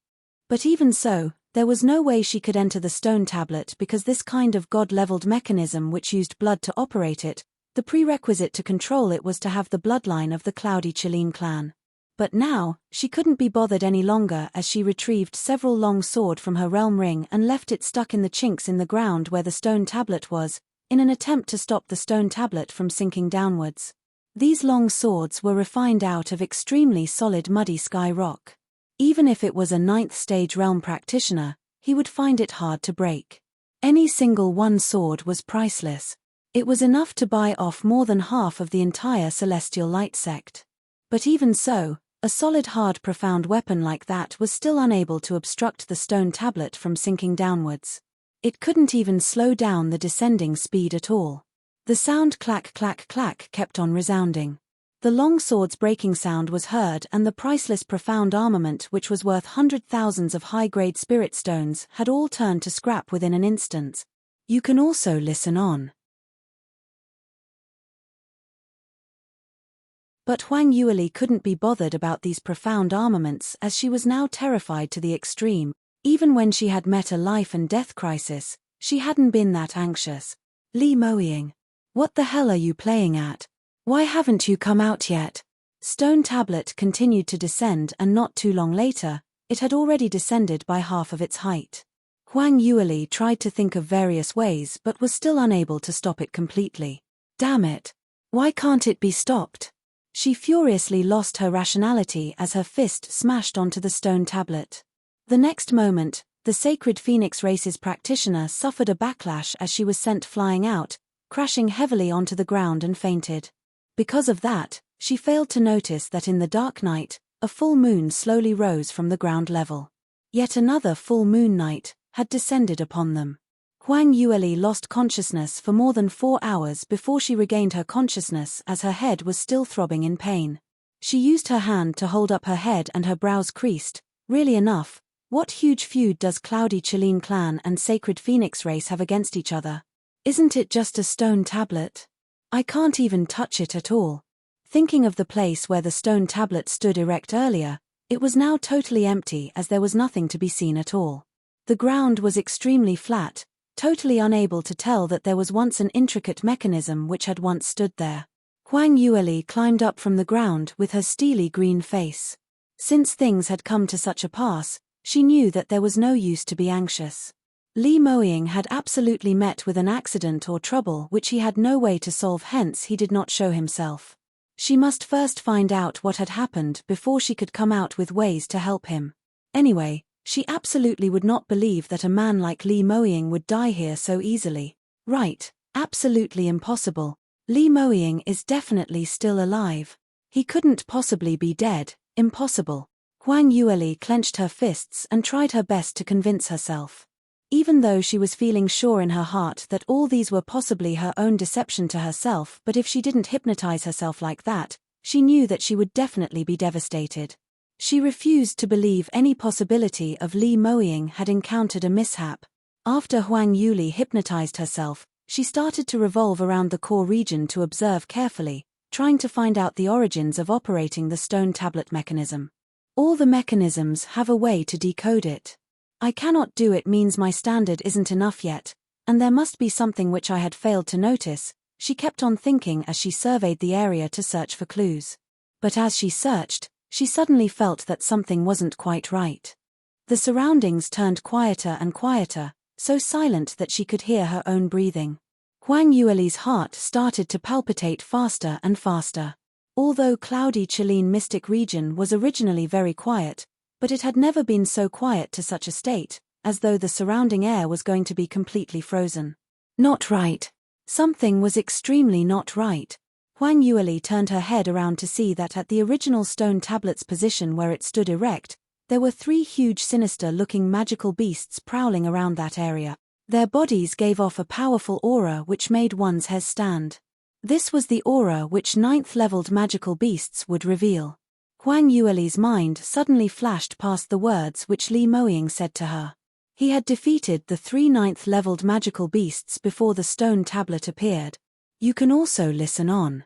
But even so, there was no way she could enter the stone tablet because this kind of god-leveled mechanism which used blood to operate it, the prerequisite to control it was to have the bloodline of the Cloudy Chilean clan. But now, she couldn't be bothered any longer as she retrieved several long sword from her realm ring and left it stuck in the chinks in the ground where the stone tablet was, in an attempt to stop the stone tablet from sinking downwards. These long swords were refined out of extremely solid muddy sky rock. Even if it was a 9th stage realm practitioner, he would find it hard to break. Any single one sword was priceless. It was enough to buy off more than half of the entire Celestial Light sect. But even so, a solid hard profound weapon like that was still unable to obstruct the stone tablet from sinking downwards. It couldn't even slow down the descending speed at all. The sound clack clack clack kept on resounding. The long sword's breaking sound was heard, and the priceless profound armament, which was worth 100,000s of high-grade spirit stones, had all turned to scrap within an instant. You can also listen on. But Huang Yueli couldn't be bothered about these profound armaments as she was now terrified to the extreme. Even when she had met a life-and-death crisis, she hadn't been that anxious. Li Moying. What the hell are you playing at? Why haven't you come out yet? Stone tablet continued to descend, and not too long later, it had already descended by half of its height. Huang Yueli tried to think of various ways but was still unable to stop it completely. Damn it! Why can't it be stopped? She furiously lost her rationality as her fist smashed onto the stone tablet. The next moment, the Sacred Phoenix Race's practitioner suffered a backlash as she was sent flying out, crashing heavily onto the ground and fainted. Because of that, she failed to notice that in the dark night, a full moon slowly rose from the ground level. Yet another full moon night had descended upon them. Huang Yueli lost consciousness for more than 4 hours before she regained her consciousness as her head was still throbbing in pain. She used her hand to hold up her head and her brows creased. Really enough, what huge feud does Cloudy Chilean clan and Sacred Phoenix race have against each other? Isn't it just a stone tablet? I can't even touch it at all. Thinking of the place where the stone tablet stood erect earlier, it was now totally empty as there was nothing to be seen at all. The ground was extremely flat, totally unable to tell that there was once an intricate mechanism which had once stood there. Huang Yueli climbed up from the ground with her steely green face. Since things had come to such a pass, she knew that there was no use to be anxious. Li Moying had absolutely met with an accident or trouble which he had no way to solve, hence he did not show himself. She must first find out what had happened before she could come out with ways to help him. Anyway, she absolutely would not believe that a man like Li Moying would die here so easily. Right, absolutely impossible. Li Moying is definitely still alive. He couldn't possibly be dead, impossible. Huang Yueli clenched her fists and tried her best to convince herself. Even though she was feeling sure in her heart that all these were possibly her own deception to herself, but if she didn't hypnotize herself like that, she knew that she would definitely be devastated. She refused to believe any possibility of Li Moying had encountered a mishap. After Huang Yueli hypnotized herself, she started to revolve around the core region to observe carefully, trying to find out the origins of operating the stone tablet mechanism. All the mechanisms have a way to decode it. I cannot do it means my standard isn't enough yet, and there must be something which I had failed to notice, she kept on thinking as she surveyed the area to search for clues. But as she searched, she suddenly felt that something wasn't quite right. The surroundings turned quieter and quieter, so silent that she could hear her own breathing. Huang Yueli's heart started to palpitate faster and faster. Although cloudy Qilin mystic region was originally very quiet, but it had never been so quiet to such a state, as though the surrounding air was going to be completely frozen. Not right. Something was extremely not right. Huang Yueli turned her head around to see that at the original stone tablet's position where it stood erect, there were 3 huge sinister-looking magical beasts prowling around that area. Their bodies gave off a powerful aura which made one's hair stand. This was the aura which 9th-leveled magical beasts would reveal. Huang Yueli's mind suddenly flashed past the words which Li Moying said to her. He had defeated the 3 9th-leveled magical beasts before the stone tablet appeared. You can also listen on.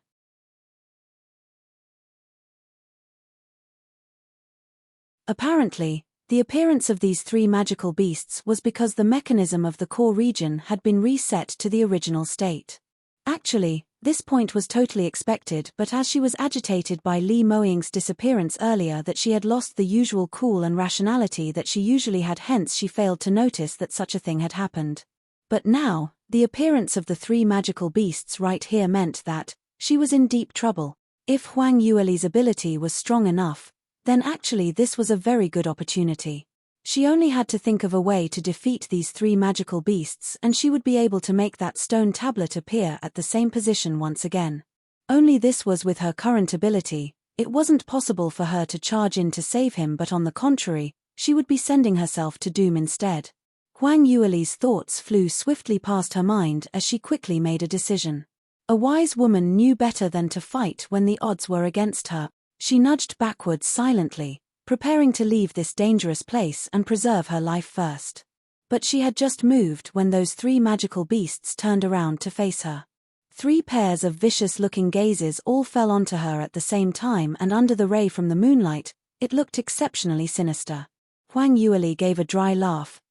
Apparently, the appearance of these 3 magical beasts was because the mechanism of the core region had been reset to the original state. Actually, this point was totally expected, but as she was agitated by Li Moying's disappearance earlier that she had lost the usual cool and rationality that she usually had, hence she failed to notice that such a thing had happened. But now, the appearance of the 3 magical beasts right here meant that she was in deep trouble. If Huang Yueli's ability was strong enough, then actually this was a very good opportunity. She only had to think of a way to defeat these 3 magical beasts and she would be able to make that stone tablet appear at the same position once again. Only this was with her current ability, it wasn't possible for her to charge in to save him, but on the contrary, she would be sending herself to doom instead. Huang Yueli's thoughts flew swiftly past her mind as she quickly made a decision. A wise woman knew better than to fight when the odds were against her. She nudged backwards silently, preparing to leave this dangerous place and preserve her life first. But she had just moved when those 3 magical beasts turned around to face her. 3 pairs of vicious-looking gazes all fell onto her at the same time, and under the ray from the moonlight, it looked exceptionally sinister. Huang Yueli gave a dry laugh.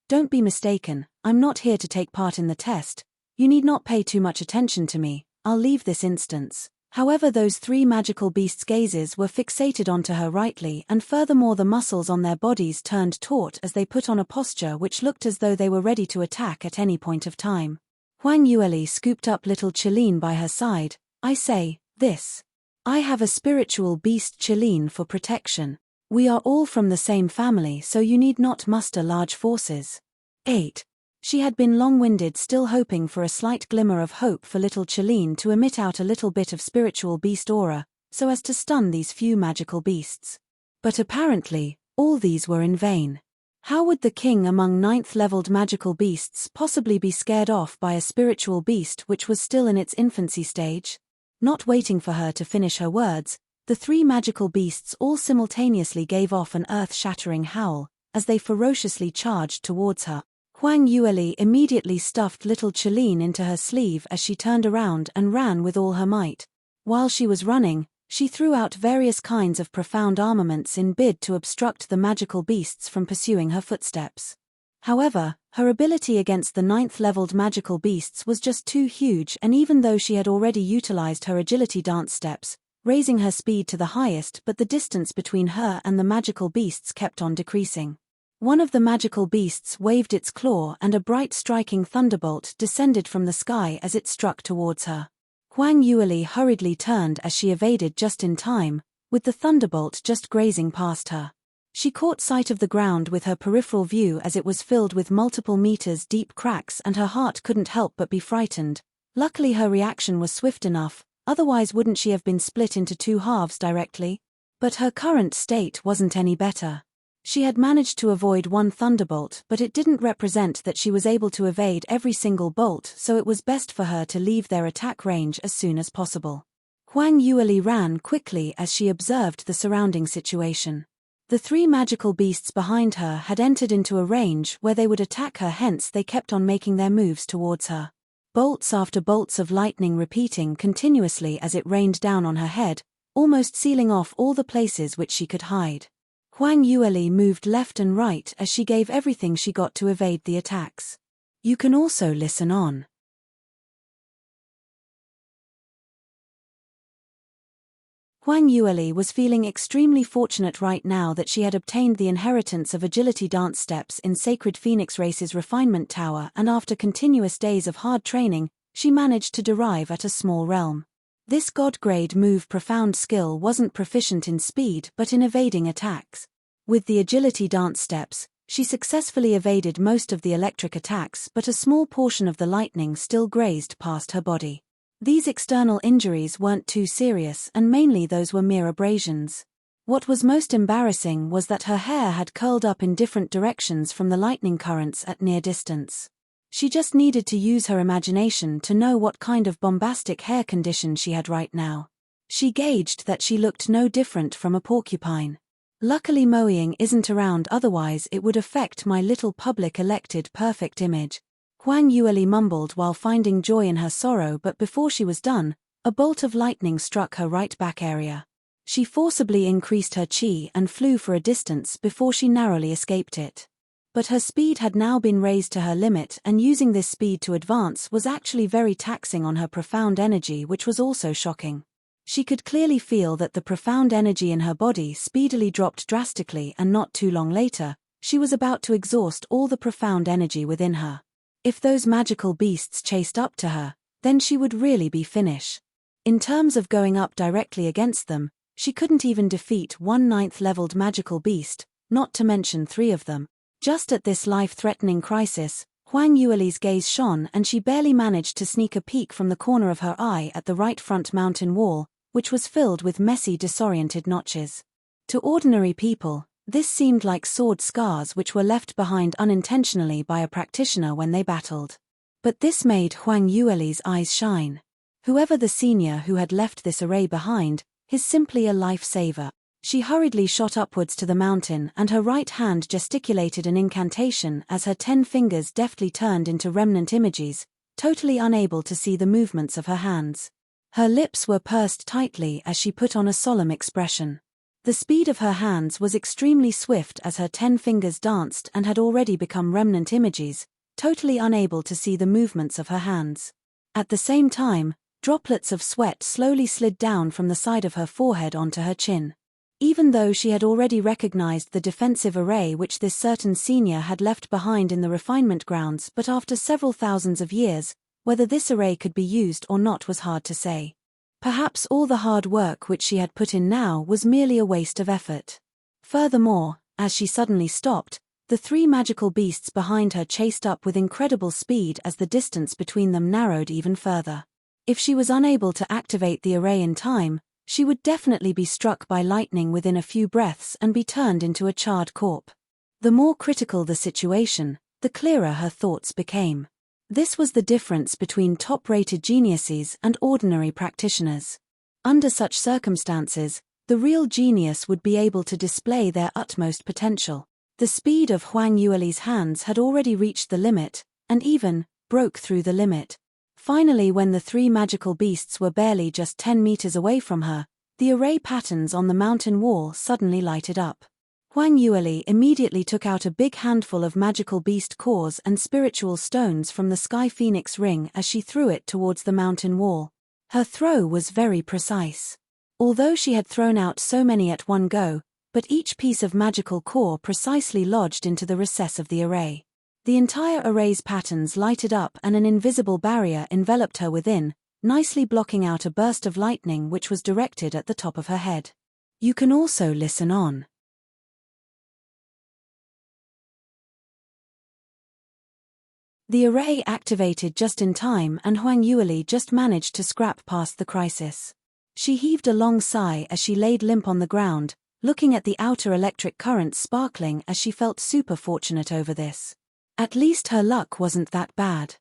Don't be mistaken, I'm not here to take part in the test. You need not pay too much attention to me, I'll leave this instance. However, those 3 magical beasts' gazes were fixated onto her rightly, and furthermore the muscles on their bodies turned taut as they put on a posture which looked as though they were ready to attack at any point of time. Huang Yueli scooped up little Qilin by her side. I have a spiritual beast Qilin for protection. We are all from the same family, so you need not muster large forces. 8. She had been long-winded, still hoping for a slight glimmer of hope for little Qilin to emit out a little bit of spiritual beast aura, so as to stun these few magical beasts. But apparently, all these were in vain. How would the king among 9th-leveled magical beasts possibly be scared off by a spiritual beast which was still in its infancy stage? Not waiting for her to finish her words, the 3 magical beasts all simultaneously gave off an earth-shattering howl, as they ferociously charged towards her. Huang Yueli immediately stuffed little Qilin into her sleeve as she turned around and ran with all her might. While she was running, she threw out various kinds of profound armaments in bid to obstruct the magical beasts from pursuing her footsteps. However, her ability against the 9th-leveled magical beasts was just too huge, and even though she had already utilized her agility dance steps, raising her speed to the highest, but the distance between her and the magical beasts kept on decreasing. One of the magical beasts waved its claw and a bright striking thunderbolt descended from the sky as it struck towards her. Huang Yueli hurriedly turned as she evaded just in time, with the thunderbolt just grazing past her. She caught sight of the ground with her peripheral view as it was filled with multiple meters deep cracks, and her heart couldn't help but be frightened, Luckily her reaction was swift enough, otherwise wouldn't she have been split into two halves directly? But her current state wasn't any better. She had managed to avoid one thunderbolt, but it didn't represent that she was able to evade every single bolt, so it was best for her to leave their attack range as soon as possible. Huang Yueli ran quickly as she observed the surrounding situation. The three magical beasts behind her had entered into a range where they would attack her, hence they kept on making their moves towards her. Bolts after bolts of lightning repeating continuously as it rained down on her head, almost sealing off all the places which she could hide. Huang Yueli moved left and right as she gave everything she got to evade the attacks. You can also listen on. Huang Yueli was feeling extremely fortunate right now that she had obtained the inheritance of agility dance steps in Sacred Phoenix Race's refinement tower, and after continuous days of hard training, she managed to derive at a small realm. This god-grade move profound skill wasn't proficient in speed but in evading attacks. With the agility dance steps, she successfully evaded most of the electric attacks, but a small portion of the lightning still grazed past her body. These external injuries weren't too serious, and mainly those were mere abrasions. What was most embarrassing was that her hair had curled up in different directions from the lightning currents at near distance. She just needed to use her imagination to know what kind of bombastic hair condition she had right now. She gauged that she looked no different from a porcupine. Luckily Moying isn't around, otherwise it would affect my little public elected perfect image. Huang Yueli mumbled while finding joy in her sorrow, but before she was done, a bolt of lightning struck her right back area. She forcibly increased her chi and flew for a distance before she narrowly escaped it. But her speed had now been raised to her limit, and using this speed to advance was actually very taxing on her profound energy, which was also shocking. She could clearly feel that the profound energy in her body speedily dropped drastically, and not too long later, she was about to exhaust all the profound energy within her. If those magical beasts chased up to her, then she would really be finished. In terms of going up directly against them, she couldn't even defeat one 9th leveled magical beast, not to mention 3 of them. Just at this life-threatening crisis, Huang Yueli's gaze shone and she barely managed to sneak a peek from the corner of her eye at the right front mountain wall, which was filled with messy, disoriented notches. To ordinary people, this seemed like sword scars which were left behind unintentionally by a practitioner when they battled. But this made Huang Yueli's eyes shine. Whoever the senior who had left this array behind, is simply a lifesaver. She hurriedly shot upwards to the mountain, and her right hand gesticulated an incantation as her 10 fingers deftly turned into remnant images, totally unable to see the movements of her hands. Her lips were pursed tightly as she put on a solemn expression. The speed of her hands was extremely swift as her 10 fingers danced and had already become remnant images, totally unable to see the movements of her hands. At the same time, droplets of sweat slowly slid down from the side of her forehead onto her chin. Even though she had already recognized the defensive array which this certain senior had left behind in the refinement grounds, but after several thousands of years, whether this array could be used or not was hard to say. Perhaps all the hard work which she had put in now was merely a waste of effort. Furthermore, as she suddenly stopped, the 3 magical beasts behind her chased up with incredible speed as the distance between them narrowed even further. If she was unable to activate the array in time, she would definitely be struck by lightning within a few breaths and be turned into a charred corpse. The more critical the situation, the clearer her thoughts became. This was the difference between top-rated geniuses and ordinary practitioners. Under such circumstances, the real genius would be able to display their utmost potential. The speed of Huang Yueli's hands had already reached the limit, and even broke through the limit. Finally, when the 3 magical beasts were barely just 10 meters away from her, the array patterns on the mountain wall suddenly lighted up. Huang Yueli immediately took out a big handful of magical beast cores and spiritual stones from the Sky Phoenix ring as she threw it towards the mountain wall. Her throw was very precise. Although she had thrown out so many at one go, but each piece of magical core precisely lodged into the recess of the array. The entire array's patterns lighted up and an invisible barrier enveloped her within, nicely blocking out a burst of lightning which was directed at the top of her head. You can also listen on. The array activated just in time and Huang Yueli just managed to scrap past the crisis. She heaved a long sigh as she laid limp on the ground, looking at the outer electric currents sparkling as she felt super fortunate over this. At least her luck wasn't that bad.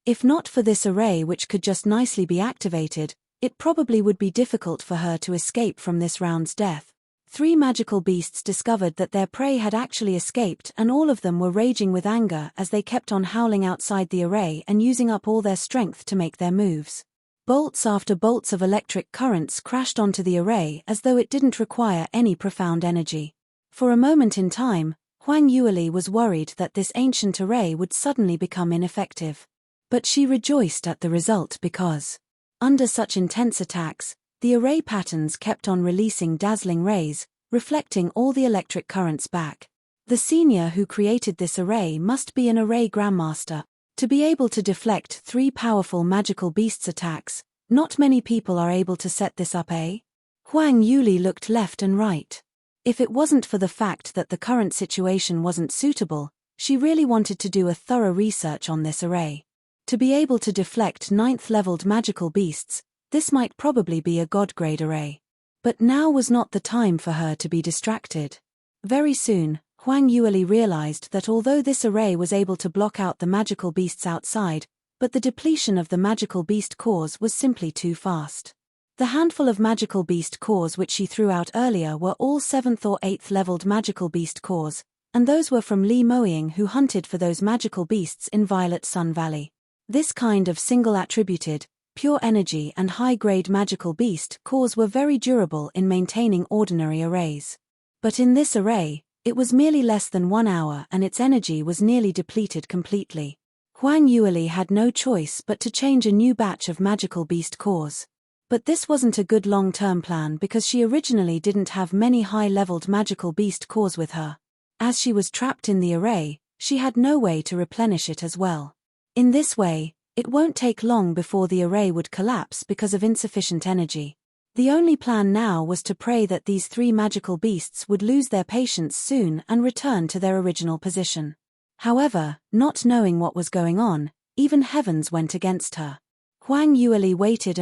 If not for this array which could just nicely be activated, it probably would be difficult for her to escape from this round's death. 3 magical beasts discovered that their prey had actually escaped and all of them were raging with anger as they kept on howling outside the array and using up all their strength to make their moves. Bolts after bolts of electric currents crashed onto the array as though it didn't require any profound energy. For a moment in time, Huang Yueli was worried that this ancient array would suddenly become ineffective. But she rejoiced at the result because, under such intense attacks, the array patterns kept on releasing dazzling rays, reflecting all the electric currents back. The senior who created this array must be an array grandmaster. To be able to deflect 3 powerful magical beasts' attacks, not many people are able to set this up, eh? Huang Yueli looked left and right. If it wasn't for the fact that the current situation wasn't suitable, she really wanted to do a thorough research on this array. To be able to deflect 9th-leveled magical beasts, this might probably be a god-grade array. But now was not the time for her to be distracted. Very soon, Huang Yueli realized that although this array was able to block out the magical beasts outside, but the depletion of the magical beast cores was simply too fast. The handful of magical beast cores which she threw out earlier were all 7th or 8th leveled magical beast cores, and those were from Li Moying who hunted for those magical beasts in Violet Sun Valley. This kind of single-attributed, pure energy and high-grade magical beast cores were very durable in maintaining ordinary arrays. But in this array, it was merely less than 1 hour and its energy was nearly depleted completely. Huang Yueli had no choice but to change a new batch of magical beast cores. But this wasn't a good long-term plan because she originally didn't have many high-leveled magical beast cores with her. As she was trapped in the array, she had no way to replenish it as well. In this way, it won't take long before the array would collapse because of insufficient energy. The only plan now was to pray that these 3 magical beasts would lose their patience soon and return to their original position. However, not knowing what was going on, even heavens went against her. Huang Yueli waited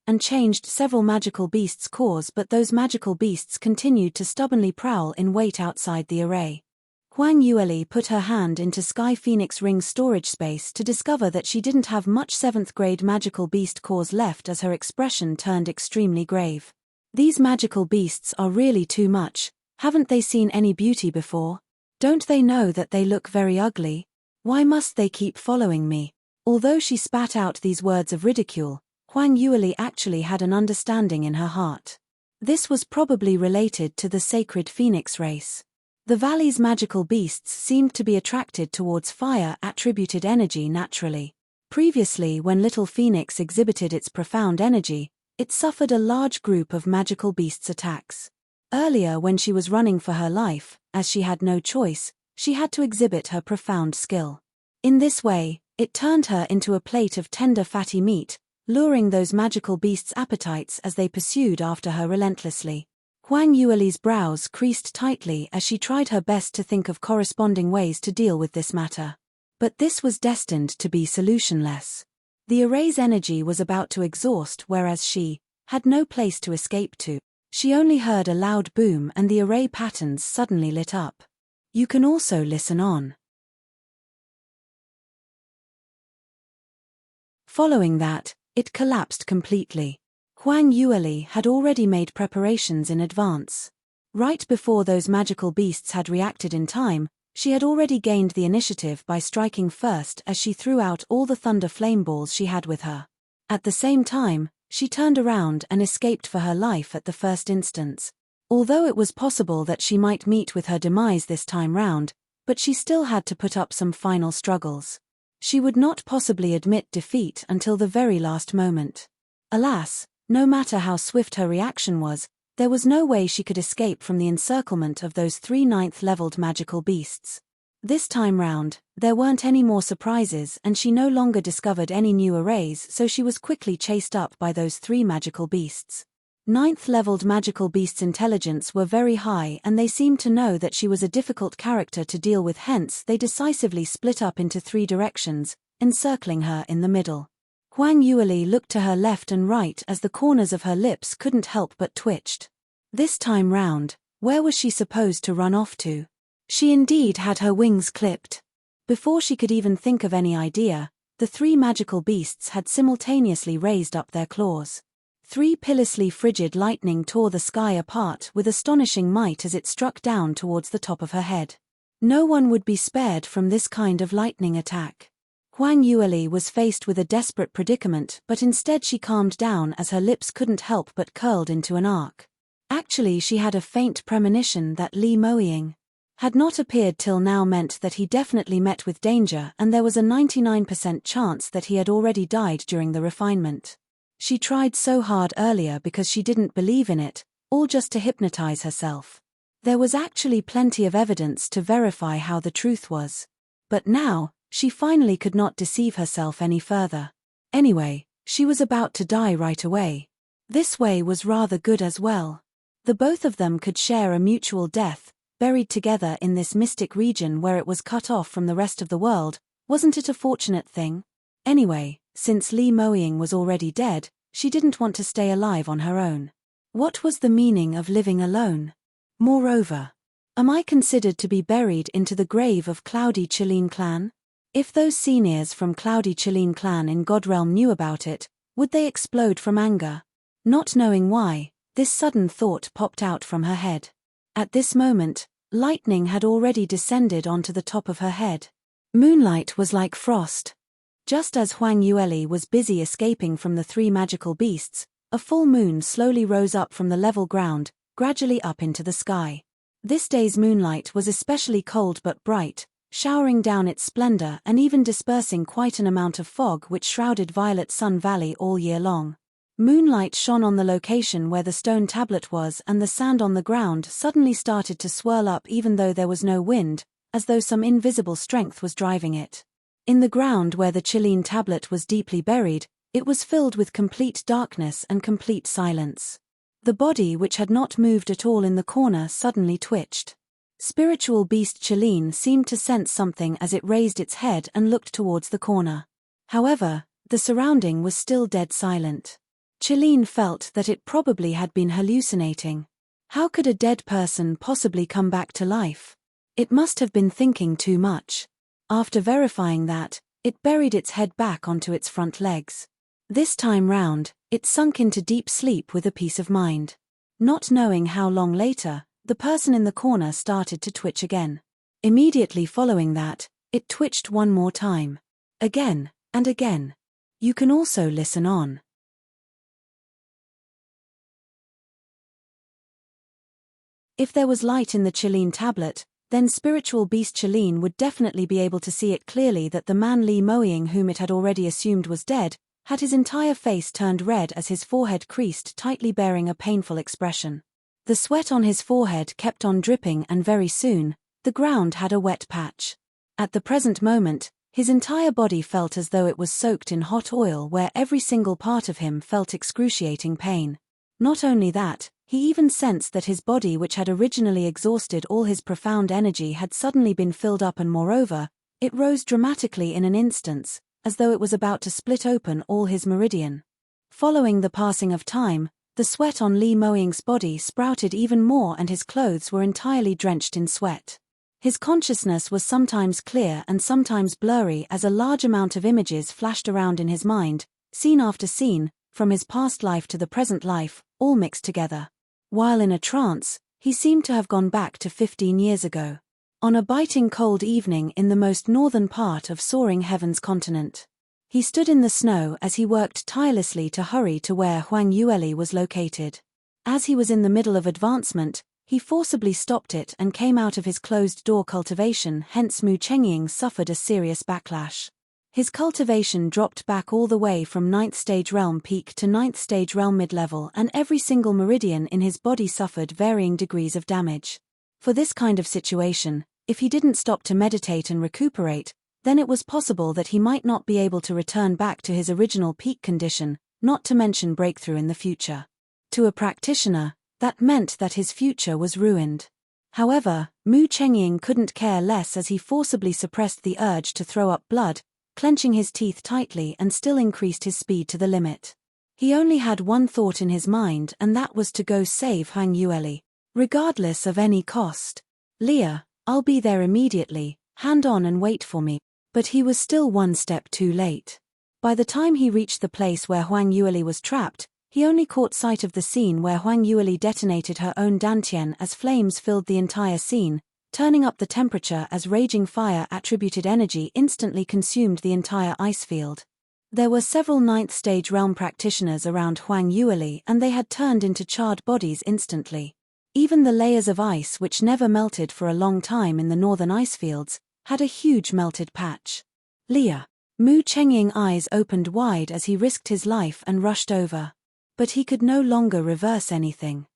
and changed several magical beasts' cores, but those magical beasts continued to stubbornly prowl in wait outside the array. Huang Yueli put her hand into Sky Phoenix Ring's storage space to discover that she didn't have much 7th-grade magical beast cores left as her expression turned extremely grave. These magical beasts are really too much. Haven't they seen any beauty before? Don't they know that they look very ugly? Why must they keep following me? Although she spat out these words of ridicule, Huang Yueli actually had an understanding in her heart. This was probably related to the sacred phoenix race. The valley's magical beasts seemed to be attracted towards fire-attributed energy naturally. Previously, when Little Phoenix exhibited its profound energy, it suffered a large group of magical beasts' attacks. Earlier, when she was running for her life, as she had no choice, she had to exhibit her profound skill. In this way, it turned her into a plate of tender fatty meat, luring those magical beasts' appetites as they pursued after her relentlessly. Huang Yueli's brows creased tightly as she tried her best to think of corresponding ways to deal with this matter. But this was destined to be solutionless. The array's energy was about to exhaust whereas she had no place to escape to. She only heard a loud boom and the array patterns suddenly lit up. You can also listen on. Following that, it collapsed completely. Huang Yueli had already made preparations in advance. Right before those magical beasts had reacted in time, she had already gained the initiative by striking first as she threw out all the thunder flame balls she had with her. At the same time, she turned around and escaped for her life at the first instance. Although it was possible that she might meet with her demise this time round, but she still had to put up some final struggles. She would not possibly admit defeat until the very last moment. Alas, no matter how swift her reaction was, there was no way she could escape from the encirclement of those 3 9th-leveled magical beasts. This time round, there weren't any more surprises and she no longer discovered any new arrays, so she was quickly chased up by those 3 magical beasts. Ninth-leveled magical beasts' intelligence were very high and they seemed to know that she was a difficult character to deal with, hence they decisively split up into 3 directions, encircling her in the middle. Huang Yueli looked to her left and right as the corners of her lips couldn't help but twitched. This time round, where was she supposed to run off to? She indeed had her wings clipped. Before she could even think of any idea, the 3 magical beasts had simultaneously raised up their claws. 3 pitilessly frigid lightning tore the sky apart with astonishing might as it struck down towards the top of her head. No one would be spared from this kind of lightning attack. Huang Yueli was faced with a desperate predicament, but instead she calmed down as her lips couldn't help but curled into an arc. Actually, she had a faint premonition that Li Moying had not appeared till now meant that he definitely met with danger, and there was a 99% chance that he had already died during the refinement. She tried so hard earlier because she didn't believe in it, all just to hypnotize herself. There was actually plenty of evidence to verify how the truth was. But now, she finally could not deceive herself any further. Anyway, she was about to die right away. This way was rather good as well. The both of them could share a mutual death, buried together in this mystic region where it was cut off from the rest of the world. Wasn't it a fortunate thing? Anyway, since Li Moying was already dead, she didn't want to stay alive on her own. What was the meaning of living alone? Moreover, am I considered to be buried into the grave of Cloudy Chilean clan? If those seniors from Cloudy Chilean clan in Godrealm knew about it, would they explode from anger? Not knowing why, this sudden thought popped out from her head. At this moment, lightning had already descended onto the top of her head. Moonlight was like frost. Just as Huang Yueli was busy escaping from the 3 magical beasts, a full moon slowly rose up from the level ground, gradually up into the sky. This day's moonlight was especially cold but bright, showering down its splendor and even dispersing quite an amount of fog which shrouded Violet Sun Valley all year long. Moonlight shone on the location where the stone tablet was, and the sand on the ground suddenly started to swirl up even though there was no wind, as though some invisible strength was driving it. In the ground where the Chilean tablet was deeply buried, it was filled with complete darkness and complete silence. The body, which had not moved at all in the corner, suddenly twitched. Spiritual beast Chilean seemed to sense something as it raised its head and looked towards the corner. However, the surrounding was still dead silent. Chilean felt that it probably had been hallucinating. How could a dead person possibly come back to life? It must have been thinking too much. After verifying that, it buried its head back onto its front legs. This time round, it sunk into deep sleep with a peace of mind. Not knowing how long later, the person in the corner started to twitch again. Immediately following that, it twitched one more time. Again, and again. You can also listen on. If there was light in the Chilean tablet, then spiritual beast Chilean would definitely be able to see it clearly that the man Li Moying, whom it had already assumed was dead, had his entire face turned red as his forehead creased tightly, bearing a painful expression. The sweat on his forehead kept on dripping, and very soon, the ground had a wet patch. At the present moment, his entire body felt as though it was soaked in hot oil, where every single part of him felt excruciating pain. Not only that, he even sensed that his body, which had originally exhausted all his profound energy, had suddenly been filled up, and moreover, it rose dramatically in an instant, as though it was about to split open all his meridian. Following the passing of time, the sweat on Li Moying's body sprouted even more and his clothes were entirely drenched in sweat. His consciousness was sometimes clear and sometimes blurry as a large amount of images flashed around in his mind, scene after scene, from his past life to the present life, all mixed together. While in a trance, he seemed to have gone back to 15 years ago. On a biting cold evening in the most northern part of Soaring Heaven's continent. He stood in the snow as he worked tirelessly to hurry to where Huang Yueli was located. As he was in the middle of advancement, he forcibly stopped it and came out of his closed-door cultivation, hence Mu Chengying suffered a serious backlash. His cultivation dropped back all the way from 9th stage realm peak to 9th stage realm mid-level, and every single meridian in his body suffered varying degrees of damage. For this kind of situation, if he didn't stop to meditate and recuperate, then it was possible that he might not be able to return back to his original peak condition, not to mention breakthrough in the future. To a practitioner, that meant that his future was ruined. However, Mu Chengying couldn't care less as he forcibly suppressed the urge to throw up blood, clenching his teeth tightly and still increased his speed to the limit. He only had one thought in his mind, and that was to go save Huang Yueli, regardless of any cost. Leah, I'll be there immediately, hand on and wait for me. But he was still one step too late. By the time he reached the place where Huang Yueli was trapped, he only caught sight of the scene where Huang Yueli detonated her own dantian as flames filled the entire scene, turning up the temperature as raging fire-attributed energy instantly consumed the entire ice field. There were several 9th stage realm practitioners around Huang Yueli, and they had turned into charred bodies instantly. Even the layers of ice which never melted for a long time in the northern ice fields had a huge melted patch. Leah. Mu Chengying's eyes opened wide as he risked his life and rushed over. But he could no longer reverse anything.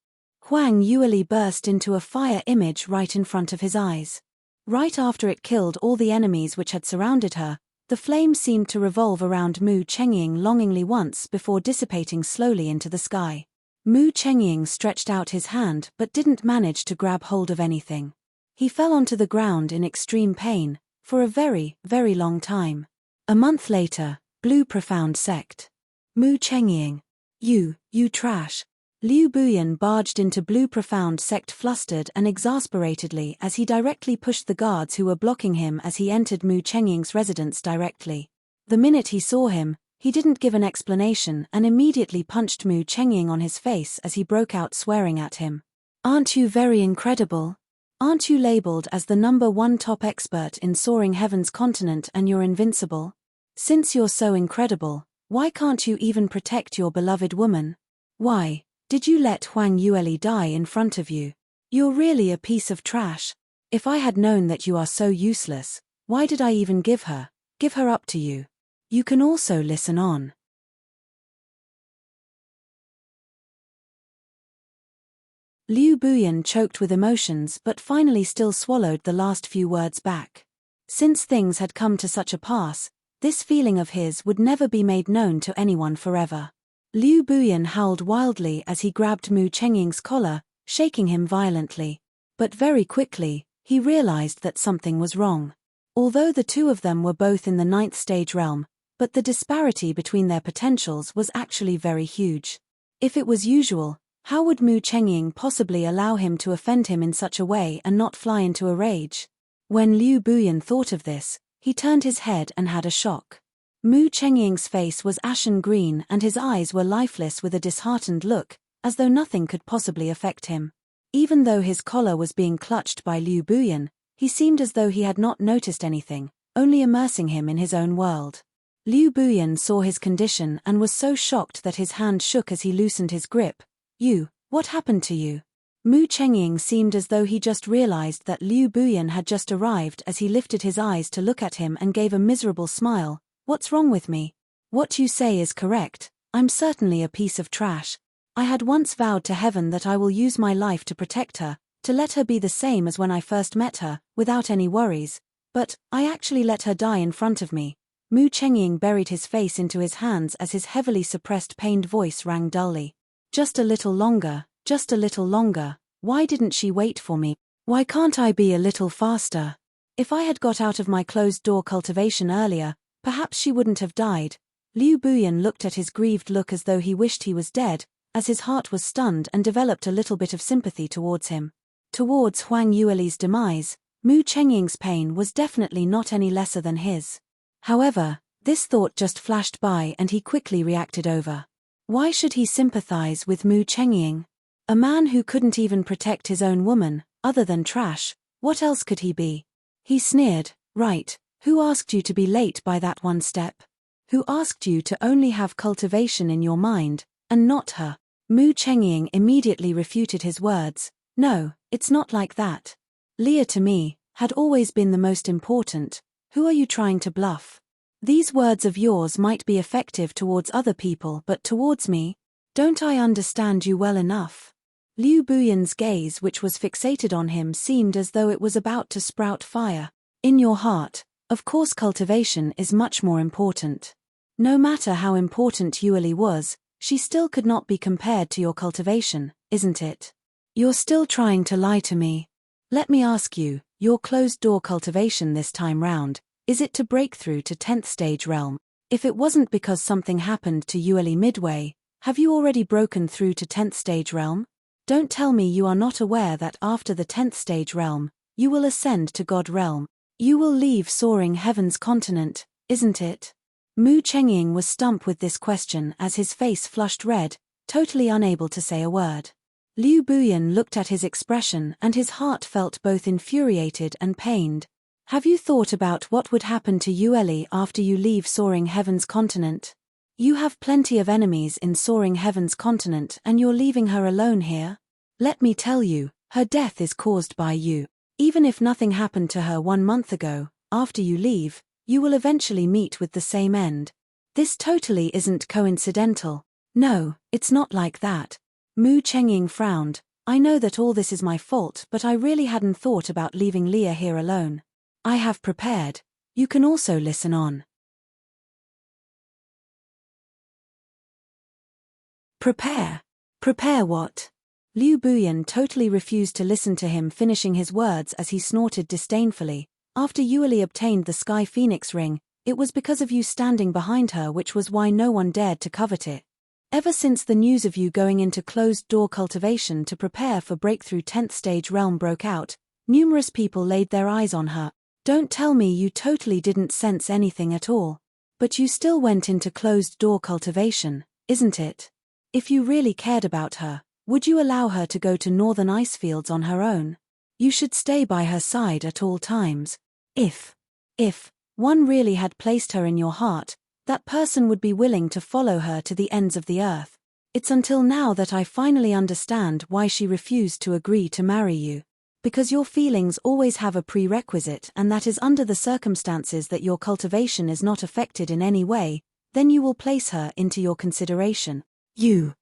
Huang Yueli burst into a fire image right in front of his eyes. Right after it killed all the enemies which had surrounded her, the flame seemed to revolve around Mu Chengying longingly once before dissipating slowly into the sky. Mu Chengying stretched out his hand but didn't manage to grab hold of anything. He fell onto the ground in extreme pain, for a very, very long time. A month later, Blue Profound Sect. Mu Chengying. You trash. Liu Buyan barged into Blue Profound Sect flustered and exasperatedly as he directly pushed the guards who were blocking him as he entered Mu Chengying's residence directly. The minute he saw him, he didn't give an explanation and immediately punched Mu Chengying on his face as he broke out swearing at him. Aren't you very incredible? Aren't you labeled as the #1 top expert in soaring heaven's continent and you're invincible? Since you're so incredible, why can't you even protect your beloved woman? Why did you let Huang Yueli die in front of you? You're really a piece of trash. If I had known that you are so useless, why did I even give her up to you? You can also listen on. Liu Buyan choked with emotions but finally still swallowed the last few words back. Since things had come to such a pass, this feeling of his would never be made known to anyone forever. Liu Buyan howled wildly as he grabbed Mu Chengying's collar, shaking him violently. But very quickly, he realized that something was wrong. Although the two of them were both in the 9th stage realm, but the disparity between their potentials was actually very huge. If it was usual, how would Mu Chengying possibly allow him to offend him in such a way and not fly into a rage? When Liu Buyan thought of this, he turned his head and had a shock. Mu Chengying's face was ashen green and his eyes were lifeless with a disheartened look, as though nothing could possibly affect him. Even though his collar was being clutched by Liu Buyan, he seemed as though he had not noticed anything, only immersing him in his own world. Liu Buyan saw his condition and was so shocked that his hand shook as he loosened his grip. What happened to you? Mu Chengying seemed as though he just realized that Liu Buyan had just arrived as he lifted his eyes to look at him and gave a miserable smile. What's wrong with me? What you say is correct, I'm certainly a piece of trash. I had once vowed to heaven that I will use my life to protect her, to let her be the same as when I first met her, without any worries. But I actually let her die in front of me. Mu Chengying buried his face into his hands as his heavily suppressed pained voice rang dully. Just a little longer, just a little longer. Why didn't she wait for me? Why can't I be a little faster? If I had got out of my closed-door cultivation earlier, perhaps she wouldn't have died. Liu Buyan looked at his grieved look as though he wished he was dead, as his heart was stunned and developed a little bit of sympathy towards him. Towards Huang Yueli's demise, Mu Chengying's pain was definitely not any lesser than his. However, this thought just flashed by and he quickly reacted over. Why should he sympathize with Mu Chengying? A man who couldn't even protect his own woman, other than trash, what else could he be? He sneered. Right, who asked you to be late by that one step? Who asked you to only have cultivation in your mind, and not her? Mu Chengying immediately refuted his words. No, it's not like that. Leah to me had always been the most important. Who are you trying to bluff? These words of yours might be effective towards other people, but towards me? Don't I understand you well enough? Liu Buyan's gaze, which was fixated on him, seemed as though it was about to sprout fire. In your heart, of course cultivation is much more important. No matter how important Yueli was, she still could not be compared to your cultivation, isn't it? You're still trying to lie to me. Let me ask you, your closed-door cultivation this time round, is it to break through to 10th stage realm? If it wasn't because something happened to Yueli midway, have you already broken through to 10th stage realm? Don't tell me you are not aware that after the 10th stage realm, you will ascend to God realm. You will leave soaring heaven's continent, isn't it? Mu Chengying was stumped with this question as his face flushed red, totally unable to say a word. Liu Buyan looked at his expression and his heart felt both infuriated and pained. Have you thought about what would happen to Yueli after you leave soaring heaven's continent? You have plenty of enemies in soaring heaven's continent and you're leaving her alone here? Let me tell you, her death is caused by you. Even if nothing happened to her 1 month ago, after you leave, you will eventually meet with the same end. This totally isn't coincidental. No, it's not like that. Mu Chengying frowned. I know that all this is my fault, but I really hadn't thought about leaving Leah here alone. I have prepared. You can also listen on. Prepare? Prepare what? Liu Buyan totally refused to listen to him finishing his words as he snorted disdainfully. After Yueli obtained the Sky Phoenix ring, it was because of you standing behind her, which was why no one dared to covet it. Ever since the news of you going into closed-door cultivation to prepare for breakthrough 10th stage realm broke out, numerous people laid their eyes on her. Don't tell me you totally didn't sense anything at all. But you still went into closed-door cultivation, isn't it? If you really cared about her, would you allow her to go to northern icefields on her own? You should stay by her side at all times. If one really had placed her in your heart, that person would be willing to follow her to the ends of the earth. It's until now that I finally understand why she refused to agree to marry you. Because your feelings always have a prerequisite, and that is under the circumstances that your cultivation is not affected in any way, then you will place her into your consideration. You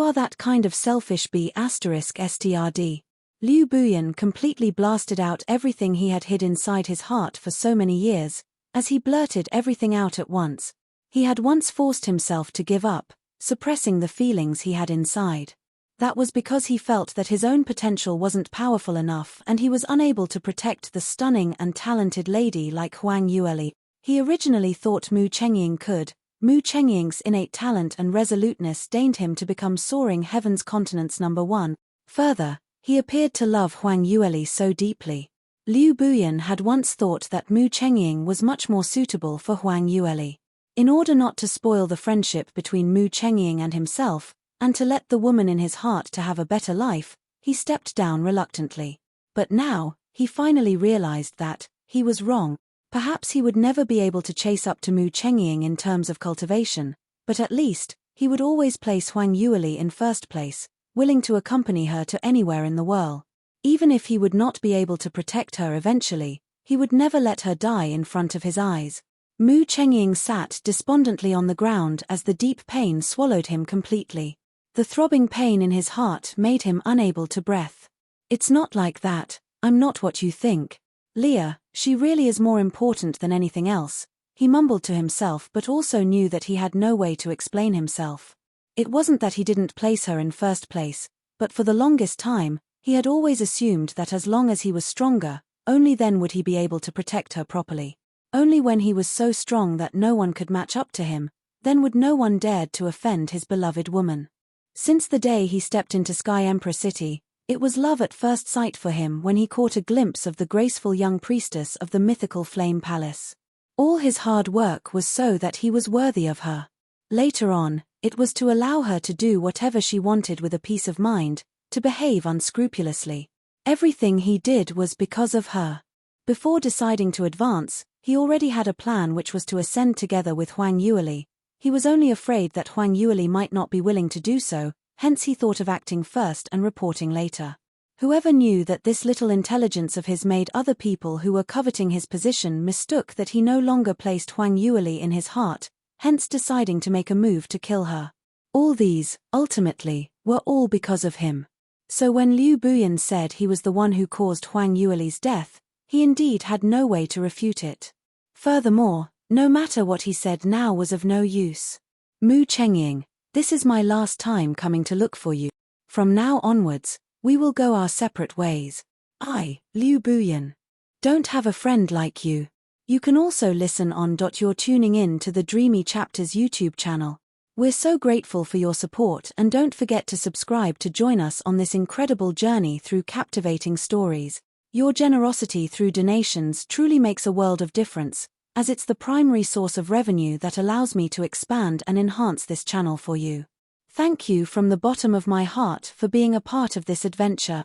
are that kind of selfish B***strd. Liu Buyan completely blasted out everything he had hid inside his heart for so many years, as he blurted everything out at once. He had once forced himself to give up, suppressing the feelings he had inside. That was because he felt that his own potential wasn't powerful enough and he was unable to protect the stunning and talented lady like Huang Yueli. He originally thought Mu Chengying could. Mu Chengying's innate talent and resoluteness deigned him to become soaring heaven's continent's #1. Further, he appeared to love Huang Yueli so deeply. Liu Buyan had once thought that Mu Chengying was much more suitable for Huang Yueli. In order not to spoil the friendship between Mu Chengying and himself, and to let the woman in his heart to have a better life, he stepped down reluctantly. But now, he finally realized that he was wrong. Perhaps he would never be able to chase up to Mu Chengying in terms of cultivation, but at least, he would always place Huang Yueli in first place, willing to accompany her to anywhere in the world. Even if he would not be able to protect her eventually, he would never let her die in front of his eyes. Mu Chengying sat despondently on the ground as the deep pain swallowed him completely. The throbbing pain in his heart made him unable to breathe. It's not like that, I'm not what you think. Leah, she really is more important than anything else, he mumbled to himself, but also knew that he had no way to explain himself. It wasn't that he didn't place her in first place, but for the longest time, he had always assumed that as long as he was stronger, only then would he be able to protect her properly. Only when he was so strong that no one could match up to him, then would no one dared to offend his beloved woman. Since the day he stepped into Sky Emperor City, it was love at first sight for him when he caught a glimpse of the graceful young priestess of the mythical Flame Palace. All his hard work was so that he was worthy of her. Later on, it was to allow her to do whatever she wanted with a peace of mind, to behave unscrupulously. Everything he did was because of her. Before deciding to advance, he already had a plan, which was to ascend together with Huang Yueli. He was only afraid that Huang Yueli might not be willing to do so, hence he thought of acting first and reporting later. Whoever knew that this little intelligence of his made other people who were coveting his position mistook that he no longer placed Huang Yueli in his heart, hence deciding to make a move to kill her. All these, ultimately, were all because of him. So when Liu Buyan said he was the one who caused Huang Yueli's death, he indeed had no way to refute it. Furthermore, no matter what he said now was of no use. Mu Chengying, This is my last time coming to look for you. From now onwards, we will go our separate ways. I, Liu Buyan, don't have a friend like you. You can also listen on. You're tuning in to the Dreamy Chapters YouTube channel. We're so grateful for your support, and don't forget to subscribe to join us on this incredible journey through captivating stories. Your generosity through donations truly makes a world of difference, as it's the primary source of revenue that allows me to expand and enhance this channel for you. Thank you from the bottom of my heart for being a part of this adventure.